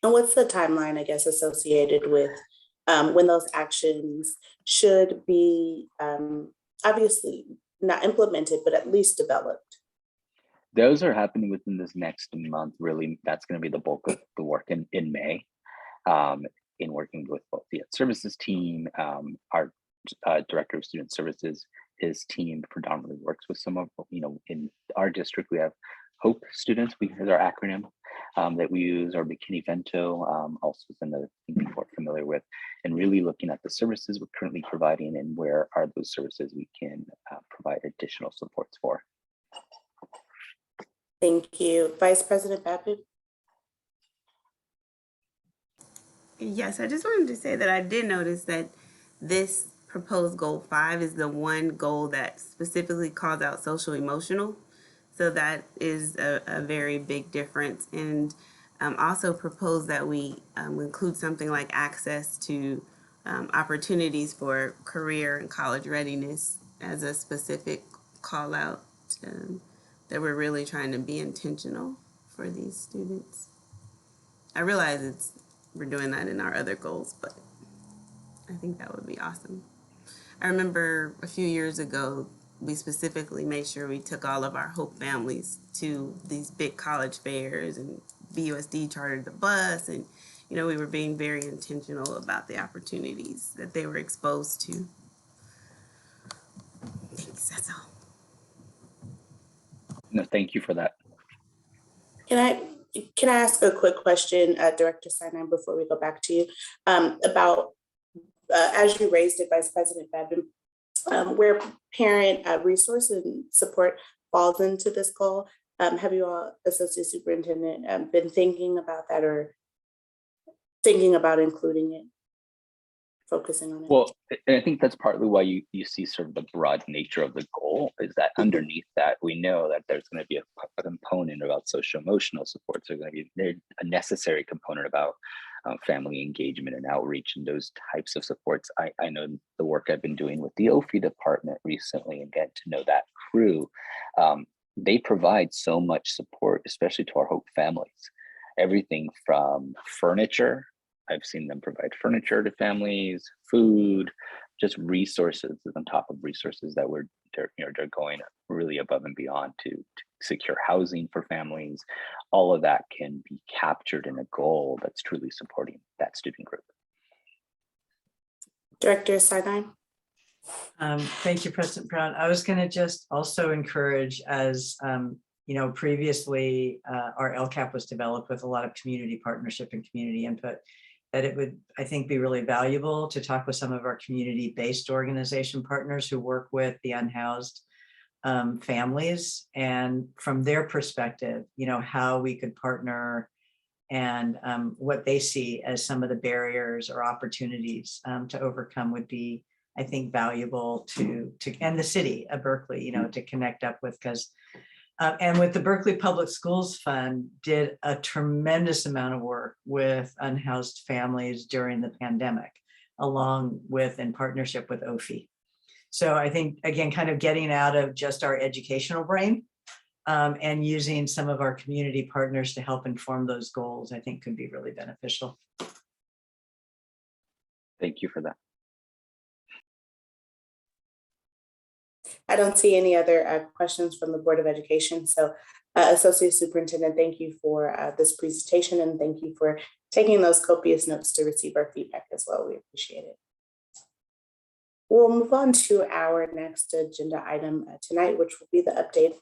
And what's the timeline, I guess, associated with when those actions should be obviously not implemented, but at least developed? Those are happening within this next month. Really, that's going to be the bulk of the work in May, in working with both the services team, our director of student services. His team predominantly works with some of, in our district, we have HOPE students, is our acronym that we use, or McKinney-Vento, also is another thing people are familiar with, and really looking at the services we're currently providing and where are those services we can provide additional supports for. Thank you. Vice President Babu? Yes, I just wanted to say that I did notice that this proposed goal 5 is the one goal that specifically calls out social emotional. So that is a very big difference. And also propose that we include something like access to opportunities for career and college readiness as a specific call out, that we're really trying to be intentional for these students. I realize we're doing that in our other goals, but I think that would be awesome. I remember a few years ago, we specifically made sure we took all of our HOPE families to these big college fairs, and BUSD chartered the bus, and we were being very intentional about the opportunities that they were exposed to. Thanks, that's all. No, thank you for that. Can I ask a quick question, Director Sinai, before we go back to you, about, as you raised it, Vice President Babin, where parent resource and support falls into this goal? Have you all, Associate Superintendent, been thinking about that or thinking about including it, focusing on it? Well, and I think that's partly why you see sort of the broad nature of the goal, is that underneath that, we know that there's going to be a component about social emotional support. So there's going to be a necessary component about family engagement and outreach and those types of supports. I know the work I've been doing with the OFI department recently and get to know that crew. They provide so much support, especially to our HOPE families. Everything from furniture. I've seen them provide furniture to families, food, just resources on top of resources that they're going really above and beyond to secure housing for families. All of that can be captured in a goal that's truly supporting that student group. Director Sinai? Thank you, President Brown. I was going to just also encourage, as previously our LCAP was developed with a lot of community partnership and community input, that it would, I think, be really valuable to talk with some of our community-based organization partners who work with the unhoused families, and from their perspective, how we could partner and what they see as some of the barriers or opportunities to overcome would be, I think, valuable to and the city of Berkeley, to connect up with, because and with the Berkeley Public Schools Fund did a tremendous amount of work with unhoused families during the pandemic, along with in partnership with OFI. So I think, again, kind of getting out of just our educational brain and using some of our community partners to help inform those goals, I think could be really beneficial. Thank you for that. I don't see any other questions from the Board of Education. So Associate Superintendent, thank you for this presentation, and thank you for taking those copious notes to receive our feedback as well. We appreciate it. We'll move on to our next agenda item tonight, which will be the update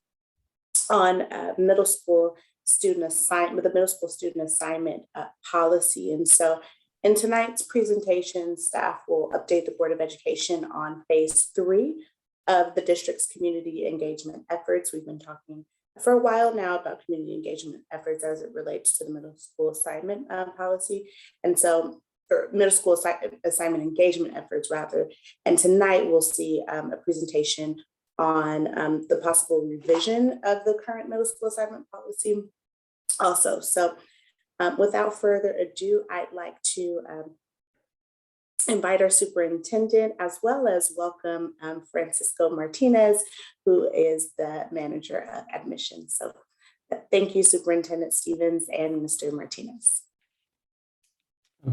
on middle school student assignment, the middle school student assignment policy. And so in tonight's presentation, staff will update the Board of Education on phase 3 of the district's community engagement efforts. We've been talking for a while now about community engagement efforts as it relates to the middle school assignment policy. And so, or middle school assignment engagement efforts rather. And tonight we'll see a presentation on the possible revision of the current middle school assignment policy also. So without further ado, I'd like to invite our superintendent as well as welcome Francisco Martinez, who is the manager of admissions. So thank you, Superintendent Stevens and Mr. Martinez.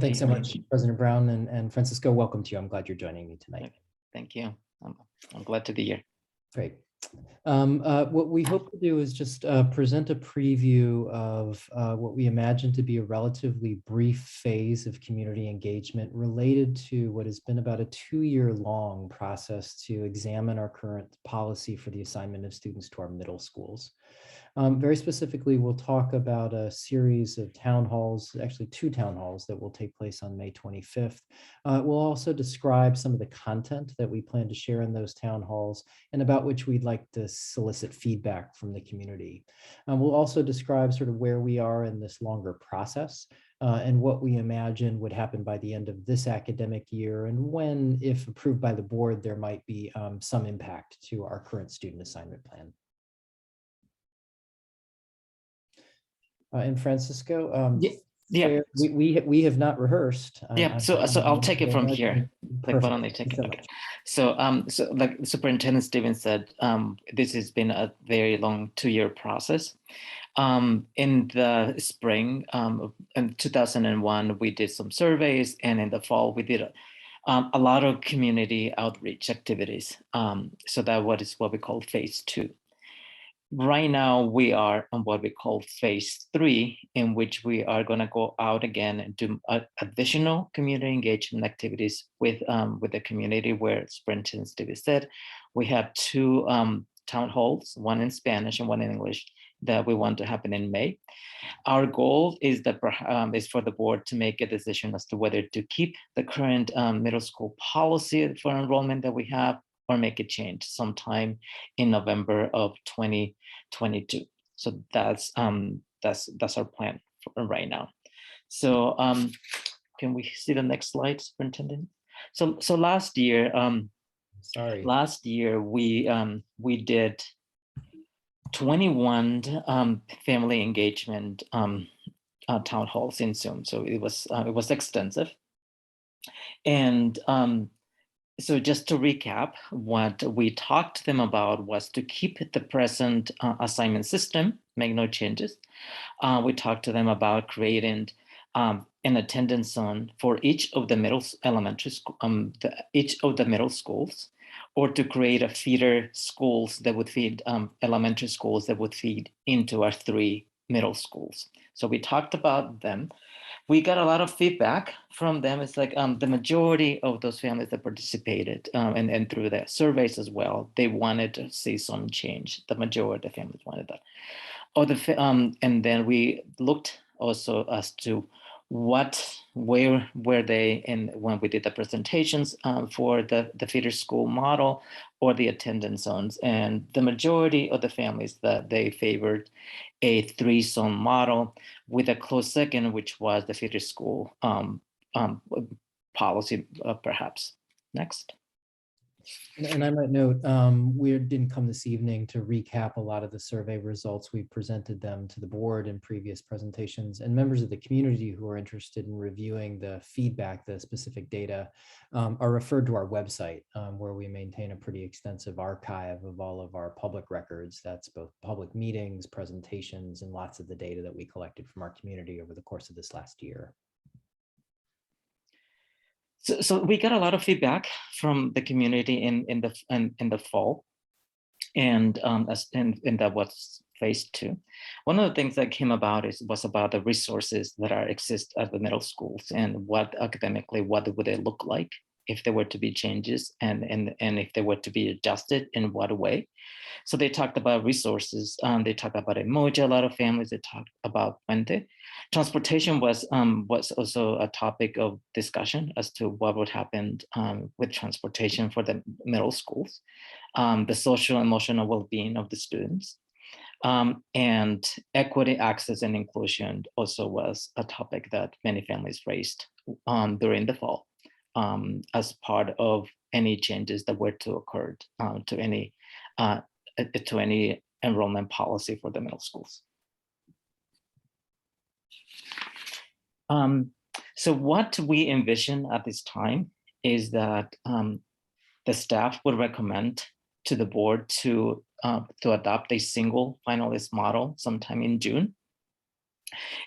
Thanks so much, President Brown, and Francisco, welcome to you. I'm glad you're joining me tonight. Thank you. I'm glad to be here. Great. What we hope to do is just present a preview of what we imagine to be a relatively brief phase of community engagement related to what has been about a 2-year-long process to examine our current policy for the assignment of students to our middle schools. Very specifically, we'll talk about a series of town halls, actually 2 town halls that will take place on May 25th. We'll also describe some of the content that we plan to share in those town halls and about which we'd like to solicit feedback from the community. We'll also describe sort of where we are in this longer process and what we imagine would happen by the end of this academic year and when, if approved by the board, there might be some impact to our current student assignment plan. And Francisco, yeah. We have not rehearsed. Yeah, so I'll take it from here. Like, why don't they take it? Okay. So like Superintendent Stevens said, this has been a very long 2-year process. In the spring, in 2001, we did some surveys, and in the fall, we did a lot of community outreach activities. So that what we call phase 2. Right now, we are on what we call phase 3, in which we are going to go out again and do additional community engagement activities with the community, where Superintendent Stevens said we have 2 town halls, one in Spanish and one in English, that we want to happen in May. Our goal is that is for the board to make a decision as to whether to keep the current middle school policy for enrollment that we have, or make a change sometime in November of 2022. So that's our plan for right now. So can we see the next slide, Superintendent? So last year, last year we did 21 family engagement town halls in Zoom. So it was extensive, and so just to recap, what we talked to them about was to keep the present assignment system, make no changes. We talked to them about creating an attendance zone for each of the middle schools, or to create a feeder schools that would feed elementary schools that would feed into our 3 middle schools. So we talked about them. We got a lot of feedback from them. It's like the majority of those families that participated and through the surveys as well, they wanted to see some change. The majority of the families wanted that. And then we looked also as to where were they in when we did the presentations for the feeder school model or the attendance zones. And the majority of the families that they favored a 3-zone model, with a close second, which was the feeder school policy, perhaps. Next. And I might note, we didn't come this evening to recap a lot of the survey results. We presented them to the board in previous presentations, and members of the community who are interested in reviewing the feedback, the specific data, are referred to our website, where we maintain a pretty extensive archive of all of our public records. That's both public meetings, presentations, and lots of the data that we collected from our community over the course of this last year. So we got a lot of feedback from the community in the fall, and that was phase 2. One of the things that came about was about the resources that exist at the middle schools and what academically, what would they look like if there were to be changes and if they were to be adjusted, in what way. So they talked about resources. They talked about emoji, a lot of families, they talked about Puente. Transportation was also a topic of discussion as to what would happen with transportation for the middle schools, the social and emotional well-being of the students. And equity, access, and inclusion also was a topic that many families raised during the fall as part of any changes that were to occur to any enrollment policy for the middle schools. So what we envision at this time is that the staff would recommend to the board to adopt a single finalist model sometime in June.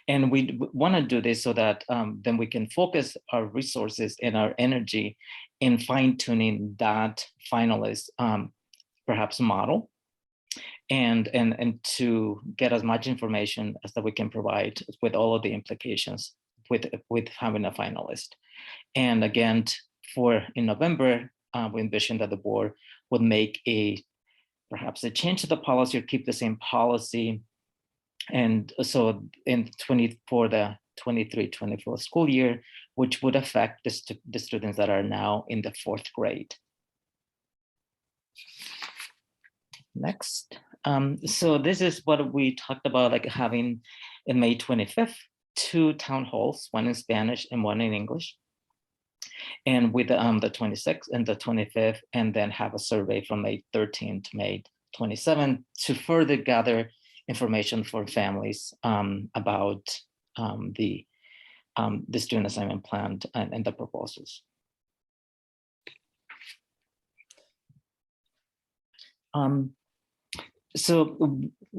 And we want to do this so that then we can focus our resources and our energy in fine-tuning that finalist perhaps model, and to get as much information as that we can provide with all of the implications with having a finalist. And again, in November, we envision that the board would make perhaps a change to the policy or keep the same policy. And so for the 23-24 school year, which would affect the students that are now in the 4th grade. Next. So this is what we talked about, like having in May 25th, 2 town halls, one in Spanish and one in English. And with the 26th and the 25th, and then have a survey from May 13th to May 27th to further gather information for families about the student assignment plan and the proposals. So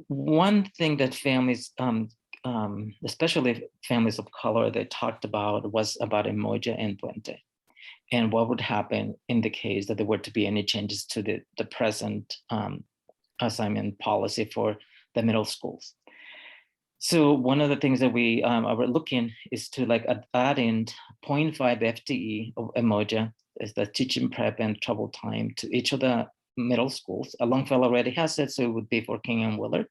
one thing that families, especially families of color, they talked about was about emoji and Puente, and what would happen in the case that there were to be any changes to the present assignment policy for the middle schools. So one of the things that we are looking is to add in 0.5 FTE of emoji as the teaching prep and travel time to each of the middle schools. Longfellow already has it, so it would be for King and Willard.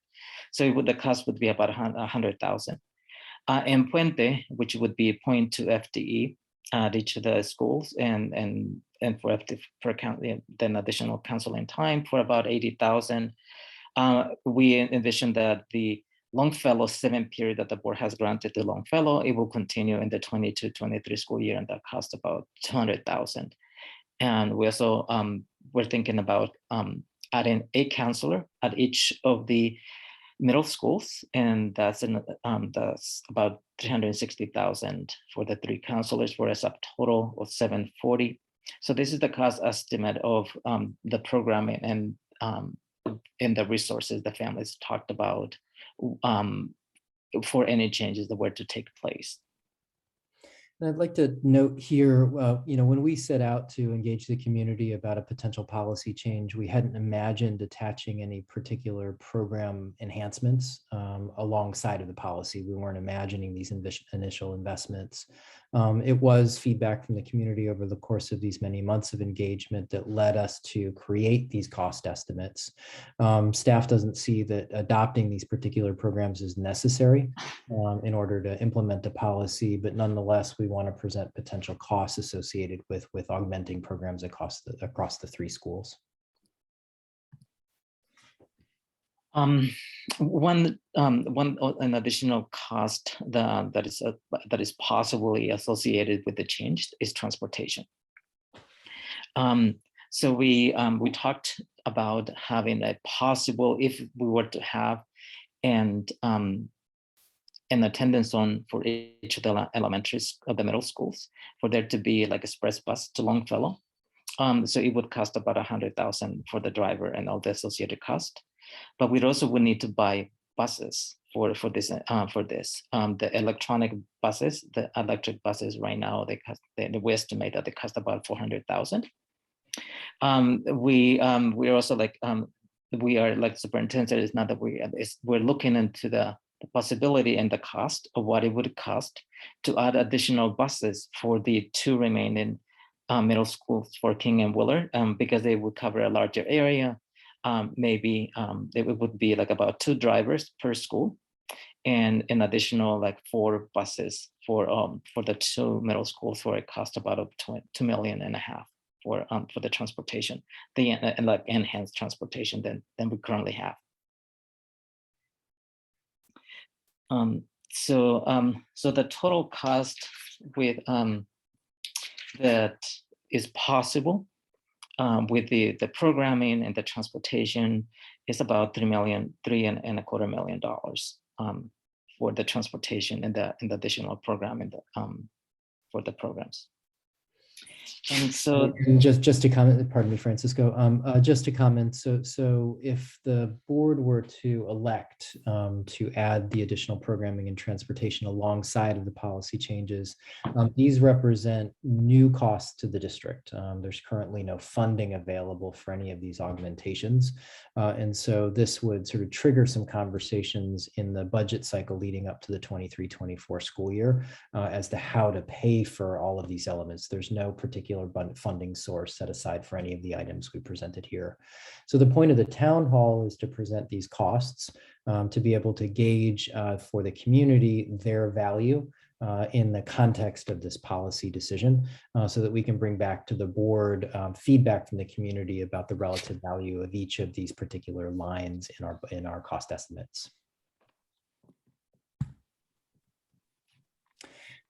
So the cost would be about 100,000. And Puente, which would be 0.2 FTE at each of the schools, and for then additional counseling time for about 80,000. We envision that the Longfellow 7th period that the board has granted to Longfellow, it will continue in the 22-23 school year, and that cost about 200,000. And we also we're thinking about adding a counselor at each of the middle schools, and that's about 360,000 for the 3 counselors, for a subtotal of 740. So this is the cost estimate of the programming and the resources the families talked about for any changes that were to take place. And I'd like to note here, when we set out to engage the community about a potential policy change, we hadn't imagined attaching any particular program enhancements alongside of the policy. We weren't imagining these initial investments. It was feedback from the community over the course of these many months of engagement that led us to create these cost estimates. Staff doesn't see that adopting these particular programs is necessary in order to implement a policy, but nonetheless, we want to present potential costs associated with augmenting programs across the 3 schools. An additional cost that is possibly associated with the change is transportation. So we talked about having a possible, if we were to have an attendance zone for each of the elementaries of the middle schools, for there to be like express bus to Longfellow. So it would cost about 100,000 for the driver and all the associated cost. But we also would need to buy buses for this. The electronic buses, the electric buses right now, we estimate that they cost about 400,000. We are also we are like superintendent. It's not that we're looking into the possibility and the cost of what it would cost to add additional buses for the 2 remaining middle schools for King and Willard because they would cover a larger area. Maybe it would be like about 2 drivers per school, and an additional like 4 buses for the 2 middle schools for a cost about $2.5 million for the transportation, and like enhanced transportation than we currently have. So the total cost with that is possible with the programming and the transportation is about $3.25 million for the transportation and the additional programming for the programs. And so, and just to comment, pardon me, Francisco, just to comment, so if the board were to elect to add the additional programming and transportation alongside of the policy changes, these represent new costs to the district. There's currently no funding available for any of these augmentations. And so this would sort of trigger some conversations in the budget cycle leading up to the 23-24 school year as to how to pay for all of these elements. There's no particular funding source set aside for any of the items we presented here. So the point of the town hall is to present these costs to be able to gauge for the community their value in the context of this policy decision, so that we can bring back to the board feedback from the community about the relative value of each of these particular lines in our cost estimates.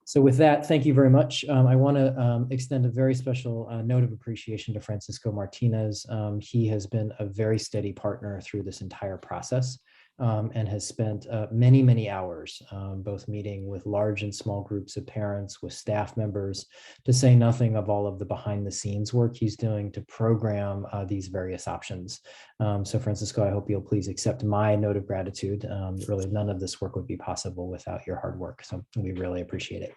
So with that, thank you very much. I want to extend a very special note of appreciation to Francisco Martinez. He has been a very steady partner through this entire process and has spent many, many hours, both meeting with large and small groups of parents, with staff members, to say nothing of all of the behind the scenes work he's doing to program these various options. So Francisco, I hope you'll please accept my note of gratitude. Really, none of this work would be possible without your hard work. So we really appreciate it.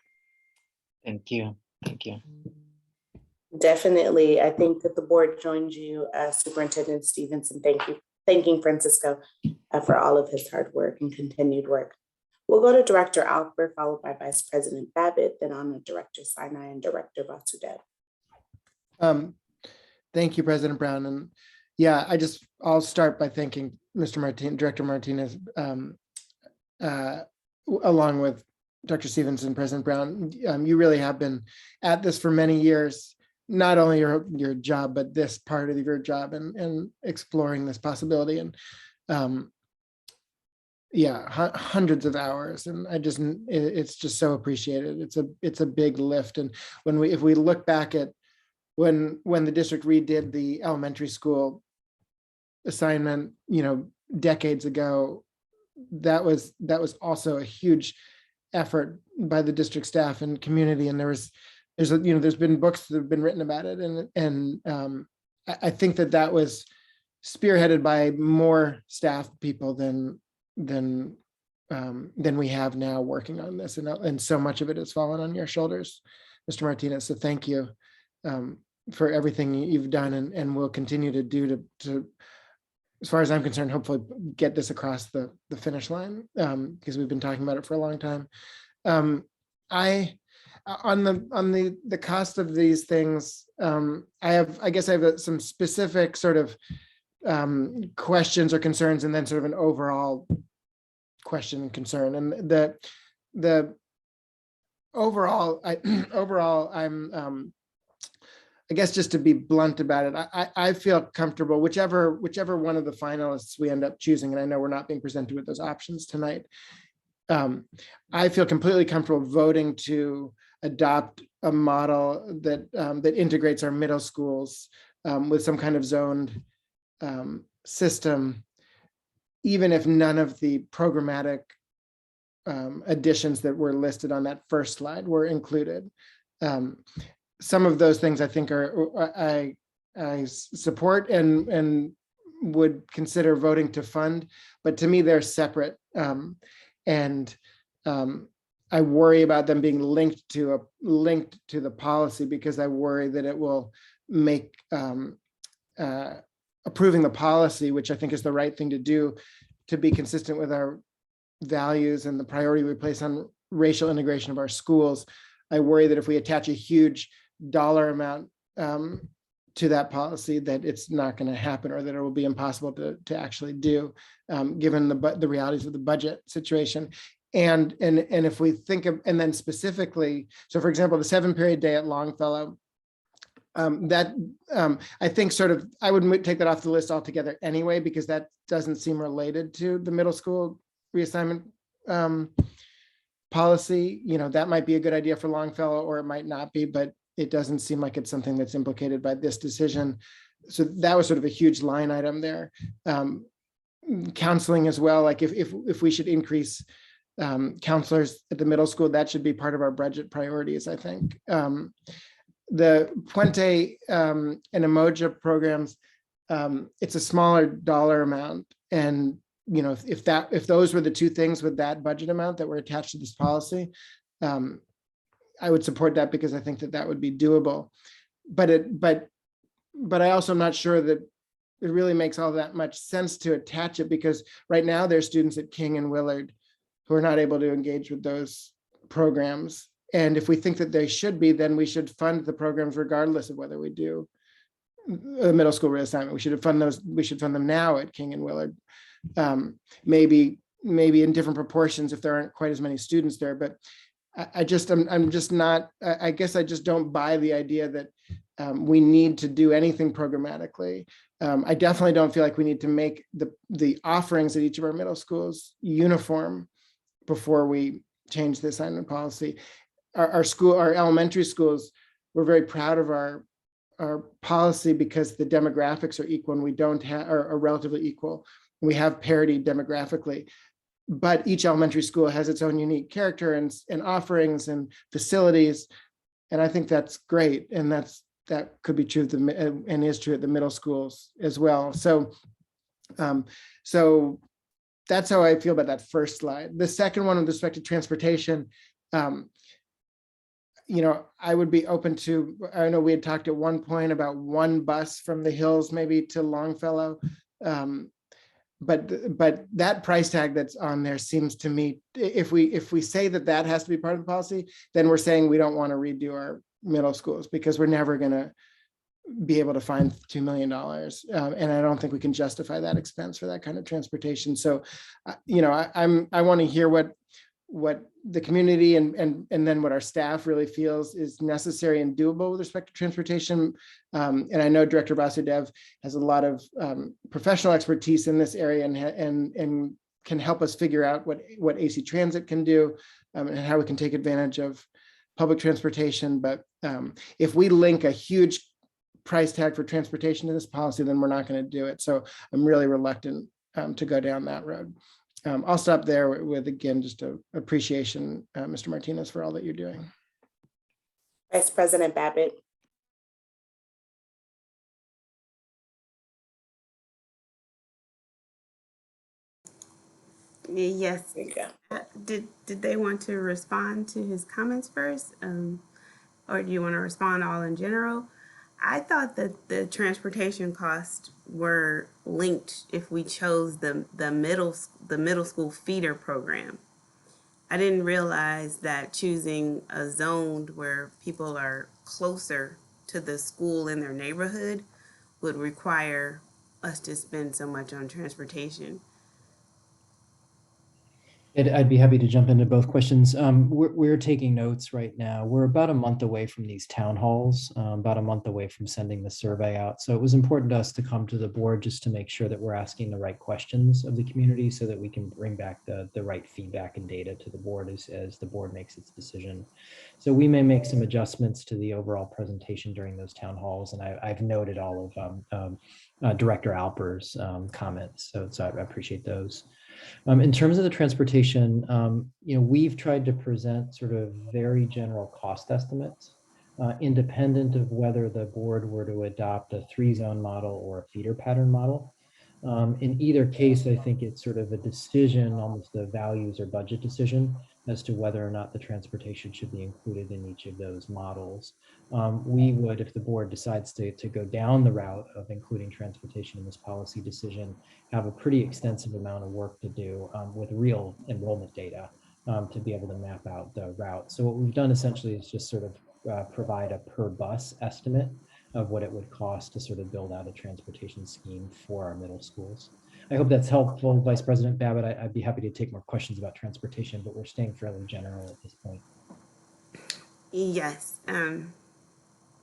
Thank you. Thank you. Definitely. I think that the board joins you, Superintendent Stevenson. Thanking Francisco for all of his hard work and continued work. We'll go to Director Alper, followed by Vice President Babbitt, then on to Director Sinai and Director Basudev. Thank you, President Brown. And yeah, I'll start by thanking Director Martinez, along with Dr. Stevenson, President Brown. You really have been at this for many years, not only your job, but this part of your job and exploring this possibility. And yeah, hundreds of hours. And it's just so appreciated. It's a big lift. And if we look back at when the district redid the elementary school assignment, decades ago, that was also a huge effort by the district staff and community. And there's been books that have been written about it. And I think that was spearheaded by more staff people than we have now working on this. And so much of it has fallen on your shoulders, Mr. Martinez. So thank you for everything you've done and will continue to do to, as far as I'm concerned, hopefully get this across the finish line, because we've been talking about it for a long time. On the cost of these things, I guess I have some specific sort of questions or concerns, and then sort of an overall question and concern. And the overall, I'm I guess just to be blunt about it, I feel comfortable, whichever one of the finalists we end up choosing, and I know we're not being presented with those options tonight, I feel completely comfortable voting to adopt a model that integrates our middle schools with some kind of zoned system, even if none of the programmatic additions that were listed on that first slide were included. Some of those things I think I support and would consider voting to fund, but to me they're separate, and I worry about them being linked to the policy, because I worry that it will make approving the policy, which I think is the right thing to do, to be consistent with our values and the priority we place on racial integration of our schools. I worry that if we attach a huge dollar amount to that policy that it's not going to happen, or that it will be impossible to actually do, given the realities of the budget situation. And if we think of, and then specifically, so for example, the 7-period day at Longfellow, I think sort of, I would take that off the list altogether anyway, because that doesn't seem related to the middle school reassignment policy. You know, that might be a good idea for Longfellow, or it might not be, but it doesn't seem like it's something that's implicated by this decision. So that was sort of a huge line item there. Counseling as well, like if we should increase counselors at the middle school, that should be part of our budget priorities, I think. The Puente and Emoja programs, it's a smaller dollar amount. And, you know, if those were the two things with that budget amount that were attached to this policy, I would support that, because I think that would be doable. But I also am not sure that it really makes all that much sense to attach it, because right now there's students at King and Willard who are not able to engage with those programs. And if we think that they should be, then we should fund the programs regardless of whether we do a middle school reassignment. We should fund those. We should fund them now at King and Willard, maybe in different proportions if there aren't quite as many students there. But I'm just not. I guess I just don't buy the idea that we need to do anything programmatically. I definitely don't feel like we need to make the offerings at each of our middle schools uniform before we change the assignment policy. Our elementary schools, we're very proud of our policy because the demographics are equal, and we don't have, are relatively equal. We have parity demographically, but each elementary school has its own unique character and offerings and facilities. And I think that's great. And that could be true and is true at the middle schools as well. So that's how I feel about that first slide. The second one with respect to transportation, you know, I would be open to, I know we had talked at one point about one bus from the Hills maybe to Longfellow. But that price tag that's on there seems to me, if we say that has to be part of the policy, then we're saying we don't want to redo our middle schools, because we're never going to be able to find $2 million. And I don't think we can justify that expense for that kind of transportation. So, you know, I want to hear what the community and then what our staff really feels is necessary and doable with respect to transportation. And I know Director Vasudev has a lot of professional expertise in this area and can help us figure out what AC Transit can do and how we can take advantage of public transportation. But if we link a huge price tag for transportation to this policy, then we're not going to do it. So I'm really reluctant to go down that road. I'll stop there with, again, just a appreciation, Mr. Martinez, for all that you're doing. Vice President Babbitt. Yes. Did they want to respond to his comments first? Or do you want to respond all in general? I thought that the transportation costs were linked if we chose the middle school feeder program. I didn't realize that choosing a zone where people are closer to the school in their neighborhood would require us to spend so much on transportation. I'd be happy to jump into both questions. We're taking notes right now. We're about a month away from these town halls, about a month away from sending the survey out. So it was important to us to come to the board just to make sure that we're asking the right questions of the community so that we can bring back the right feedback and data to the board as the board makes its decision. So we may make some adjustments to the overall presentation during those town halls. And I've noted all of Director Alper's comments. So I appreciate those. In terms of the transportation, you know, we've tried to present sort of very general cost estimates, independent of whether the board were to adopt a 3-zone model or a feeder pattern model. In either case, I think it's sort of a decision, almost a values or budget decision as to whether or not the transportation should be included in each of those models. We would, if the board decides to go down the route of including transportation in this policy decision, have a pretty extensive amount of work to do with real enrollment data to be able to map out the route. So what we've done essentially is just sort of provide a per bus estimate of what it would cost to sort of build out a transportation scheme for our middle schools. I hope that's helpful, Vice President Babbitt. I'd be happy to take more questions about transportation, but we're staying fairly general at this point. Yes.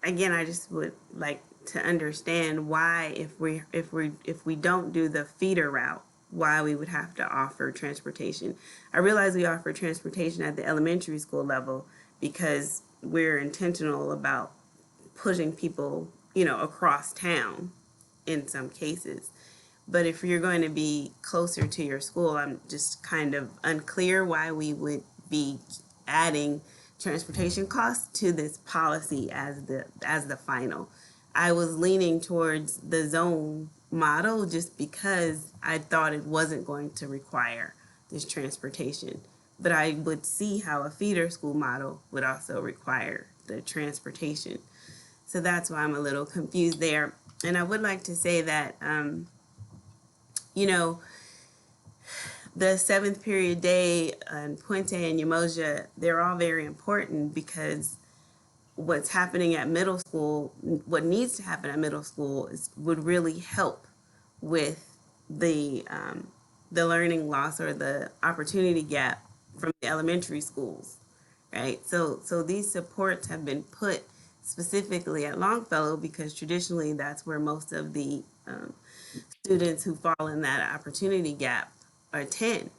Again, I just would like to understand why, if we don't do the feeder route, why we would have to offer transportation. I realize we offer transportation at the elementary school level because we're intentional about pushing people, across town in some cases. But if you're going to be closer to your school, I'm just kind of unclear why we would be adding transportation costs to this policy as the final. I was leaning towards the zone model just because I thought it wasn't going to require this transportation. But I would see how a feeder school model would also require the transportation. So that's why I'm a little confused there. And I would like to say that, the 7th period day and Puente and Umoja, they're all very important because what's happening at middle school, what needs to happen at middle school would really help with the learning loss or the opportunity gap from the elementary schools, right? So these supports have been put specifically at Longfellow because traditionally that's where most of the students who fall in that opportunity gap attend.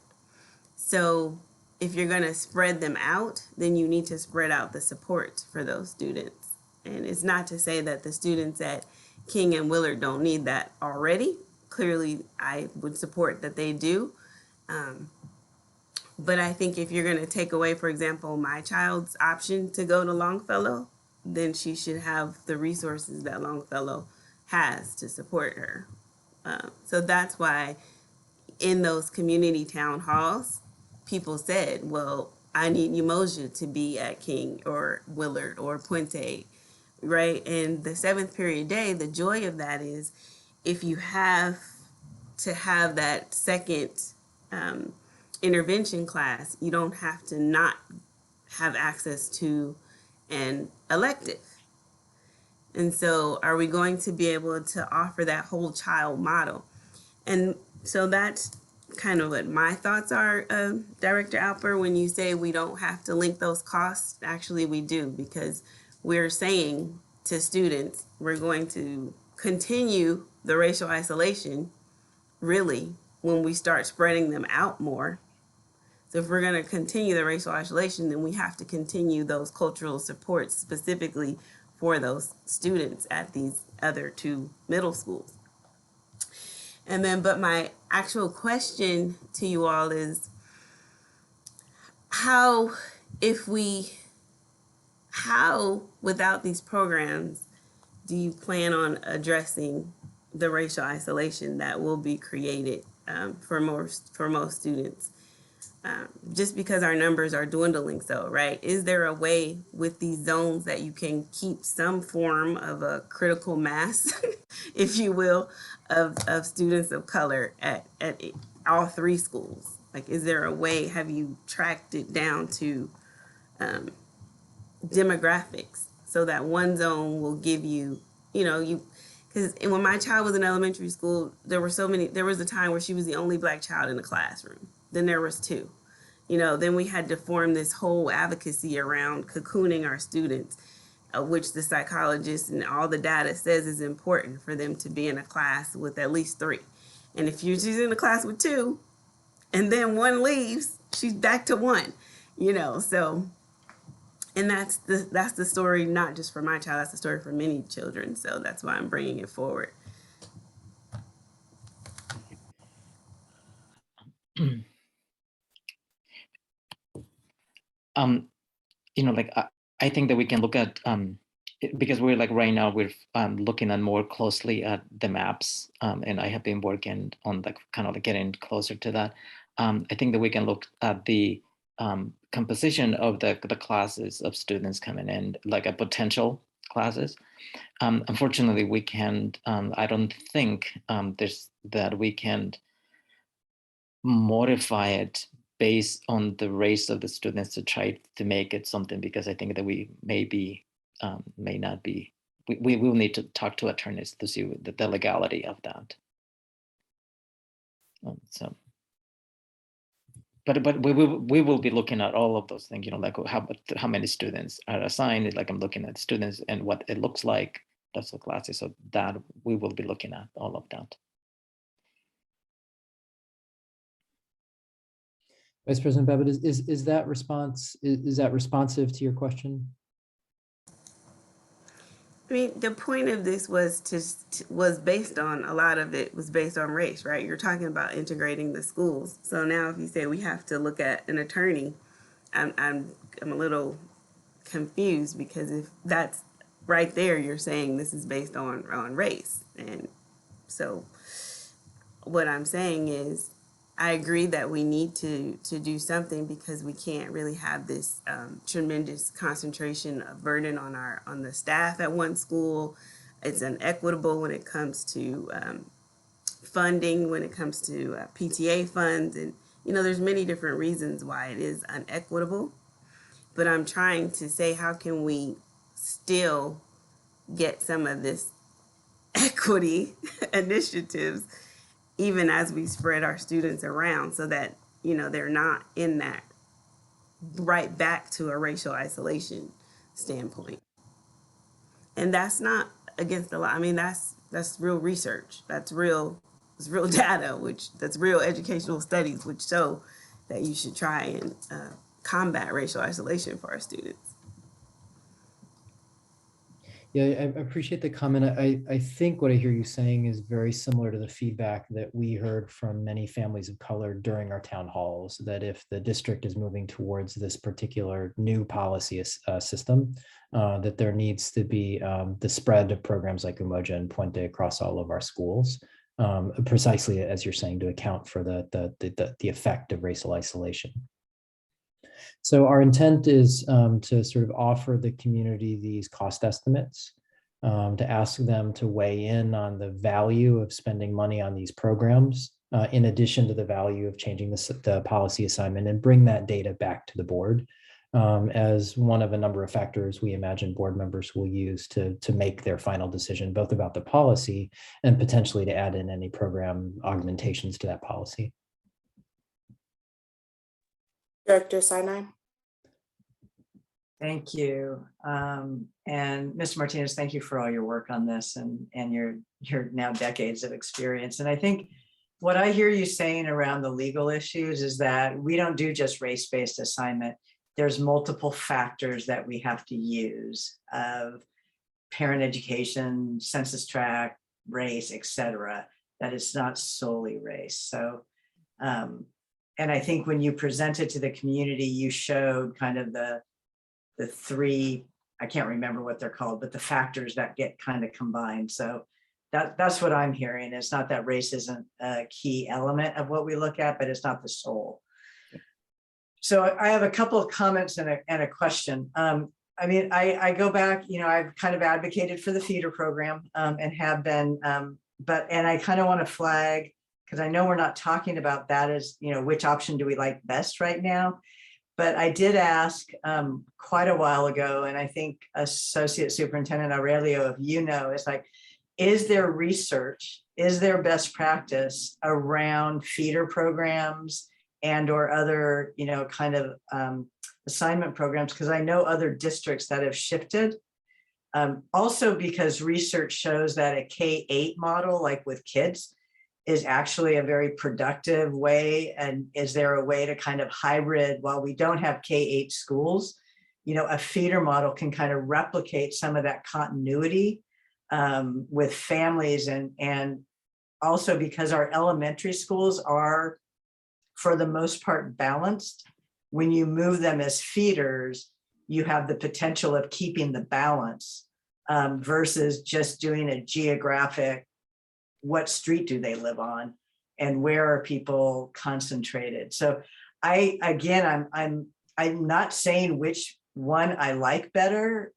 So if you're going to spread them out, then you need to spread out the support for those students. And it's not to say that the students at King and Willard don't need that already. Clearly, I would support that they do. But I think if you're going to take away, for example, my child's option to go to Longfellow, then she should have the resources that Longfellow has to support her. So that's why in those community town halls, people said, well, I need Umoja to be at King or Willard or Puente, right? And the 7th period day, the joy of that is if you have to have that second intervention class, you don't have to not have access to an elective. And so are we going to be able to offer that whole child model? And so that's kind of what my thoughts are, Director Alper, when you say we don't have to link those costs. Actually, we do, because we're saying to students, we're going to continue the racial isolation, really, when we start spreading them out more. So if we're going to continue the racial isolation, then we have to continue those cultural supports specifically for those students at these other 2 middle schools. And then, but my actual question to you all is how without these programs do you plan on addressing the racial isolation that will be created for most students? Just because our numbers are dwindling so, right? Is there a way with these zones that you can keep some form of a critical mass, if you will, of students of color at all 3 schools? Like, is there a way, have you tracked it down to demographics so that one zone will give you, because when my child was in elementary school, there was a time where she was the only Black child in the classroom. Then there was 2. Then we had to form this whole advocacy around cocooning our students, which the psychologists and all the data says is important for them to be in a class with at least 3. And if she's in a class with 2, and then 1 leaves, she's back to 1. So, and that's the story, not just for my child, that's the story for many children. So that's why I'm bringing it forward. I think that we can look at because we're right now we're looking at more closely at the maps, and I have been working on getting closer to that. I think that we can look at the composition of the classes of students coming in, like a potential classes. Unfortunately, we can't. I don't think that we can modify it based on the race of the students to try to make it something, because I think that we may not be we will need to talk to attorneys to see the legality of that. So, but we will be looking at all of those things, like how many students are assigned. Like I'm looking at students and what it looks like, that's the classes. So that we will be looking at all of that. Vice President Babbitt, is that responsive to your question? I mean, the point of this was was based on, a lot of it was based on race, right? You're talking about integrating the schools. So now if you say we have to look at an attorney, I'm a little confused, because if that's right there, you're saying this is based on race. And so what I'm saying is, I agree that we need to do something, because we can't really have this tremendous concentration of burden on the staff at one school. It's inequitable when it comes to funding, when it comes to PTA funds, and there's many different reasons why it is unequitable. But I'm trying to say, how can we still get some of this equity initiatives even as we spread our students around, so that, they're not in that right back to a racial isolation standpoint. And that's not against the law. I mean, that's real research. It's real data, that's real educational studies, which show that you should try and combat racial isolation for our students. Yeah, I appreciate the comment. I think what I hear you saying is very similar to the feedback that we heard from many families of color during our town halls, that if the district is moving towards this particular new policy system, that there needs to be the spread of programs like Umoja and Puente across all of our schools, precisely as you're saying, to account for the effect of racial isolation. So our intent is to sort of offer the community these cost estimates, to ask them to weigh in on the value of spending money on these programs, in addition to the value of changing the policy assignment, and bring that data back to the board as one of a number of factors we imagine board members will use to make their final decision, both about the policy and potentially to add in any program augmentations to that policy. Director Sinai. Thank you. And Mr. Martinez, thank you for all your work on this and your now decades of experience. And I think what I hear you saying around the legal issues is that we don't do just race-based assignment. There's multiple factors that we have to use of parent education, census tract, race, et cetera, that it's not solely race. So, and I think when you presented to the community, you showed kind of the three, I can't remember what they're called, but the factors that get kind of combined. So that's what I'm hearing. It's not that race isn't a key element of what we look at, but it's not the sole. So I have a couple of comments and a question. I mean, I go back, I've kind of advocated for the feeder program and have been, and I kind of want to flag, because I know we're not talking about that as, which option do we like best right now? But I did ask quite a while ago, and I think Associate Superintendent Aurelio, if it's like, is there research, is there best practice around feeder programs and or other, kind of assignment programs? Because I know other districts that have shifted. Also because research shows that a K-8 model, like with kids, is actually a very productive way. And is there a way to kind of hybrid, while we don't have K-8 schools, a feeder model can kind of replicate some of that continuity with families, and also because our elementary schools are, for the most part, balanced. When you move them as feeders, you have the potential of keeping the balance versus just doing a geographic, what street do they live on and where are people concentrated? So I'm not saying which one I like better,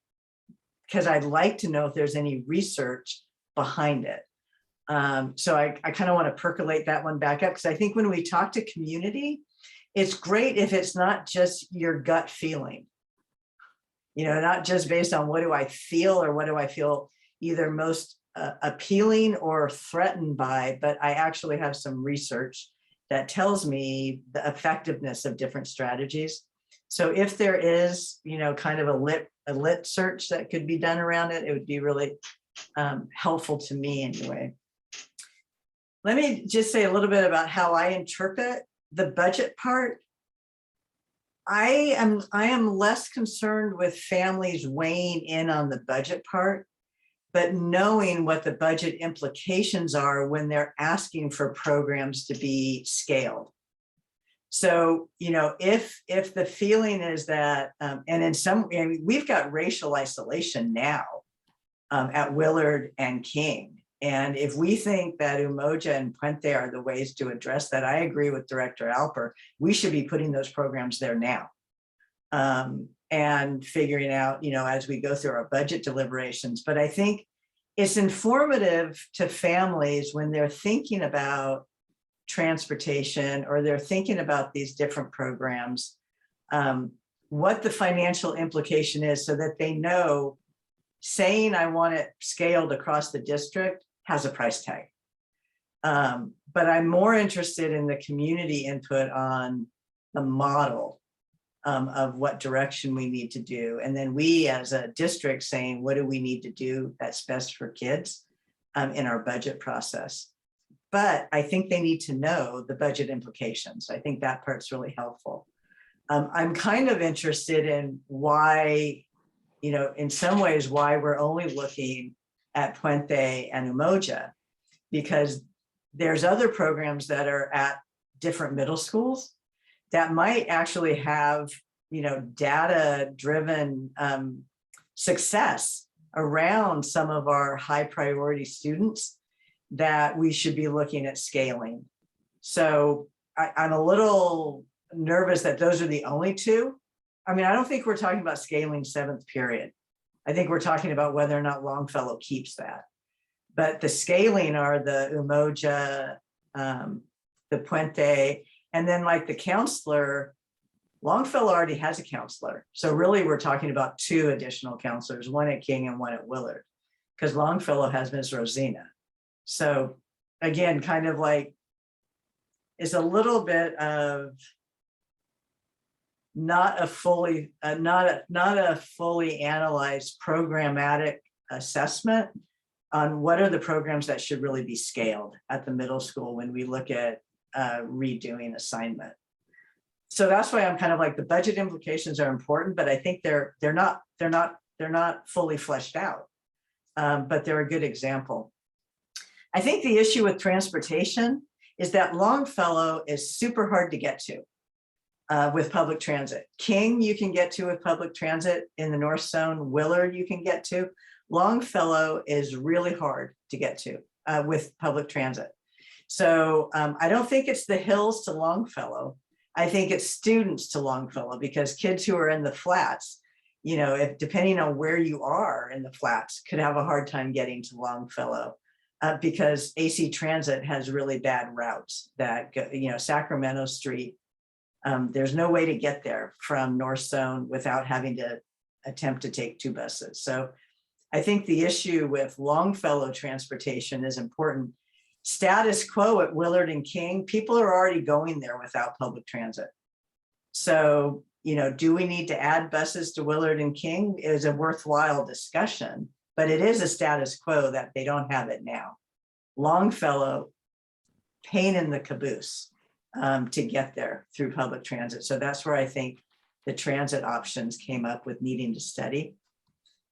because I'd like to know if there's any research behind it. So I kind of want to percolate that one back up, because I think when we talk to community, it's great if it's not just your gut feeling, not just based on what do I feel or what do I feel either most appealing or threatened by, but I actually have some research that tells me the effectiveness of different strategies. So if there is, you know, kind of a lit search that could be done around it, it would be really helpful to me anyway. Let me just say a little bit about how I interpret the budget part. I am less concerned with families weighing in on the budget part, but knowing what the budget implications are when they're asking for programs to be scaled. So, you know, if the feeling is that, and in some, I mean, we've got racial isolation now at Willard and King. And if we think that Umoja and Puente are the ways to address that, I agree with Director Alper. We should be putting those programs there now. And figuring out, you know, as we go through our budget deliberations. But I think it's informative to families when they're thinking about transportation or they're thinking about these different programs, what the financial implication is so that they know saying I want it scaled across the district has a price tag. But I'm more interested in the community input on the model of what direction we need to do. And then we as a district saying, what do we need to do that's best for kids in our budget process? But I think they need to know the budget implications. I think that part's really helpful. I'm kind of interested in why, you know, in some ways, why we're only looking at Puente and Umoja, because there's other programs that are at different middle schools that might actually have, you know, data-driven success around some of our high priority students that we should be looking at scaling. So I'm a little nervous that those are the only two. I mean, I don't think we're talking about scaling 7th period. I think we're talking about whether or not Longfellow keeps that. But the scaling are the Umoja, the Puente, and then like the counselor, Longfellow already has a counselor. So really we're talking about 2 additional counselors, one at King and one at Willard, because Longfellow has Ms. Rosina. So again, kind of like, it's a little bit of not a fully analyzed programmatic assessment on what are the programs that should really be scaled at the middle school when we look at redoing assignment. So that's why I'm kind of like, the budget implications are important, but I think they're not fully fleshed out, but they're a good example. I think the issue with transportation is that Longfellow is super hard to get to with public transit. King you can get to with public transit in the North Zone. Willard you can get to. Longfellow is really hard to get to with public transit. So I don't think it's the hills to Longfellow. I think it's students to Longfellow, because kids who are in the flats, you know, if depending on where you are in the flats, could have a hard time getting to Longfellow. Because AC Transit has really bad routes that go, you know, Sacramento Street. There's no way to get there from North Zone without having to attempt to take 2 buses. So I think the issue with Longfellow transportation is important. Status quo at Willard and King, people are already going there without public transit. So, you know, do we need to add buses to Willard and King? It is a worthwhile discussion. But it is a status quo that they don't have it now. Longfellow, pain in the caboose to get there through public transit. So that's where I think the transit options came up with needing to study.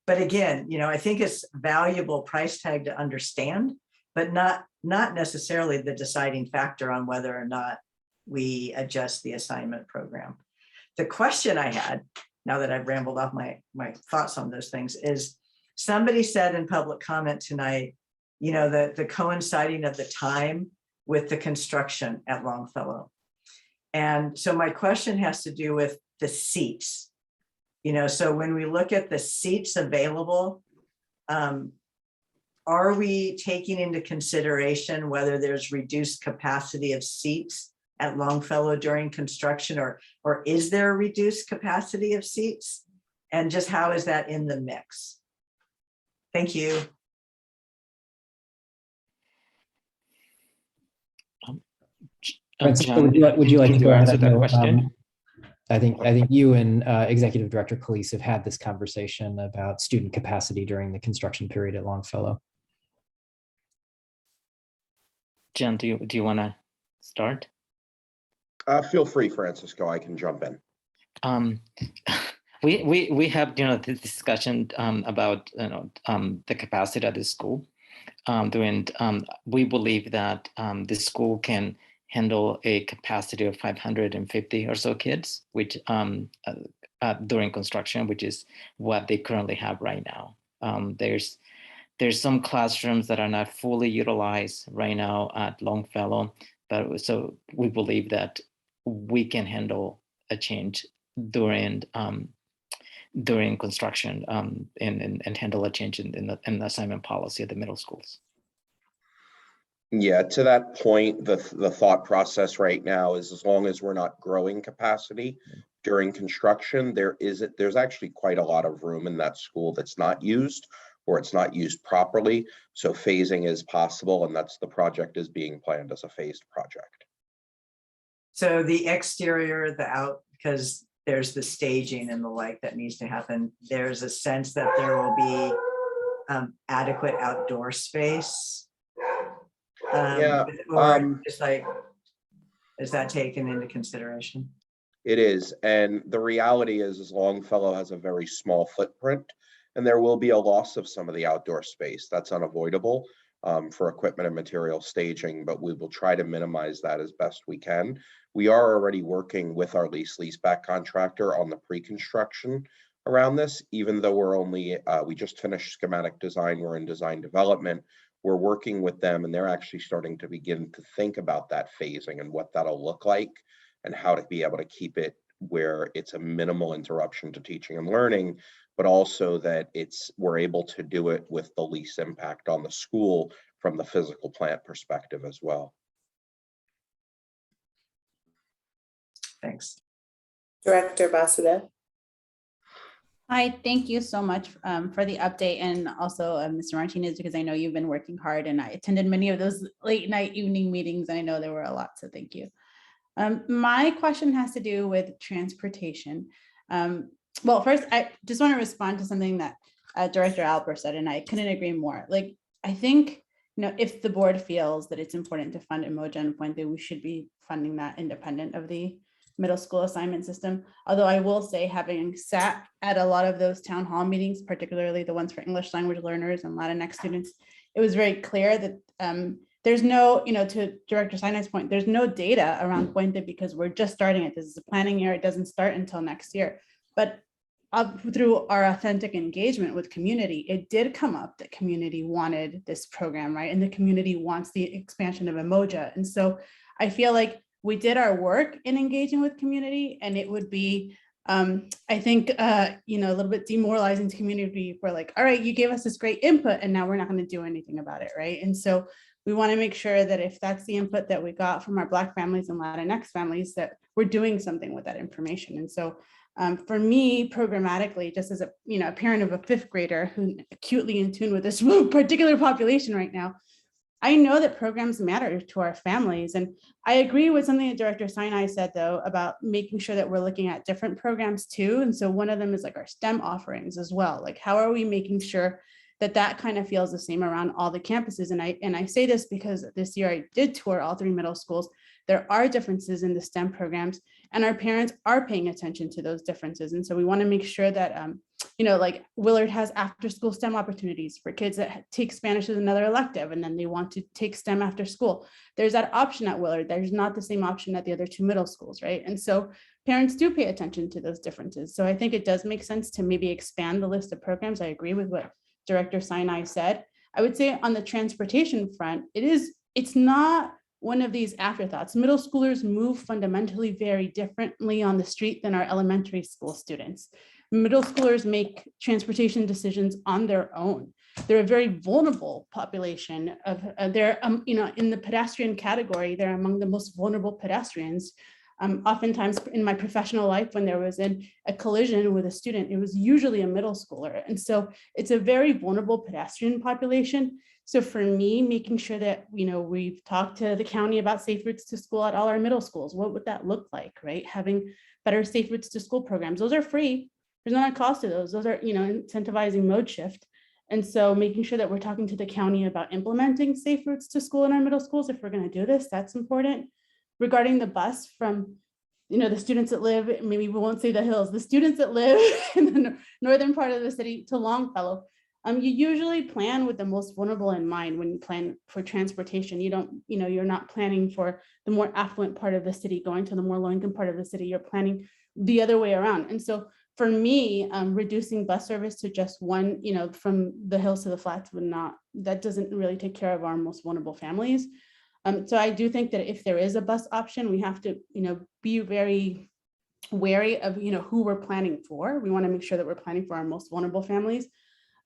But again, you know, I think it's valuable price tag to understand, but not necessarily the deciding factor on whether or not we adjust the assignment program. The question I had, now that I've rambled off my thoughts on those things, is, somebody said in public comment tonight, you know, the coinciding of the time with the construction at Longfellow. And so my question has to do with the seats. You know, so when we look at the seats available, are we taking into consideration whether there's reduced capacity of seats at Longfellow during construction, or is there a reduced capacity of seats? And just how is that in the mix? Thank you. Francisco, John, would you like to can go you ahead? answer I that know, question? I think you and Executive Director Calise have had this conversation about student capacity during the construction period at Longfellow. John, do you want to start? Feel free, Francisco. I can jump in. We have this discussion about the capacity of the school. We believe that the school can handle a capacity of 550 or so kids, which during construction, which is what they currently have right now. There's some classrooms that are not fully utilized right now at Longfellow, but so we believe that we can handle a change during construction and handle a change in the assignment policy at the middle schools. Yeah, to that point, the thought process right now is as long as we're not growing capacity during construction, there's actually quite a lot of room in that school that's not used or it's not used properly. So phasing is possible, and that's the project is being planned as a phased project. So the exterior, because there's the staging and the like that needs to happen, there's a sense that there will be adequate outdoor space. Just like, is that taken into consideration? It is, and the reality is Longfellow has a very small footprint, and there will be a loss of some of the outdoor space. That's unavoidable for equipment and material staging, but we will try to minimize that as best we can. We are already working with our leaseback contractor on the pre-construction around this, even though we just finished schematic design, we're in design development. We're working with them, and they're actually starting to begin to think about that phasing and what that'll look like and how to be able to keep it where it's a minimal interruption to teaching and learning, but also that we're able to do it with the least impact on the school from the physical plant perspective as well. Thanks. Director Basuda. Hi, thank you so much for the update, and also Mr. Martinez, because I know you've been working hard and I attended many of those late night evening meetings, and I know there were a lot, so thank you. My question has to do with transportation. Well, first, I just want to respond to something that Director Alper said, and I couldn't agree more. Like, I think, if the board feels that it's important to fund Umoja and Puente, we should be funding that independent of the middle school assignment system. Although I will say, having sat at a lot of those town hall meetings, particularly the ones for English language learners and Latinx students, it was very clear that there's no, to Director Sinai's point, there's no data around Puente because we're just starting it. This is a planning year. It doesn't start until next year. But through our authentic engagement with community, it did come up that community wanted this program, right? And the community wants the expansion of Umoja. And so I feel like we did our work in engaging with community, and it would be, I think, a little bit demoralizing to community if we're like, all right, you gave us this great input and now we're not going to do anything about it, right? And so we want to make sure that if that's the input that we got from our Black families and Latinx families, that we're doing something with that information. And so for me, programmatically, just as a parent of a fifth grader who acutely in tune with this particular population right now, I know that programs matter to our families. And I agree with something that Director Sinai said, though, about making sure that we're looking at different programs too. And so one of them is like our STEM offerings as well. Like, how are we making sure that that kind of feels the same around all the campuses? And I say this because this year I did tour all 3 middle schools. There are differences in the STEM programs, and our parents are paying attention to those differences. And so we want to make sure that, like Willard has after school STEM opportunities for kids that take Spanish as another elective, and then they want to take STEM after school. There's that option at Willard. There's not the same option at the other 2 middle schools, right? And so parents do pay attention to those differences. So I think it does make sense to maybe expand the list of programs. I agree with what Director Sinai said. I would say on the transportation front, it's not one of these afterthoughts. Middle schoolers move fundamentally very differently on the street than our elementary school students. Middle schoolers make transportation decisions on their own. They're a very vulnerable population of, they're, in the pedestrian category, they're among the most vulnerable pedestrians Oftentimes in my professional life, when there was a collision with a student, it was usually a middle schooler. And so it's a very vulnerable pedestrian population. So for me, making sure that, we've talked to the county about safe routes to school at all our middle schools. What would that look like, right? Having better safe routes to school programs. Those are free. There's not a cost to those. Those are, incentivizing mode shift. And so making sure that we're talking to the county about implementing safe routes to school in our middle schools, if we're going to do this, that's important. Regarding the bus from, the students that live, maybe we won't say the hills, the students that live in the northern part of the city to Longfellow, you usually plan with the most vulnerable in mind when you plan for transportation. You don't, you're not planning for the more affluent part of the city going to the more low-income part of the city. You're planning the other way around. And so for me, reducing bus service to just one, from the hills to the flats that doesn't really take care of our most vulnerable families. So I do think that if there is a bus option, we have to, be very wary of, who we're planning for. We want to make sure that we're planning for our most vulnerable families.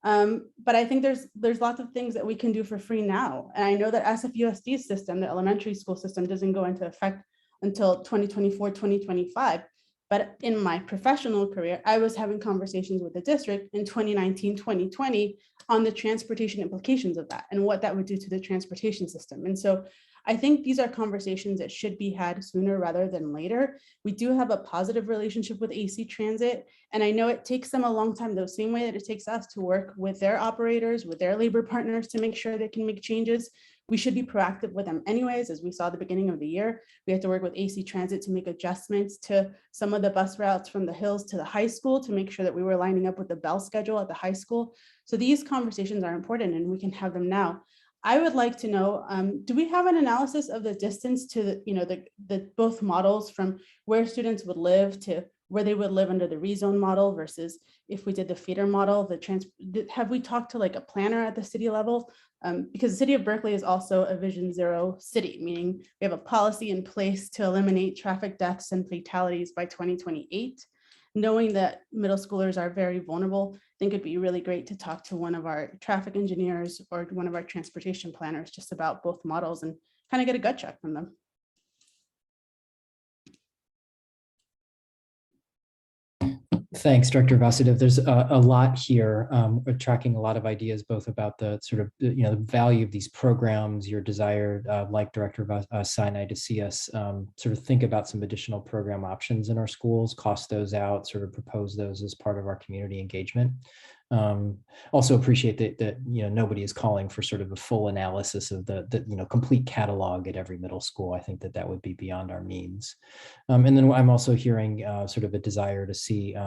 But I think there's lots of things that we can do for free now. And I know that SFUSD's system, the elementary school system, doesn't go into effect until 2024, 2025. But in my professional career, I was having conversations with the district in 2019, 2020 on the transportation implications of that and what that would do to the transportation system. And so I think these are conversations that should be had sooner rather than later. We do have a positive relationship with AC Transit, and I know it takes them a long time, the same way that it takes us to work with their operators, with their labor partners to make sure they can make changes. We should be proactive with them anyways. As we saw at the beginning of the year, we had to work with AC Transit to make adjustments to some of the bus routes from the hills to the high school to make sure that we were lining up with the bell schedule at the high school. So these conversations are important and we can have them now. I would like to know, do we have an analysis of the distance to the both models from where students would live to where they would live under the rezone model versus if we did the feeder model, have we talked to like a planner at the city level? Because the city of Berkeley is also a Vision Zero city, meaning we have a policy in place to eliminate traffic deaths and fatalities by 2028. Knowing that middle schoolers are very vulnerable, I think it'd be really great to talk to one of our traffic engineers or one of our transportation planners just about both models and kind of get a gut check from them. Thanks, Director Vasudev. There's a lot here. We're tracking a lot of ideas, both about the sort of, the value of these programs, your desire, like Director Sinai, to see us sort of think about some additional program options in our schools, cost those out, sort of propose those as part of our community engagement. Also appreciate that nobody is calling for sort of a full analysis of the complete catalog at every middle school. I think that would be beyond our means. And then I'm also hearing sort of a desire to see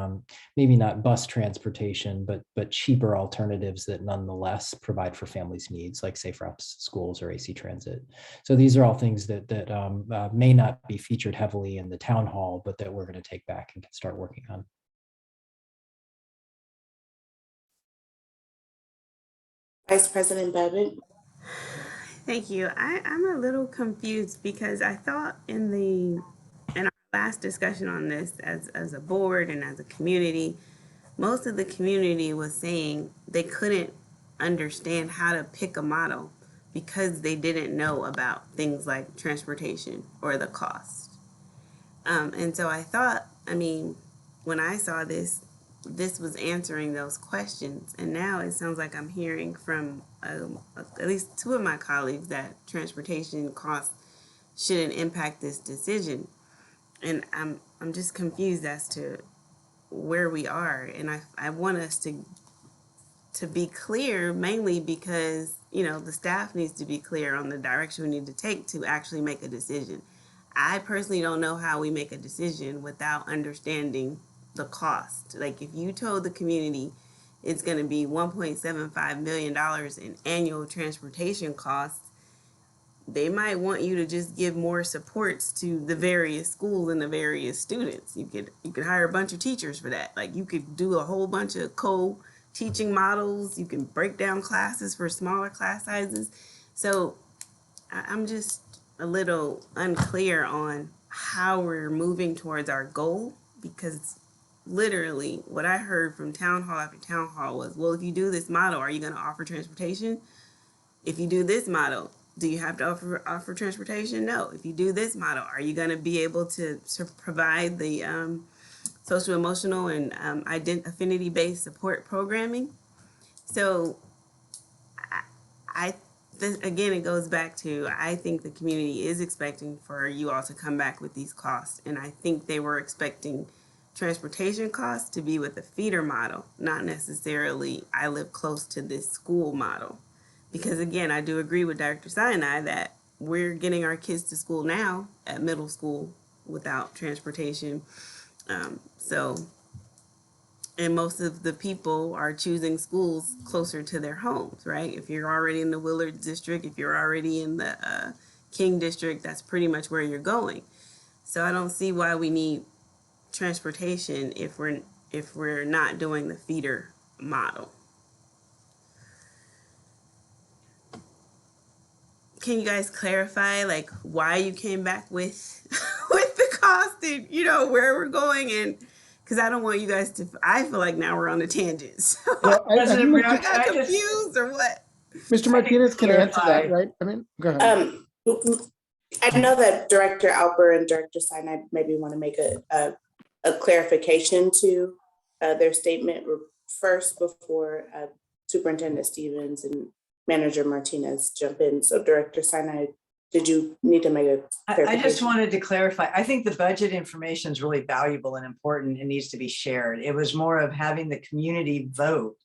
maybe not bus transportation, but cheaper alternatives that nonetheless provide for families' needs, like safe routes schools or AC Transit. So these are all things that may not be featured heavily in the town hall, but that we're going to take back and can start working on. Vice President Babbitt. Thank you. I'm a little confused because I thought in our last discussion on this as a board and as a community, most of the community was saying they couldn't understand how to pick a model because they didn't know about things like transportation or the cost. And so I thought, when I saw this was answering those questions. And now it sounds like I'm hearing from at least two of my colleagues that transportation costs shouldn't impact this decision. And I'm just confused as to where we are. And I want us to be clear, mainly because, the staff needs to be clear on the direction we need to take to actually make a decision. I personally don't know how we make a decision without understanding the cost. Like if you told the community it's going to be $1.75 million in annual transportation costs, they might want you to just give more supports to the various schools and the various students. You could hire a bunch of teachers for that. Like you could do a whole bunch of co-teaching models. You can break down classes for smaller class sizes. So I'm just a little unclear on how we're moving towards our goal, because literally what I heard from town hall after town hall was, well, if you do this model, are you going to offer transportation? If you do this model, Do you have to offer transportation? No. If you do this model, are you going to be able to provide the social emotional and affinity-based support programming? So again, it goes back to, I think the community is expecting for you all to come back with these costs. And I think they were expecting transportation costs to be with a feeder model, not necessarily I live close to this school model. Because again, I do agree with Dr. Sinai that we're getting our kids to school now at middle school without transportation. And most of the people are choosing schools closer to their homes, right? If you're already in the Willard district, if you're already in the King district, that's pretty much where you're going. So I don't see why we need transportation if we're not doing the feeder model. Can you guys clarify like why you came back with with the cost and where we're going? And because I don't want you guys to, I feel like now we're on a tangent. So Well, I got confused or what? Mr. Martinez can answer that, right? I mean, go ahead. I know that Director Alper and Director Sinai maybe want to make a clarification to their statement first before Superintendent Stevens and Manager Martinez jump in. So Director Sinai, did you need to make a clarification? I just wanted to clarify. I think the budget information is really valuable and important and needs to be shared. It was more of having the community vote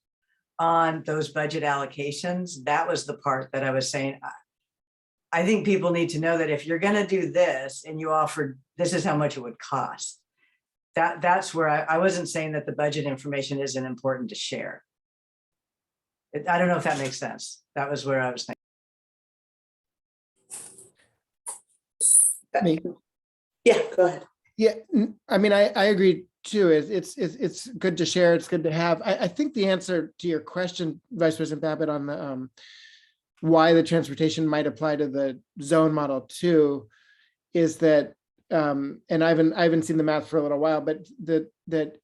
on those budget allocations. That was the part that I was saying. I think people need to know that if you're going to do this and you offered, this is how much it would cost. That's where I wasn't saying that the budget information isn't important to share. I don't know if that makes sense. That was where I was thinking. Yeah, go ahead. Yeah, I mean, I agree too. It's good to share. It's good to have. I think the answer to your question, Vice President Babbitt, on the why the transportation might apply to the zone model too, is that, and I haven't seen the math for a little while, but that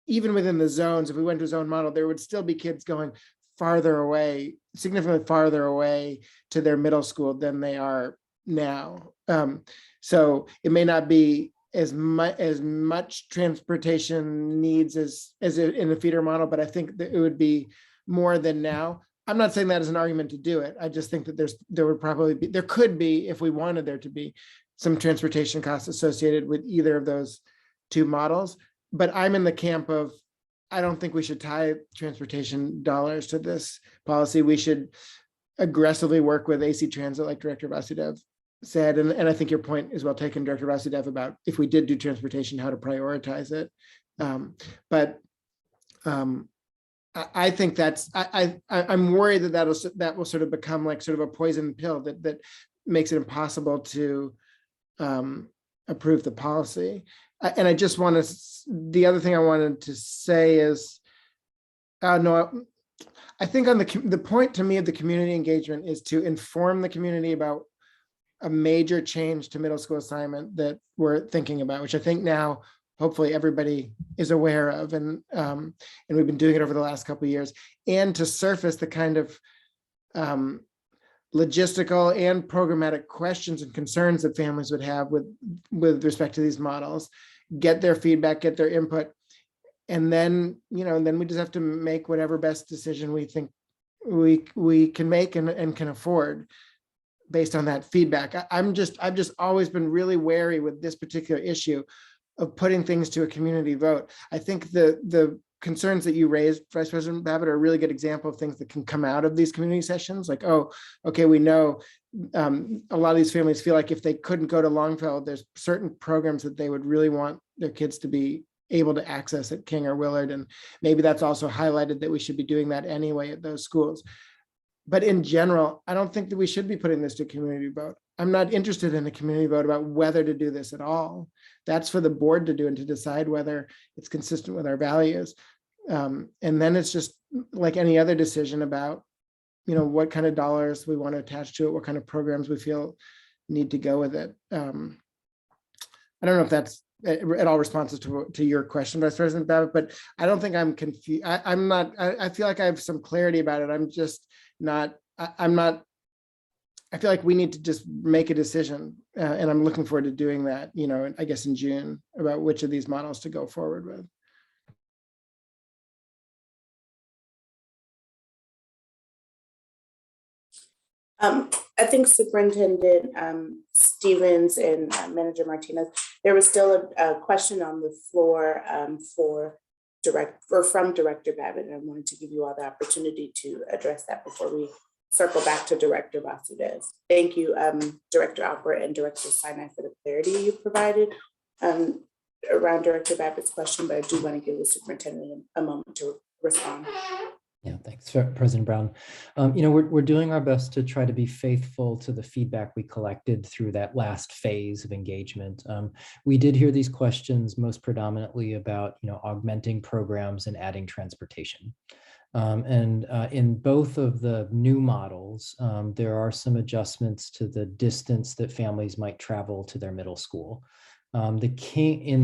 even within the zones, if we went to a zone model, there would still be kids going farther away, significantly farther away to their middle school than they are now. So it may not be as much transportation needs as in the feeder model, but I think that it would be more than now. I'm not saying that as an argument to do it. I just think that there could be, if we wanted there to be, some transportation costs associated with either of those two models. But I'm in the camp of, I don't think we should tie transportation dollars to this policy. We should aggressively work with AC Transit, like Director Vasudev said. And I think your point is well taken, Director Vasudev, about if we did do transportation, how to prioritize it. I think that's, I'm worried that will sort of become like sort of a poison pill that makes it impossible to approve the policy. And I just want to, the other thing I wanted to say is, no, I think on the point to me of the community engagement is to inform the community about a major change to middle school assignment that we're thinking about, which I think now hopefully everybody is aware of, and we've been doing it over the last couple of years, and to surface the kind of logistical and programmatic questions and concerns that families would have with respect to these models, get their feedback, get their input, and then then we just have to make whatever best decision we think we can make and can afford based on that feedback. I've just always been really wary with this particular issue of putting things to a community vote. I think the concerns that you raised, Vice President Babbitt, are a really good example of things that can come out of these community sessions. Like, oh, okay, we know a lot of these families feel like if they couldn't go to Longfellow, there's certain programs that they would really want their kids to be able to access at King or Willard. And maybe that's also highlighted that we should be doing that anyway at those schools. But in general, I don't think that we should be putting this to a community vote. I'm not interested in a community vote about whether to do this at all. That's for the board to do and to decide whether it's consistent with our values. And then it's just like any other decision about, what kind of dollars we want to attach to it, what kind of programs we feel need to go with it. I don't know if that's at all responsive to your question, Vice President Babbitt, but I don't think I'm confused. I'm not, I feel like I have some clarity about it. I'm just not, I I feel like we need to just make a decision, and I'm looking forward to doing that, you know, I guess in June, about which of these models to go forward with. I think Superintendent Stevens and Manager Martinez, there was still a question on the floor from Director Babbitt, and I wanted to give you all the opportunity to address that before we circle back to Director Vasudev. Thank you, Director Alpert and Director Sinai, for the clarity you provided around Director Babbitt's question, but I do want to give the superintendent a moment to respond. Yeah, thanks, President Brown. You know, we're doing our best to try to be faithful to the feedback we collected through that last phase of engagement. We did hear these questions most predominantly about, you know, augmenting programs and adding transportation. In both of the new models, there are some adjustments to the distance that families might travel to their middle school. In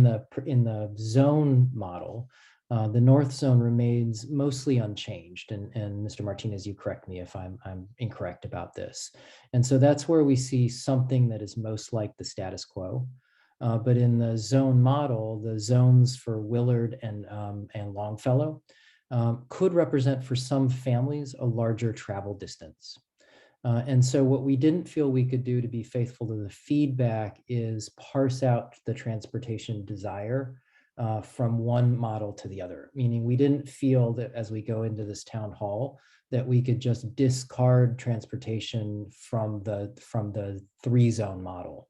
the zone model, the North Zone remains mostly unchanged, and Mr. Martinez, you correct me if I'm incorrect about this. And so that's where we see something that is most like the status quo. But in the zone model, the zones for Willard and Longfellow could represent for some families a larger travel distance. And so what we didn't feel we could do to be faithful to the feedback is parse out the transportation desire from one model to the other, meaning we didn't feel that as we go into this town hall that we could just discard transportation from the 3-zone model.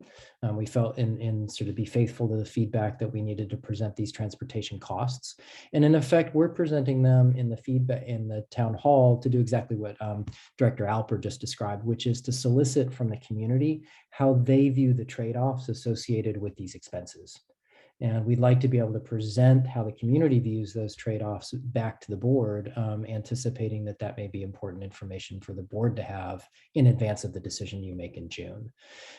We felt in sort of be faithful to the feedback that we needed to present these transportation costs. And in effect, we're presenting them in the feedback in the town hall to do exactly what Director Alpert just described, which is to solicit from the community how they view the trade-offs associated with these expenses. And we'd like to be able to present how the community views those trade-offs back to the board, anticipating that that may be important information for the board to have in advance of the decision you make in June.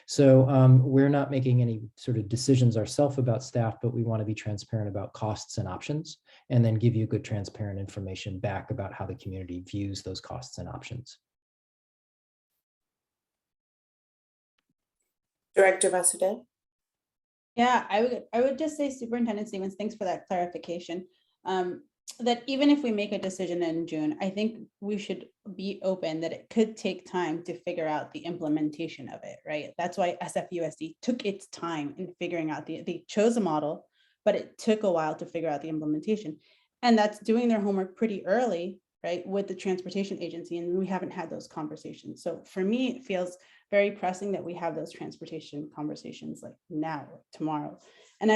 So we're not making any sort of decisions ourselves about staff, but we want to be transparent about costs and options, and then give you good transparent information back about how the community views those costs and options. Director Vasudev. Yeah, I would just say, Superintendent Stevens, thanks for that clarification. That even if we make a decision in June, I think we should be open that it could take time to figure out the implementation of it, right? That's why SFUSD took its time in figuring out they chose a model, but it took a while to figure out the implementation. And that's doing their homework pretty early, right, with the transportation agency, and we haven't had those conversations. So for me, it feels very pressing that we have those transportation conversations like now, tomorrow. And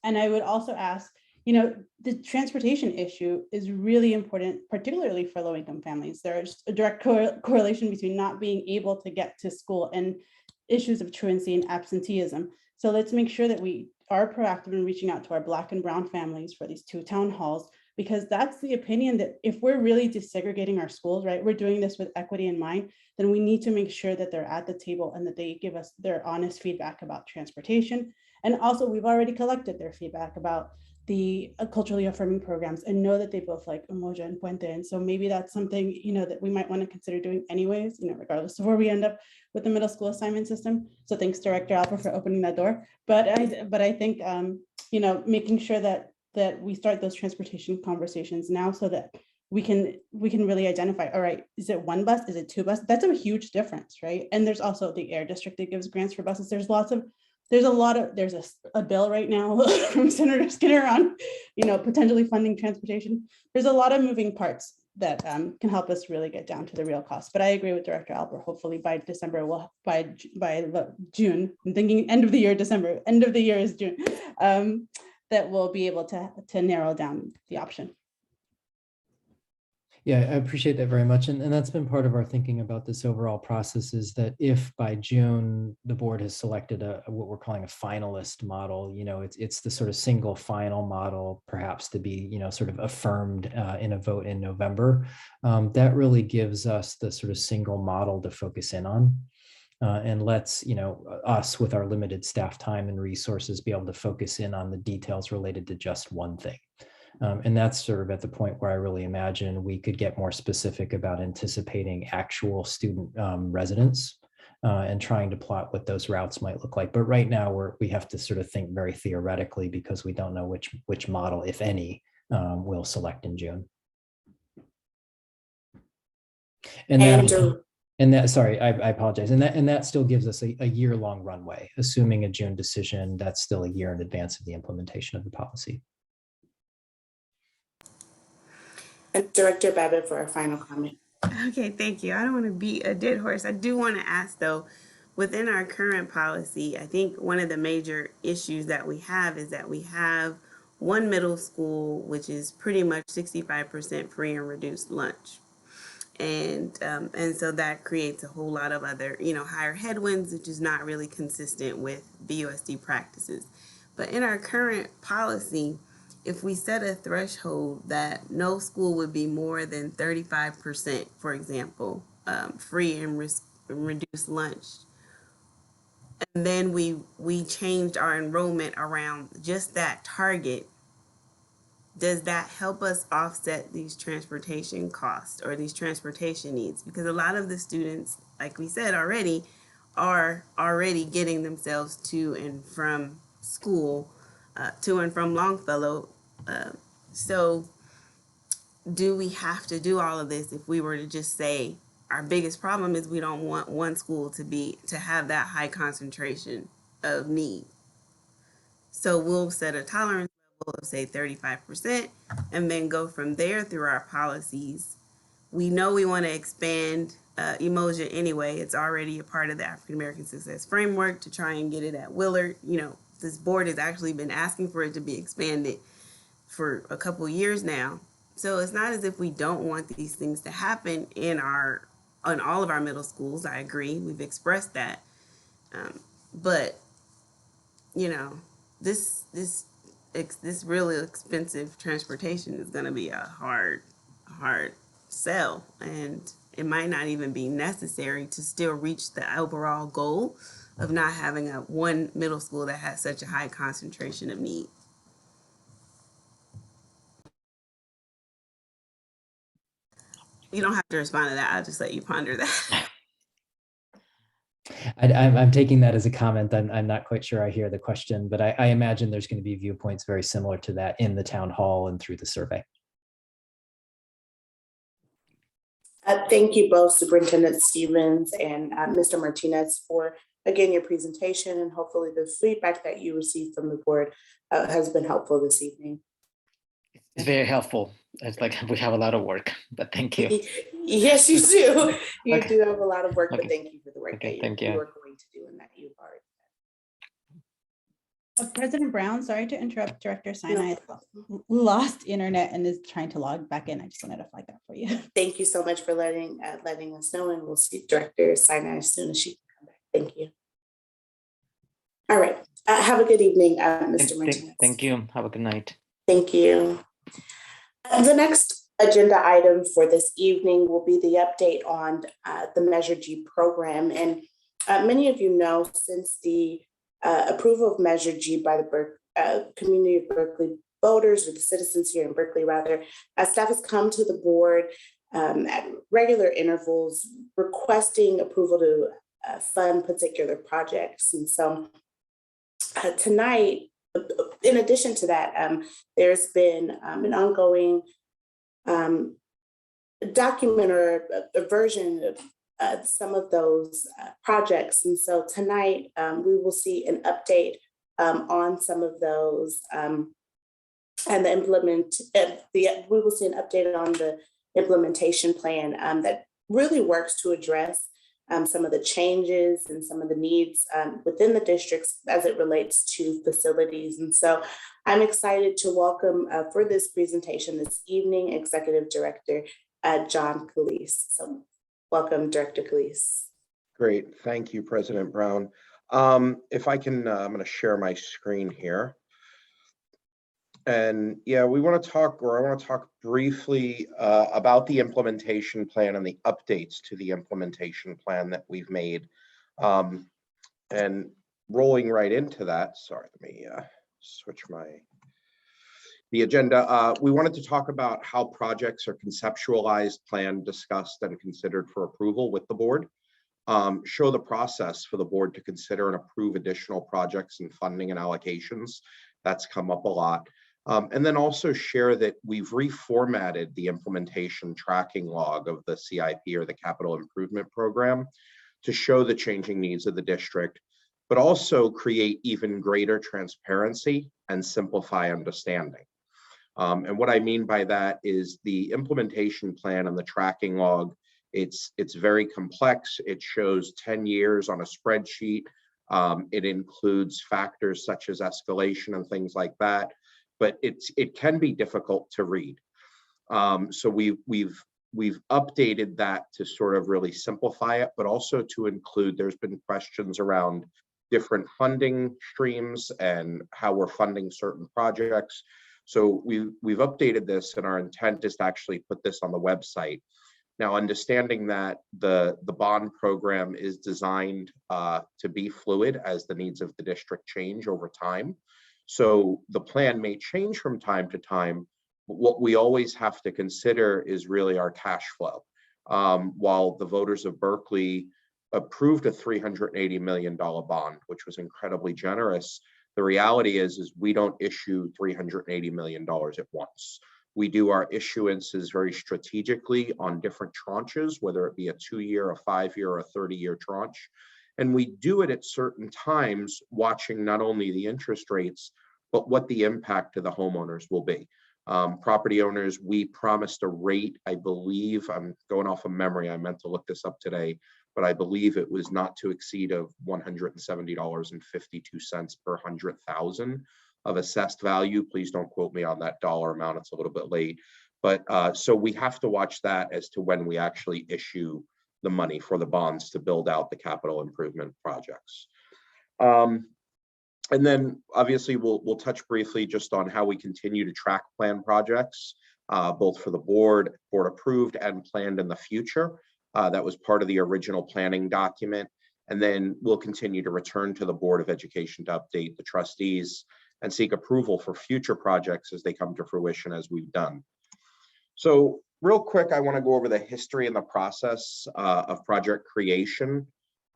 I would also ask, you know, the transportation issue is really important, particularly for low-income families. There's a direct correlation between not being able to get to school and issues of truancy and absenteeism. So let's make sure that we are proactive in reaching out to our Black and Brown families for these 2 town halls, because that's the opinion that if we're really desegregating our schools, right, we're doing this with equity in mind, then we need to make sure that they're at the table and that they give us their honest feedback about transportation. And also, we've already collected their feedback about the culturally affirming programs and know that they both like Umoja and Puente. And so maybe that's something, you know, that we might want to consider doing anyways, you know, regardless of where we end up with the middle school assignment system. So thanks, Director Alpert, for opening that door. But I think, you know, making sure that we start those transportation conversations now so that we can really identify, all right, is it 1 bus? Is it 2 buses? That's a huge difference, right? And there's also the Air District that gives grants for buses. There's a bill right now from Senator Skinner on, you know, potentially funding transportation. There's a lot of moving parts that can help us really get down to the real cost. But I agree with Director Alpert. Hopefully by December, by June, I'm thinking end of the year, December, end of the year is June, that we'll be able to narrow down the option. Yeah, I appreciate that very much. And that's been part of our thinking about this overall process, is that if by June the board has selected what we're calling a finalist model, you know, it's the sort of single final model, perhaps to be, you know, sort of affirmed in a vote in November, that really gives us the sort of single model to focus in on. And lets, you know, us with our limited staff time and resources be able to focus in on the details related to just one thing. And that's sort of at the point where I really imagine we could get more specific about anticipating actual student residents and trying to plot what those routes might look like. But right now we have to sort of think very theoretically because we don't know which model, if any, we'll select in June. And that, sorry, I apologize. And that still gives us a year-long runway. Assuming a June decision, that's still a year in advance of the implementation of the policy. And Director Babbitt for our final comment. Okay, thank you. I don't want to beat a dead horse. I do want to ask though, within our current policy, I think one of the major issues that we have is that we have one middle school, which is pretty much 65% free and reduced lunch. And so that creates a whole lot of other, higher headwinds, which is not really consistent with BUSD practices. But in our current policy, if we set a threshold that no school would be more than 35%, for example, free and reduced lunch, and then we changed our enrollment around just that target, does that help us offset these transportation costs or these transportation needs? Because a lot of the students, like we said already, are already getting themselves to and from school, to and from Longfellow. So do we have to do all of this if we were to just say our biggest problem is we don't want one school to have that high concentration of need? So we'll set a tolerance level of say 35% and then go from there through our policies. We know we want to expand Emoja anyway. It's already a part of the African American Success Framework to try and get it at Willard. This board has actually been asking for it to be expanded for a couple years now. So it's not as if we don't want these things to happen in all of our middle schools. I agree. We've expressed that. But this really expensive transportation is going to be a hard sell, and it might not even be necessary to still reach the overall goal of not having one middle school that has such a high concentration of need. You don't have to respond to that. I'll just let you ponder that. I'm taking that as a comment. I'm not quite sure I hear the question, but I imagine there's going to be viewpoints very similar to that in the town hall and through the survey. Thank you both, Superintendent Stevens and Mr. Martinez, for, again, your presentation, and hopefully the feedback that you received from the board has been helpful this evening. It's very helpful. It's like we have a lot of work, but thank you. Yes, you do. You Okay. do have a lot of work, Okay. but thank you for the work Okay, that thank you you. are going to do and that you've already President Brown, sorry to interrupt, Director Sinai lost internet and is trying to log back in. I just wanted to flag that for you. Thank you so much for letting us know, and we'll see Director Sinai as soon as she can come back. Thank you. All right. Have a good evening, Mr. Martinez. Thank you. Have a good night. Thank you. The next agenda item for this evening will be the update on the Measure G program. And many of you know, since the approval of Measure G by the community of Berkeley voters, or the citizens here in Berkeley rather, staff has come to the board at regular intervals requesting approval to fund particular projects. And so tonight, in addition to that, there's been an ongoing document or a version of some of those projects. And so tonight we will see an update on some of those and we will see an update on the implementation plan that really works to address some of the changes and some of the needs within the districts as it relates to facilities. And so I'm excited to welcome for this presentation this evening, Executive Director John Calise. So welcome, Director Calise. Great, thank you, President Brown. If I can, I'm going to share my screen here. And yeah, I want to talk briefly about the implementation plan and the updates to the implementation plan that we've made. And rolling right into that, sorry, let me switch the agenda. We wanted to talk about how projects are conceptualized, planned, discussed, and considered for approval with the board. show the process for the board to consider and approve additional projects and funding and allocations. That's come up a lot. And then also share that we've reformatted the implementation tracking log of the CIP or the Capital Improvement Program to show the changing needs of the district, but also create even greater transparency and simplify understanding. And what I mean by that is the implementation plan and the tracking log, it's very complex. It shows 10 years on a spreadsheet. It includes factors such as escalation and things like that, but it can be difficult to read. So we've updated that to sort of really simplify it, but also to include, there's been questions around different funding streams and how we're funding certain projects. So we've updated this, and our intent is to actually put this on the website. Now, understanding that the bond program is designed to be fluid as the needs of the district change over time. So the plan may change from time to time, but what we always have to consider is really our cash flow. While the voters of Berkeley approved a $380 million bond, which was incredibly generous, the reality is we don't issue $380 million at once. We do our issuances very strategically on different tranches, whether it be a 2-year, a 5-year, or a 30-year tranche. And we do it at certain times, watching not only the interest rates, but what the impact to the homeowners will be. Property owners, we promised a rate, I believe, I'm going off of memory, I meant to look this up today, but I believe it was not to exceed of $170.52 per 100,000 of assessed value. Please don't quote me on that dollar amount, it's a little bit late. But so we have to watch that as to when we actually issue the money for the bonds to build out the capital improvement projects. And then obviously we'll touch briefly just on how we continue to track plan projects, both for the board approved and planned in the future. That was part of the original planning document. And then we'll continue to return to the Board of Education to update the trustees and seek approval for future projects as they come to fruition, as we've done. So real quick, I want to go over the history and the process of project creation.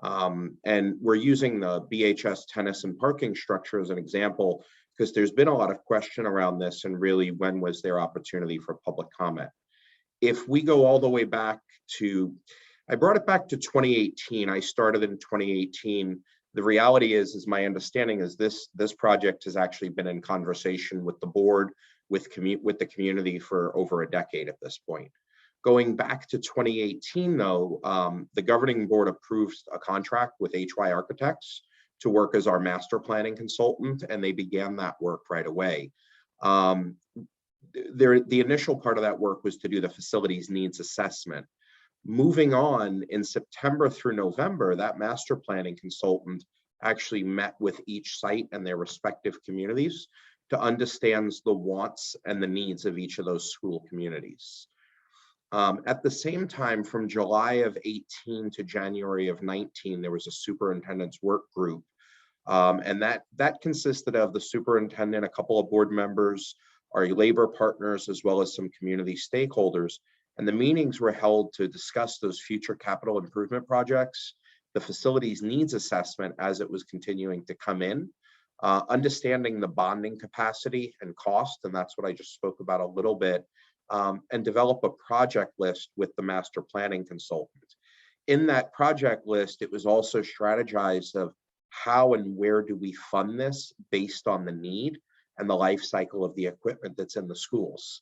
And we're using the BHS tennis and parking structure as an example, because there's been a lot of question around this and really when was their opportunity for public comment. If we go all the way back to, I brought it back to 2018. I started in 2018. The reality is my understanding is this project has actually been in conversation with the board, with the community for over a decade at this point. Going back to 2018 though, the governing board approved a contract with HY Architects to work as our master planning consultant, and they began that work right away. The initial part of that work was to do the facilities needs assessment. Moving on, in September through November, that master planning consultant actually met with each site and their respective communities to understand the wants and the needs of each of those school communities. At the same time, from July of 18 to January of 19, there was a superintendent's work group. And that consisted of the superintendent, a couple of board members, our labor partners, as well as some community stakeholders. And the meetings were held to discuss those future capital improvement projects, the facilities needs assessment as it was continuing to come in, understanding the bonding capacity and cost, and that's what I just spoke about a little bit, and develop a project list with the master planning consultant. In that project list, it was also strategized of how and where do we fund this based on the need and the life cycle of the equipment that's in the schools.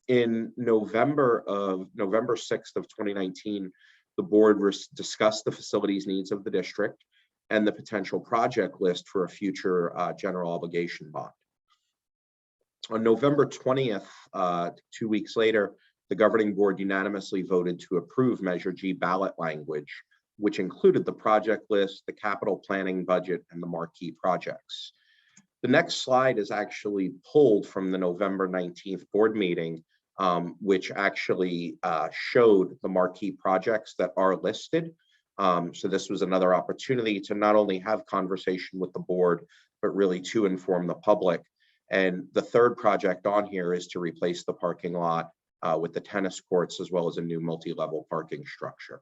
In November 6th of 2019, the board discussed the facilities needs of the district and the potential project list for a future general obligation bond. On November 20th, 2 weeks later, the governing board unanimously voted to approve Measure G ballot language, which included the project list, the capital planning budget, and the marquee projects. The next slide is actually pulled from the November 19th board meeting, which actually showed the marquee projects that are listed. So this was another opportunity to not only have conversation with the board, but really to inform the public. And the third project on here is to replace the parking lot with the tennis courts, as well as a new multi-level parking structure.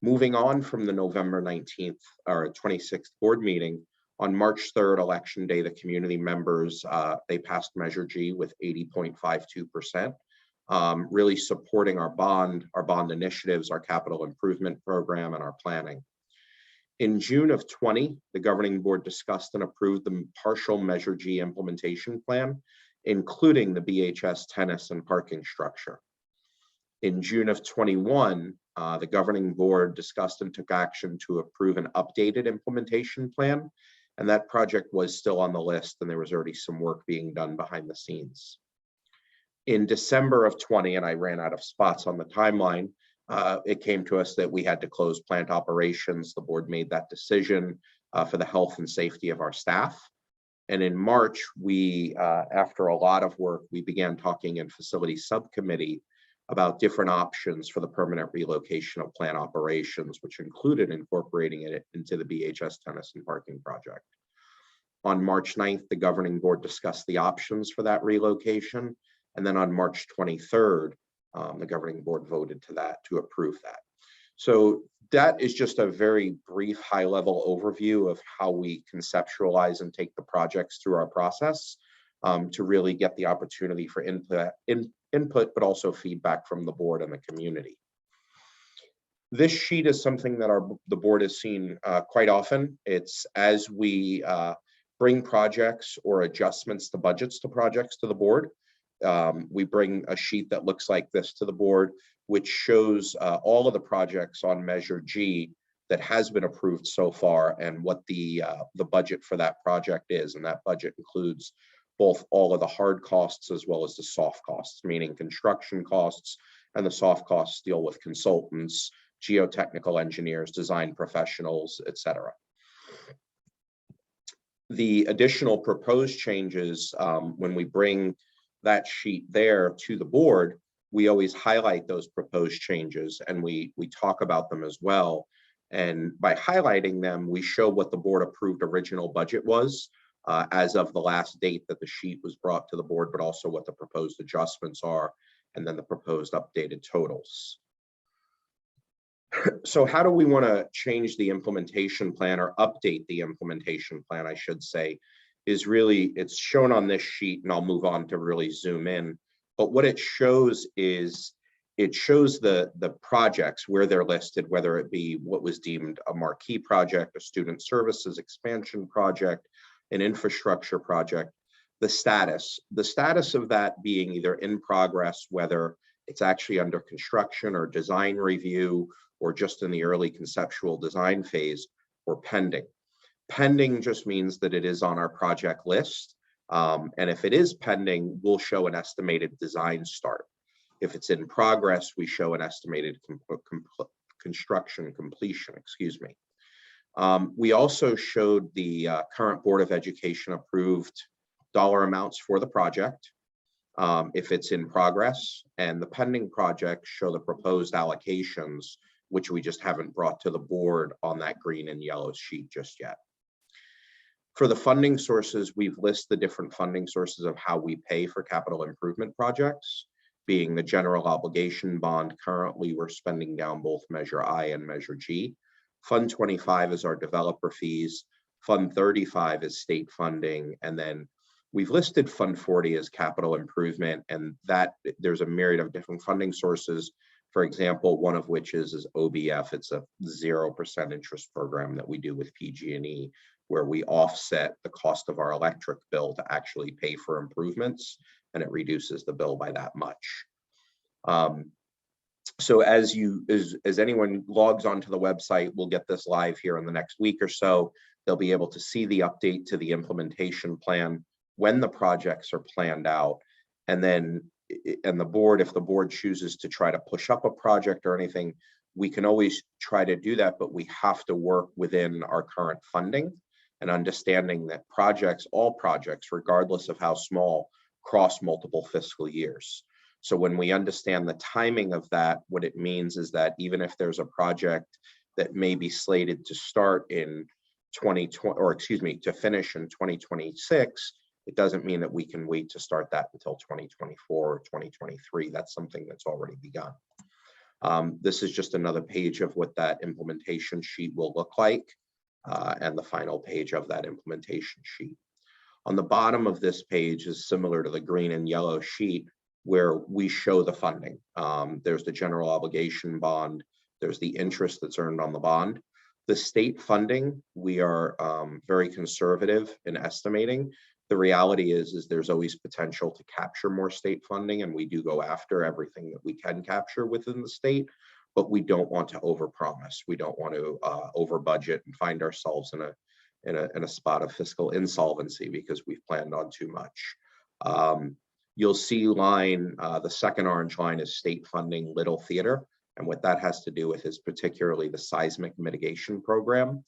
Moving on from the November 19th or 26th board meeting, on March 3rd, election day, the community members, they passed Measure G with 80.52%, really supporting our bond initiatives, our capital improvement program, and our planning. In June of 20, the governing board discussed and approved the partial Measure G implementation plan, including the BHS tennis and parking structure. In June of 21, the governing board discussed and took action to approve an updated implementation plan, and that project was still on the list, and there was already some work being done behind the scenes. In December of 20, and I ran out of spots on the timeline, it came to us that we had to close plant operations. The board made that decision for the health and safety of our staff. And in March, we, after a lot of work, we began talking in facility subcommittee about different options for the permanent relocation of plant operations, which included incorporating it into the BHS tennis and parking project. On March 9th, the governing board discussed the options for that relocation. And then on March 23rd, the governing board voted to approve that. So that is just a very brief high-level overview of how we conceptualize and take the projects through our process to really get the opportunity for input, but also feedback from the board and the community. This sheet is something that the board has seen quite often. It's as we bring projects or adjustments to budgets to projects to the board, we bring a sheet that looks like this to the board, which shows all of the projects on Measure G that has been approved so far and what the budget for that project is. And that budget includes both all of the hard costs as well as the soft costs, meaning construction costs, and the soft costs deal with consultants, geotechnical engineers, design professionals, etc. The additional proposed changes, when we bring that sheet there to the board, we always highlight those proposed changes and we talk about them as well. And by highlighting them, we show what the board approved original budget was as of the last date that the sheet was brought to the board, but also what the proposed adjustments are, and then the proposed updated totals. So how do we want to change the implementation plan or update the implementation plan, I should say, is really, it's shown on this sheet, and I'll move on to really zoom in. But what it shows is, it shows the projects where they're listed, whether it be what was deemed a marquee project, a student services expansion project, an infrastructure project, the status of that being either in progress, whether it's actually under construction or design review, or just in the early conceptual design phase, or pending. Pending just means that it is on our project list. And if it is pending, we'll show an estimated design start. If it's in progress, we show an estimated construction completion, excuse me. We also showed the current Board of Education approved dollar amounts for the project, if it's in progress, and the pending projects show the proposed allocations, which we just haven't brought to the board on that green and yellow sheet just yet. For the funding sources, we've listed the different funding sources of how we pay for capital improvement projects, being the general obligation bond. Currently, we're spending down both Measure I and Measure G. Fund 25 is our developer fees. Fund 35 is state funding. And then we've listed Fund 40 as capital improvement, and that there's a myriad of different funding sources. For example, one of which is OBF. It's a 0% interest program that we do with PG&E, where we offset the cost of our electric bill to actually pay for improvements, and it reduces the bill by that much. So as anyone logs onto the website, we'll get this live here in the next week or so. They'll be able to see the update to the implementation plan when the projects are planned out. And then, and the board, if the board chooses to try to push up a project or anything, we can always try to do that, but we have to work within our current funding and understanding that all projects, regardless of how small, cross multiple fiscal years. So when we understand the timing of that, what it means is that even if there's a project that may be slated to start in 2020, or excuse me, to finish in 2026, it doesn't mean that we can wait to start that until 2024 or 2023. That's something that's already begun. This is just another page of what that implementation sheet will look like, and the final page of that implementation sheet. On the bottom of this page is similar to the green and yellow sheet where we show the funding. There's the general obligation bond, there's the interest that's earned on the bond. The state funding, we are very conservative in estimating. The reality is there's always potential to capture more state funding, and we do go after everything that we can capture within the state, but we don't want to overpromise. We don't want to over budget and find ourselves in a spot of fiscal insolvency because we've planned on too much. You'll see the second orange line is state funding Little Theater. And what that has to do with is particularly the seismic mitigation program,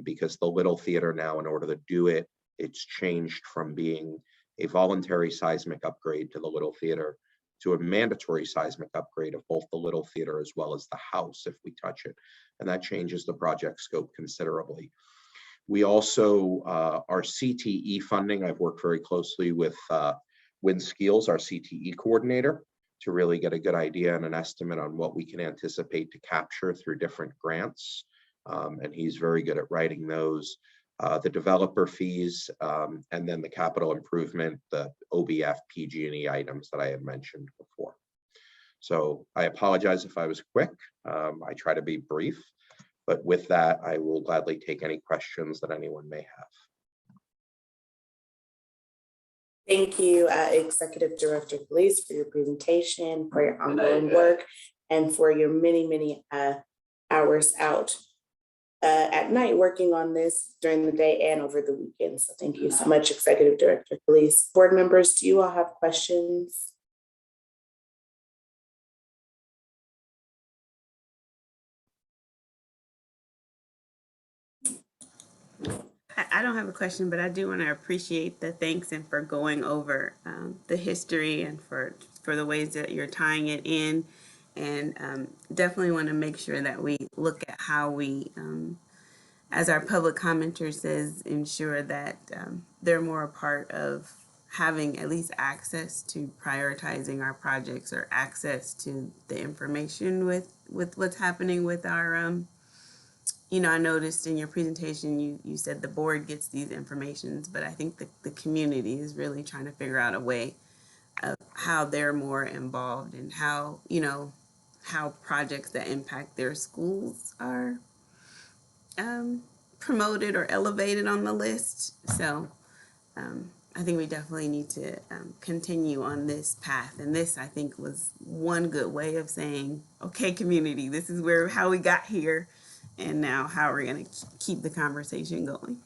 because the Little Theater now, in order to do it, it's changed from being a voluntary seismic upgrade to the Little Theater to a mandatory seismic upgrade of both the Little Theater as well as the house if we touch it. And that changes the project scope considerably. We also, our CTE funding, I've worked very closely with Win Skeels, our CTE coordinator, to really get a good idea and an estimate on what we can anticipate to capture through different grants. And he's very good at writing those. The developer fees, and then the capital improvement, the OBF, PG&E items that I had mentioned before. So I apologize if I was quick. I try to be brief, but with that, I will gladly take any questions that anyone may have. Thank you, Executive Director Police, for your presentation, for your ongoing work, and for your many hours out at night working on this during the day and over the weekend. So thank you so much, Executive Director Police. Board members, do you all have questions? I don't have a question, but I do want to appreciate the thanks and for going over the history and for the ways that you're tying it in, and definitely want to make sure that we look at how we, as our public commenter says, ensure that they're more a part of having at least access to prioritizing our projects or access to the information with what's happening with our you know, I noticed in your presentation, you said the board gets these informations, but I think the community is really trying to figure out a way of how they're more involved and how, you know, how projects that impact their schools are promoted or elevated on the list. So I think we definitely need to continue on this path. And this, I think, was one good way of saying, okay, community, this is how we got here. And now how are we going to keep the conversation going?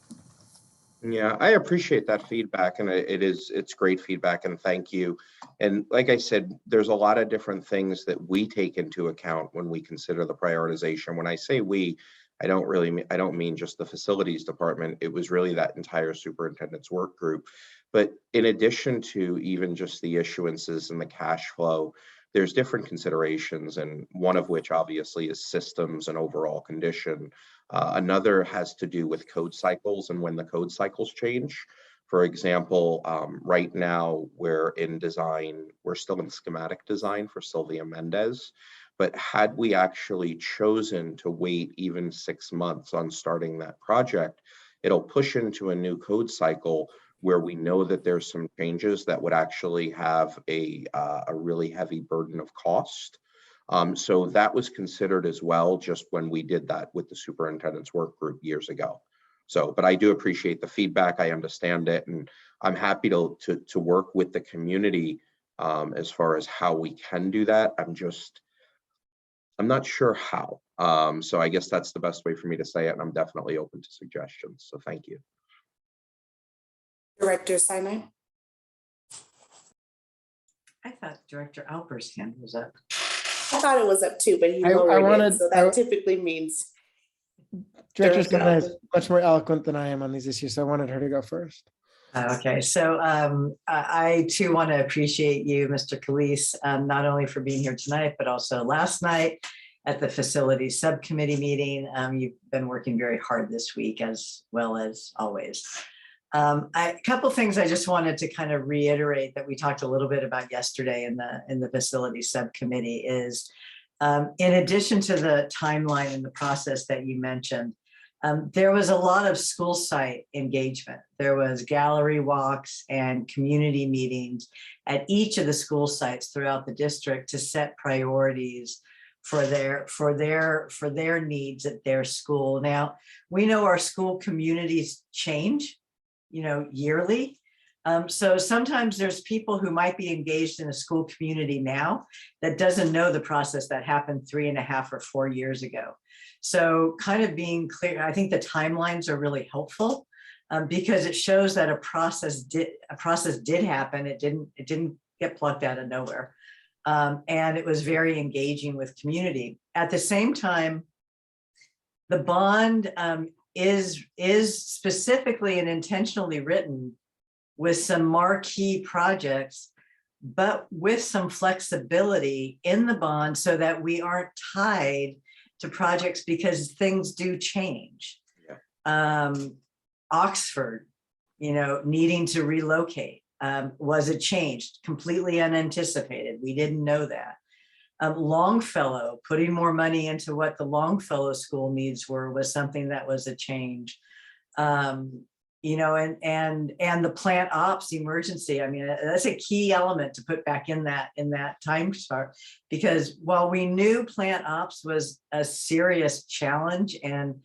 Yeah, I appreciate that feedback, and it's great feedback, and thank you. And like I said, there's a lot of different things that we take into account when we consider the prioritization. When I say we, I don't mean just the facilities department. It was really that entire superintendent's work group. But in addition to even just the issuances and the cash flow, there's different considerations, and one of which obviously is systems and overall condition. Another has to do with code cycles and when the code cycles change. For example, right now we're in design, we're still in schematic design for Sylvia Mendez, but had we actually chosen to wait even 6 months on starting that project, it'll push into a new code cycle where we know that there's some changes that would actually have a really heavy burden of cost. So that was considered as well, just when we did that with the superintendent's work group years ago. So, but I do appreciate the feedback. I understand it, and I'm happy to work with the community as far as how we can do that. I'm not sure how. So I guess that's the best way for me to say it, and I'm definitely open to suggestions. So thank you. Director Sinai? I thought Director Alper's hand was up. I thought it was up too, but he lowered it, so that typically means Director Sinai is much more eloquent than I am on these issues, so I wanted her to go first. Okay, so I too want to appreciate you, Mr. Calise, not only for being here tonight, but also last night at the facilities subcommittee meeting. You've been working very hard this week, as well as always. A couple things I just wanted to kind of reiterate that we talked a little bit about yesterday in the facilities subcommittee is In addition to the timeline and the process that you mentioned, there was a lot of school site engagement. There was gallery walks and community meetings at each of the school sites throughout the district to set priorities for their needs at their school. Now, we know our school communities change, yearly. So sometimes there's people who might be engaged in a school community now that doesn't know the process that happened 3.5 or 4 years ago. So kind of being clear, I think the timelines are really helpful because it shows that a process did happen. It didn't get plucked out of nowhere. And it was very engaging with community. At the same time, the bond is specifically and intentionally written with some marquee projects, but with some flexibility in the bond so that we aren't tied to projects because things do change. Yeah. Oxford, needing to relocate was a change, completely unanticipated. We didn't know that. Longfellow, putting more money into what the Longfellow school needs were was something that was a change. And the plant ops emergency. I mean, that's a key element to put back in that time chart, because while we knew plant ops was a serious challenge and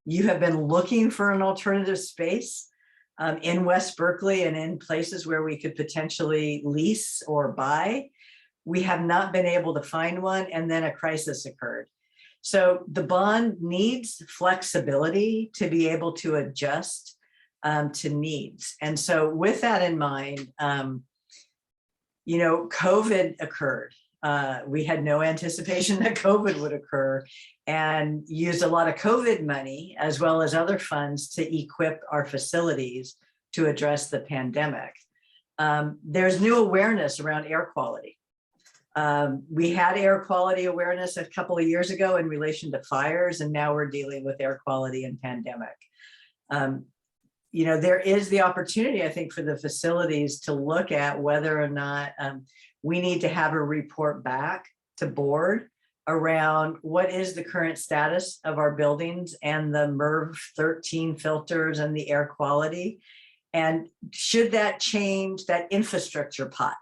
you have been looking for an alternative space in West Berkeley and in places where we could potentially lease or buy, we have not been able to find one, and then a crisis occurred. So the bond needs flexibility to be able to adjust to needs. And so with that in mind, COVID occurred. We had no anticipation that COVID would occur, and used a lot of COVID money as well as other funds to equip our facilities to address the pandemic. There's new awareness around air quality. We had air quality awareness a couple of years ago in relation to fires, and now we're dealing with air quality and pandemic. There is the opportunity, I think, for the facilities to look at whether or not we need to have a report back to board around what is the current status of our buildings and the MERV 13 filters and the air quality. And should that change that infrastructure pot?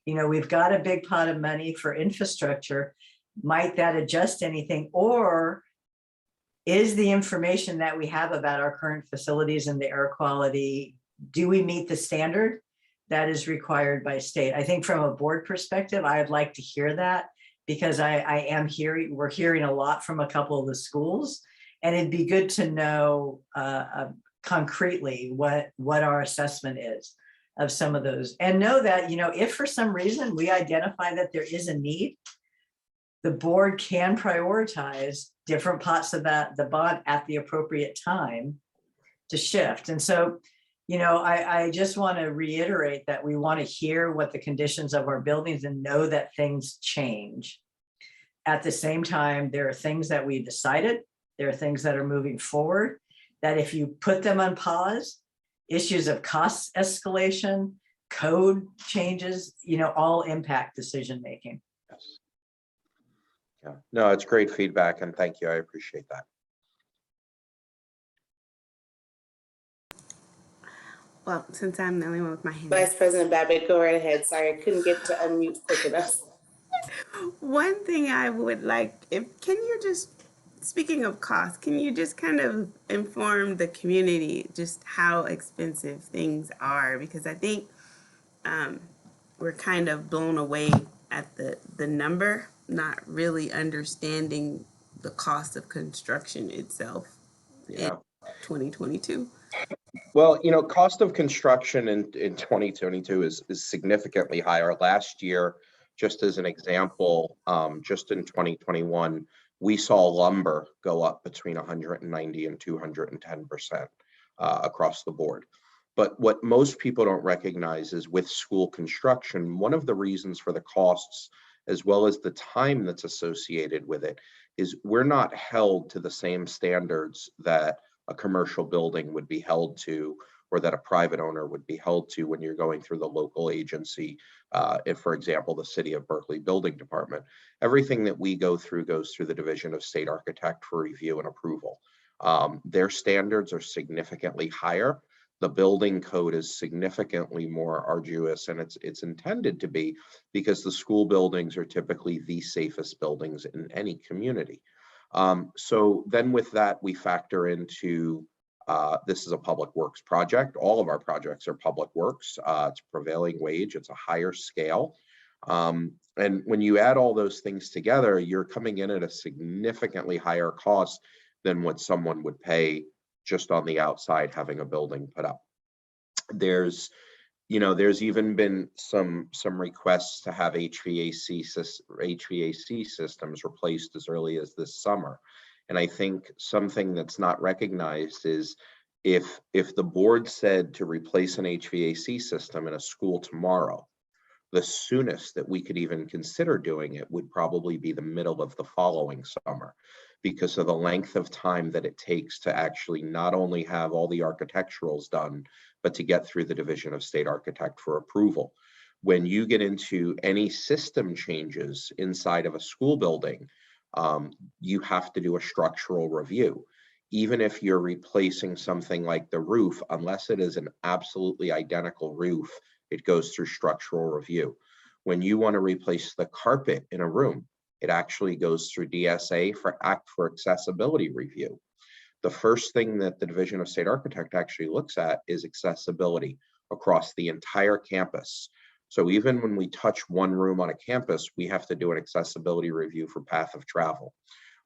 We've got a big pot of money for infrastructure. Might that adjust anything? Or is the information that we have about our current facilities and the air quality, do we meet the standard that is required by state? I think from a board perspective, I'd like to hear that, because we're hearing a lot from a couple of the schools, and it'd be good to know concretely what our assessment is of some of those, and know that, if for some reason we identify that there is a need, the board can prioritize different pots of the bond at the appropriate time to shift. And so, I just want to reiterate that we want to hear what the conditions of our buildings and know that things change. At the same time, there are things that we decided, there are things that are moving forward, that if you put them on pause, issues of cost escalation, code changes, all impact decision-making. Yes. Yeah, no, it's great feedback, and thank you. I appreciate that. Well, since I'm the only one with my hand. Vice President Babbitt, go right ahead. Sorry, I couldn't get to unmute quick enough. One thing I would like, can you just, speaking of cost, can you just kind of inform the community just how expensive things are? Because I think we're kind of blown away at the number, not really understanding the cost of construction itself in 2022. Well, cost of construction in 2022 is significantly higher. Last year, just as an example, just in 2021, we saw lumber go up between 190 and 210% across the board. But what most people don't recognize is with school construction, one of the reasons for the costs, as well as the time that's associated with it, is we're not held to the same standards that a commercial building would be held to, or that a private owner would be held to when you're going through the local agency, if, for example, the City of Berkeley Building Department. Everything that we go through goes through the Division of State Architect for review and approval. Their standards are significantly higher. The building code is significantly more arduous, and it's intended to be because the school buildings are typically the safest buildings in any community. So then with that, we factor into this is a public works project. All of our projects are public works. It's prevailing wage. It's a higher scale. And when you add all those things together, you're coming in at a significantly higher cost than what someone would pay just on the outside having a building put up. There's even been some requests to have HVAC systems replaced as early as this summer. And I think something that's not recognized is if the board said to replace an HVAC system in a school tomorrow, the soonest that we could even consider doing it would probably be the middle of the following summer, because of the length of time that it takes to actually not only have all the architecturals done, but to get through the Division of State Architect for approval. When you get into any system changes inside of a school building, you have to do a structural review. Even if you're replacing something like the roof, unless it is an absolutely identical roof, it goes through structural review. When you want to replace the carpet in a room, it actually goes through DSA for accessibility review. The first thing that the Division of State Architect actually looks at is accessibility across the entire campus. So even when we touch one room on a campus, we have to do an accessibility review for path of travel.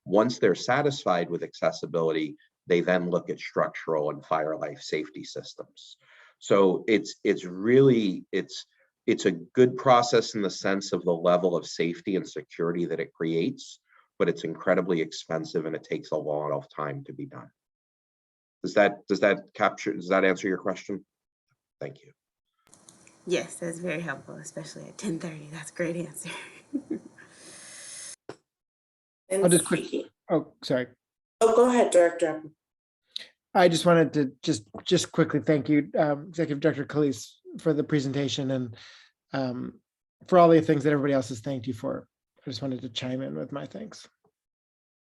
Once they're satisfied with accessibility, they then look at structural and fire life safety systems. So it's a good process in the sense of the level of safety and security that it creates, but it's incredibly expensive and it takes a lot of time to be done. Does that answer your question? Thank you. Yes, that's very helpful, especially at 10:30. That's a great answer. I'll just sorry. Oh, go ahead, Director. I just wanted to just quickly thank you, Executive Director Calise, for the presentation and for all the things that everybody else has thanked you for. I just wanted to chime in with my thanks.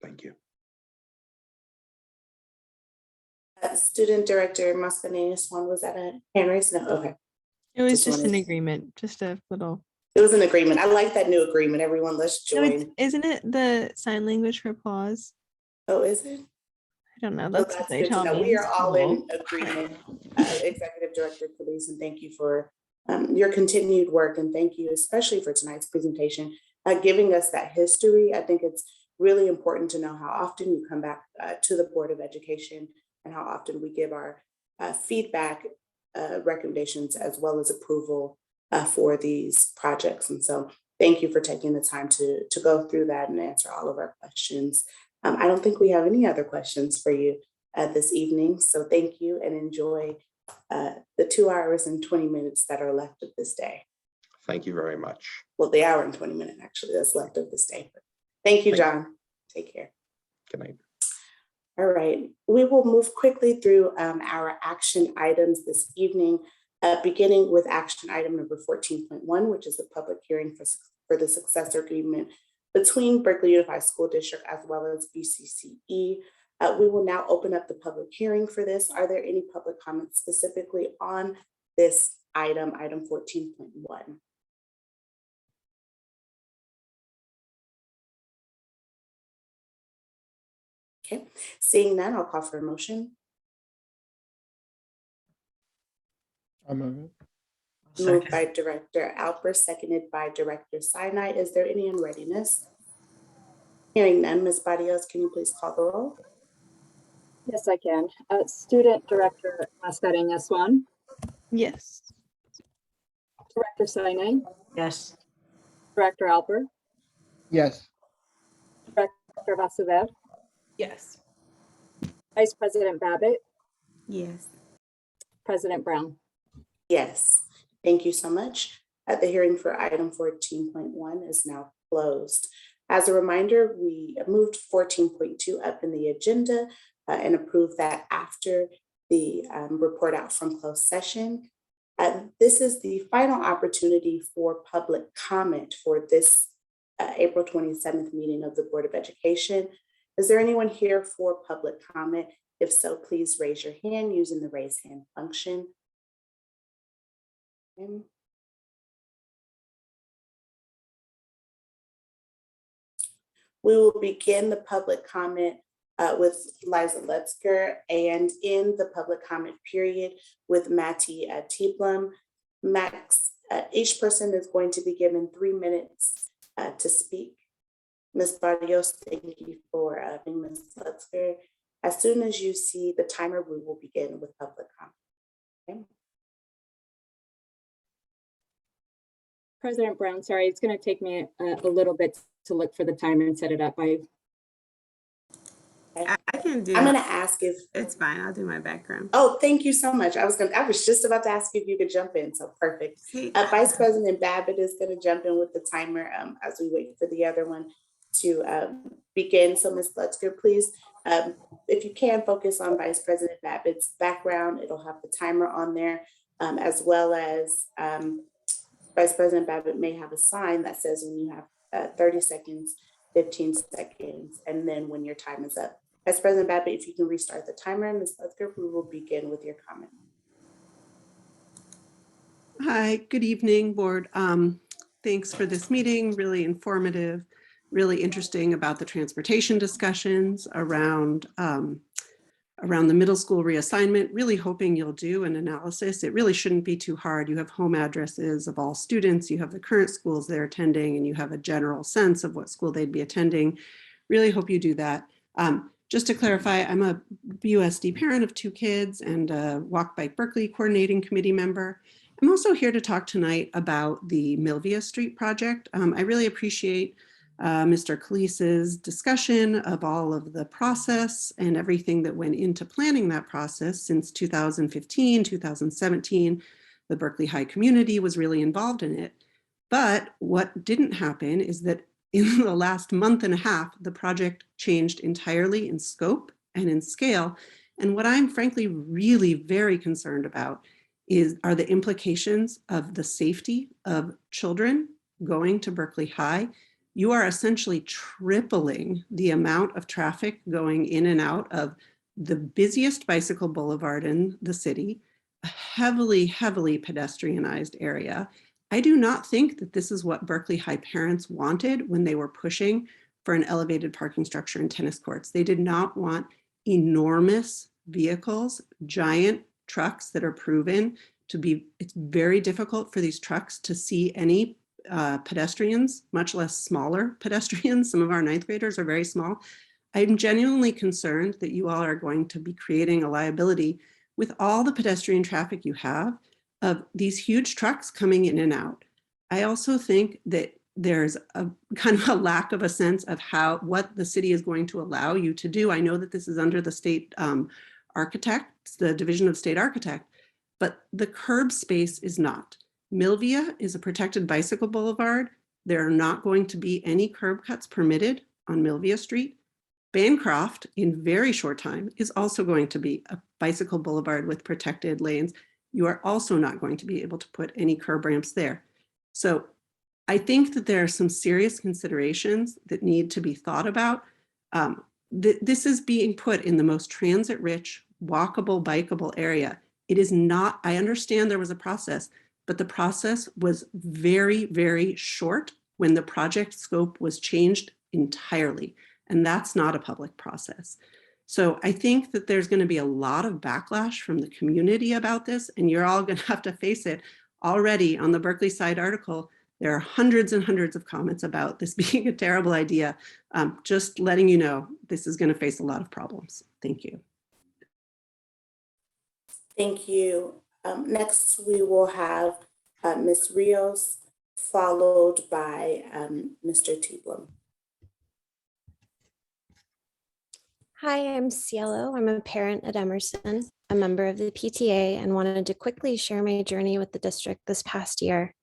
Thank you. Student Director Mascarenhas-Swan, was that a hand raise? No, okay. It was just an agreement, just a little. It was an agreement. I like that new agreement. Everyone, let's join. No, isn't it the sign language for applause? Oh, is it? I don't know. That's what they tell me. We are all in agreement, Executive Director Calise, and thank you for your continued work, and thank you especially for tonight's presentation, giving us that history. I think it's really important to know how often you come back to the Board of Education and how often we give our feedback, recommendations, as well as approval for these projects. And so thank you for taking the time to go through that and answer all of our questions. I don't think we have any other questions for you this evening. So thank you and enjoy the 2 hours and 20 minutes that are left of this day. Thank you very much. Well, the hour and 20 minutes actually that's left of this day. But thank you, John. Take care. Good night. All right, we will move quickly through our action items this evening, beginning with action item number 14.1, which is the public hearing for the successor agreement between Berkeley Unified School District as well as BCCE. We will now open up the public hearing for this. Are there any public comments specifically on this item 14.1? Okay, seeing none, I'll call for a motion. I'll move it. Moved by Director Alper, seconded by Director Sinai. Is there any in readiness? Hearing none, Ms. Barrios, can you please call the roll? Yes, I can. Student Director Mascarenhas-Swan. Yes. Director Sinai. Yes. Director Alper. Yes. Director Vasudev. Yes. Vice President Babbitt. Yes. President Brown. Yes, thank you so much. The hearing for item 14.1 is now closed. As a reminder, we moved 14.2 up in the agenda and approved that after the report out from closed session. This is the final opportunity for public comment for this April 27th meeting of the Board of Education. Is there anyone here for public comment? If so, please raise your hand using the raise hand function. Okay. We will begin the public comment with Liza Lutzker, and in the public comment period with Matty Tieblum. Each person is going to be given 3 minutes to speak. Ms. Barrios, thank you for being Ms. Lutzker. As soon as you see the timer, we will begin with public comment. Okay. President Brown, sorry, it's going to take me a little bit to look for the timer and set it up. I can do. I'm going to ask if it's fine. I'll do my background. Oh, thank you so much. I was just about to ask if you could jump in. So perfect. Vice President Babbitt is going to jump in with the timer as we wait for the other one to begin. So Ms. Lutzker, please, if you can focus on Vice President Babbitt's background, it'll have the timer on there, as well as Vice President Babbitt may have a sign that says when you have 30 seconds, 15 seconds, and then when your time is up. Vice President Babbitt, if you can restart the timer, Ms. Lutzker, we will begin with your comment. Hi, good evening, board. Thanks for this meeting, really informative, really interesting about the transportation discussions around the middle school reassignment, really hoping you'll do an analysis. It really shouldn't be too hard. You have home addresses of all students, you have the current schools they're attending, and you have a general sense of what school they'd be attending. Really hope you do that. Just to clarify, I'm a USD parent of 2 kids and a Walk Bike Berkeley coordinating committee member. I'm also here to talk tonight about the Milvia Street project. I really appreciate Mr. Kalise's discussion of all of the process and everything that went into planning that process since 2015, 2017. The Berkeley High community was really involved in it. But what didn't happen is that in the last month and a half, the project changed entirely in scope and in scale. And what I'm frankly really very concerned about are the implications of the safety of children going to Berkeley High. You are essentially tripling the amount of traffic going in and out of the busiest bicycle boulevard in the city, a heavily, heavily pedestrianized area. I do not think that this is what Berkeley High parents wanted when they were pushing for an elevated parking structure and tennis courts. They did not want enormous vehicles, giant trucks that are proven to be, it's very difficult for these trucks to see any pedestrians, much less smaller pedestrians. Some of our 9th graders are very small. I'm genuinely concerned that you all are going to be creating a liability with all the pedestrian traffic you have of these huge trucks coming in and out. I also think that there's a kind of a lack of a sense of what the city is going to allow you to do. I know that this is under the state architect, the Division of State Architect, but the curb space is not. Milvia is a protected bicycle boulevard. There are not going to be any curb cuts permitted on Milvia Street. Bancroft, in very short time, is also going to be a bicycle boulevard with protected lanes. You are also not going to be able to put any curb ramps there. So I think that there are some serious considerations that need to be thought about. This is being put in the most transit-rich, walkable, bikeable area. It is not, I understand there was a process, but the process was very, very short when the project scope was changed entirely. And that's not a public process. So I think that there's going to be a lot of backlash from the community about this, and you're all going to have to face it. Already on the Berkeley side article, there are hundreds and hundreds of comments about this being a terrible idea. Just letting you know, this is going to face a lot of problems. Thank you. Thank you. Next, we will have Ms. Rios, followed by Mr. Tieblum. Hi, I'm Cielo. I'm a parent at Emerson, a member of the PTA, and wanted to quickly share my journey with the district this past year.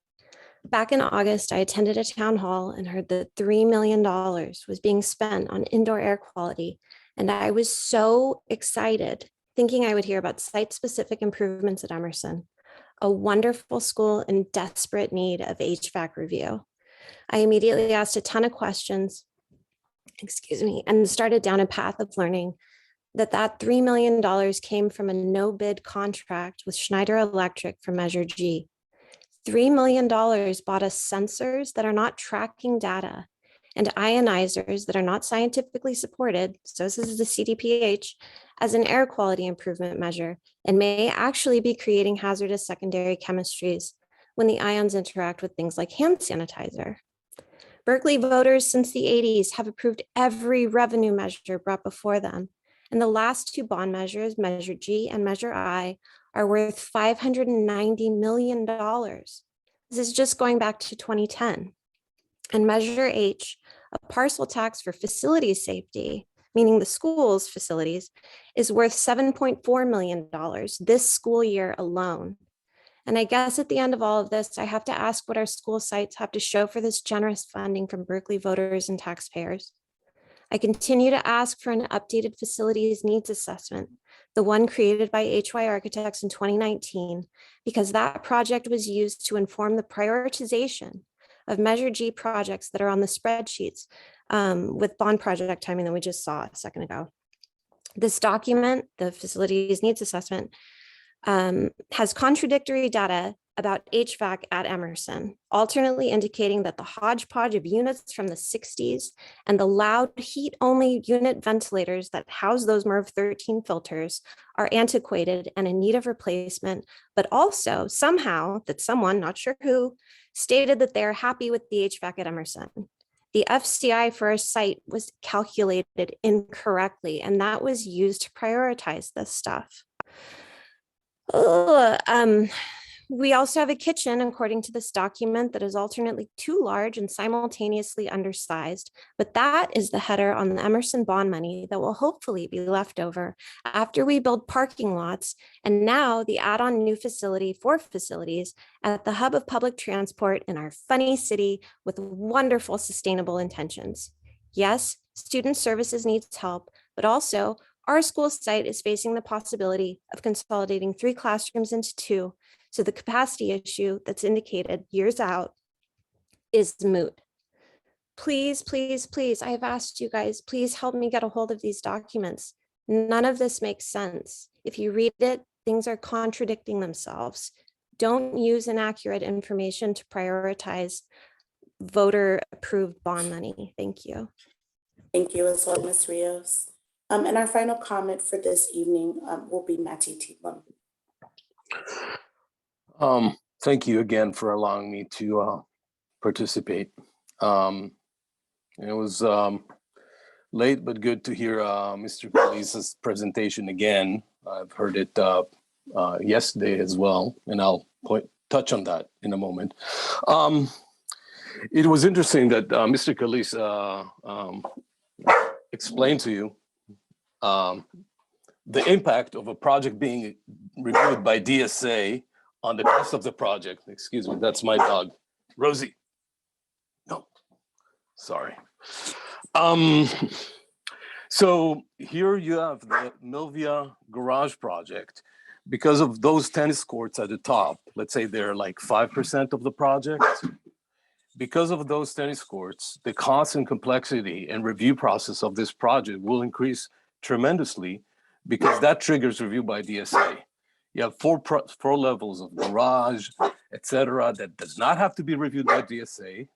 Back in August, I attended a town hall and heard that $3 million was being spent on indoor air quality, and I was so excited thinking I would hear about site-specific improvements at Emerson, a wonderful school in desperate need of HVAC review. I immediately asked a ton of questions, and started down a path of learning that $3 million came from a no-bid contract with Schneider Electric for Measure G. $3 million bought us sensors that are not tracking data and ionizers that are not scientifically supported, so this is the CDPH, as an air quality improvement measure and may actually be creating hazardous secondary chemistries when the ions interact with things like hand sanitizer. Berkeley voters since the 80s have approved every revenue measure brought before them, and the last two bond measures, Measure G and Measure I, are worth $590 million. This is just going back to 2010. And Measure H, a parcel tax for facility safety, meaning the school's facilities, is worth $7.4 million this school year alone. And I guess at the end of all of this, I have to ask what our school sites have to show for this generous funding from Berkeley voters and taxpayers. I continue to ask for an updated facilities needs assessment, the one created by HY Architects in 2019, because that project was used to inform the prioritization of Measure G projects that are on the spreadsheets with bond project timing that we just saw a second ago. This document, the facilities needs assessment, has contradictory data about HVAC at Emerson, alternately indicating that the hodgepodge of units from the 60s and the loud heat-only unit ventilators that house those MERV 13 filters are antiquated and in need of replacement, but also somehow that someone, not sure who, stated that they are happy with the HVAC at Emerson. The FCI for our site was calculated incorrectly, and that was used to prioritize this stuff. We also have a kitchen, according to this document, that is alternately too large and simultaneously undersized, but that is the header on the Emerson bond money that will hopefully be left over after we build parking lots, and now the add-on new facility for facilities at the hub of public transport in our funny city with wonderful sustainable intentions. Yes, student services needs help, but also our school site is facing the possibility of consolidating 3 classrooms into 2, so the capacity issue that's indicated years out is moot. Please, please, please, I have asked you guys, please help me get a hold of these documents. None of this makes sense. If you read it, things are contradicting themselves. Don't use inaccurate information to prioritize voter-approved bond money. Thank you. Thank you as well, Ms. Rios. And our final comment for this evening will be Matty Tieblum. Thank you again for allowing me to participate. It was late, but good to hear Mr. Kalisa's presentation again. I've heard it yesterday as well, and I'll touch on that in a moment. It was interesting that Mr. Kalisa explained to you the impact of a project being reviewed by DSA on the cost of the project. Excuse me, that's my dog, Rosie. No, sorry. So here you have the Milvia Garage project. Because of those tennis courts at the top, let's say they're like 5% of the project. Because of those tennis courts, the cost and complexity and review process of this project will increase tremendously because that triggers review by DSA. You have four levels of garage, etc., that does not have to be reviewed by DSA,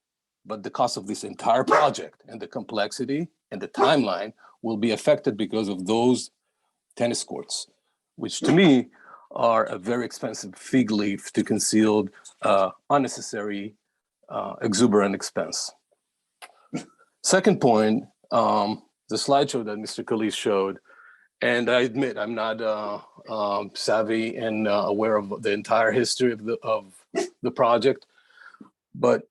but the cost of this entire project and the complexity and the timeline will be affected because of those tennis courts, which to me are a very expensive fig leaf to conceal unnecessary exuberant expense. Second point, the slideshow that Mr. Kalis showed, and I admit I'm not savvy and aware of the entire history of the project, but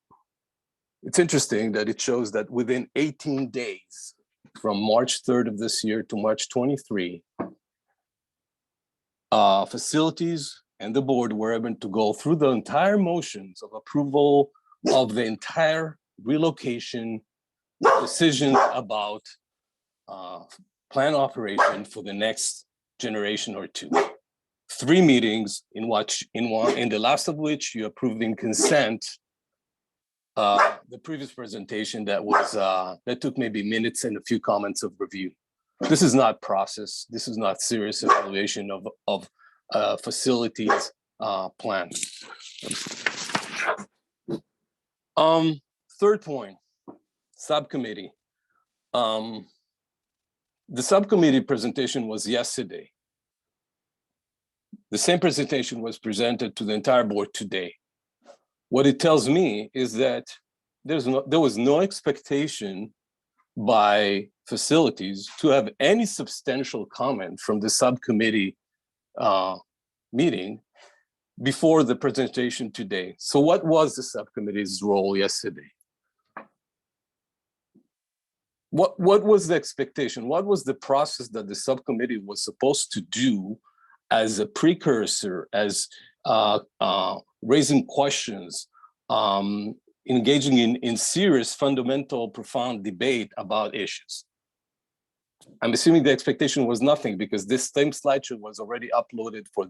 it's interesting that it shows that within 18 days, from March 3rd of this year to March 23, facilities and the board were able to go through the entire motions of approval of the entire relocation decisions about plan operation for the next generation or two. 3 meetings in the last of which you approved in consent the previous presentation that took maybe minutes and a few comments of review. This is not process. This is not serious evaluation of facilities plan. Third point, subcommittee. The subcommittee presentation was yesterday. The same presentation was presented to the entire board today. What it tells me is that there was no expectation by facilities to have any substantial comment from the subcommittee meeting before the presentation today. So what was the subcommittee's role yesterday? What was the expectation? What was the process that the subcommittee was supposed to do as a precursor, as raising questions, engaging in serious, fundamental, profound debate about issues? I'm assuming the expectation was nothing because this same slideshow was already uploaded for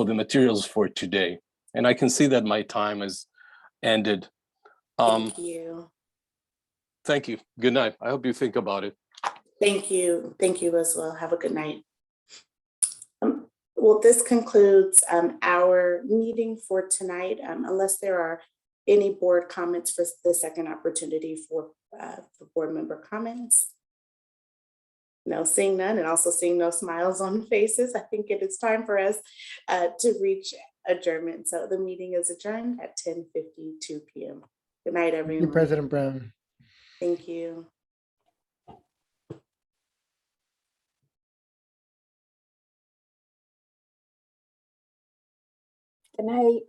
the materials for today. And I can see that my time has ended. Thank you. Thank you. Good night. I hope you think about it. Thank you. Thank you as well. Have a good night. Well, this concludes our meeting for tonight. Unless there are any board comments for the second opportunity for board member comments. No, seeing none, and also seeing no smiles on faces, I think it is time for us to reach adjournment. So the meeting is adjourned at 10:52 p.m. Good night, everyone. Thank you, President Brown. Thank you. Good night.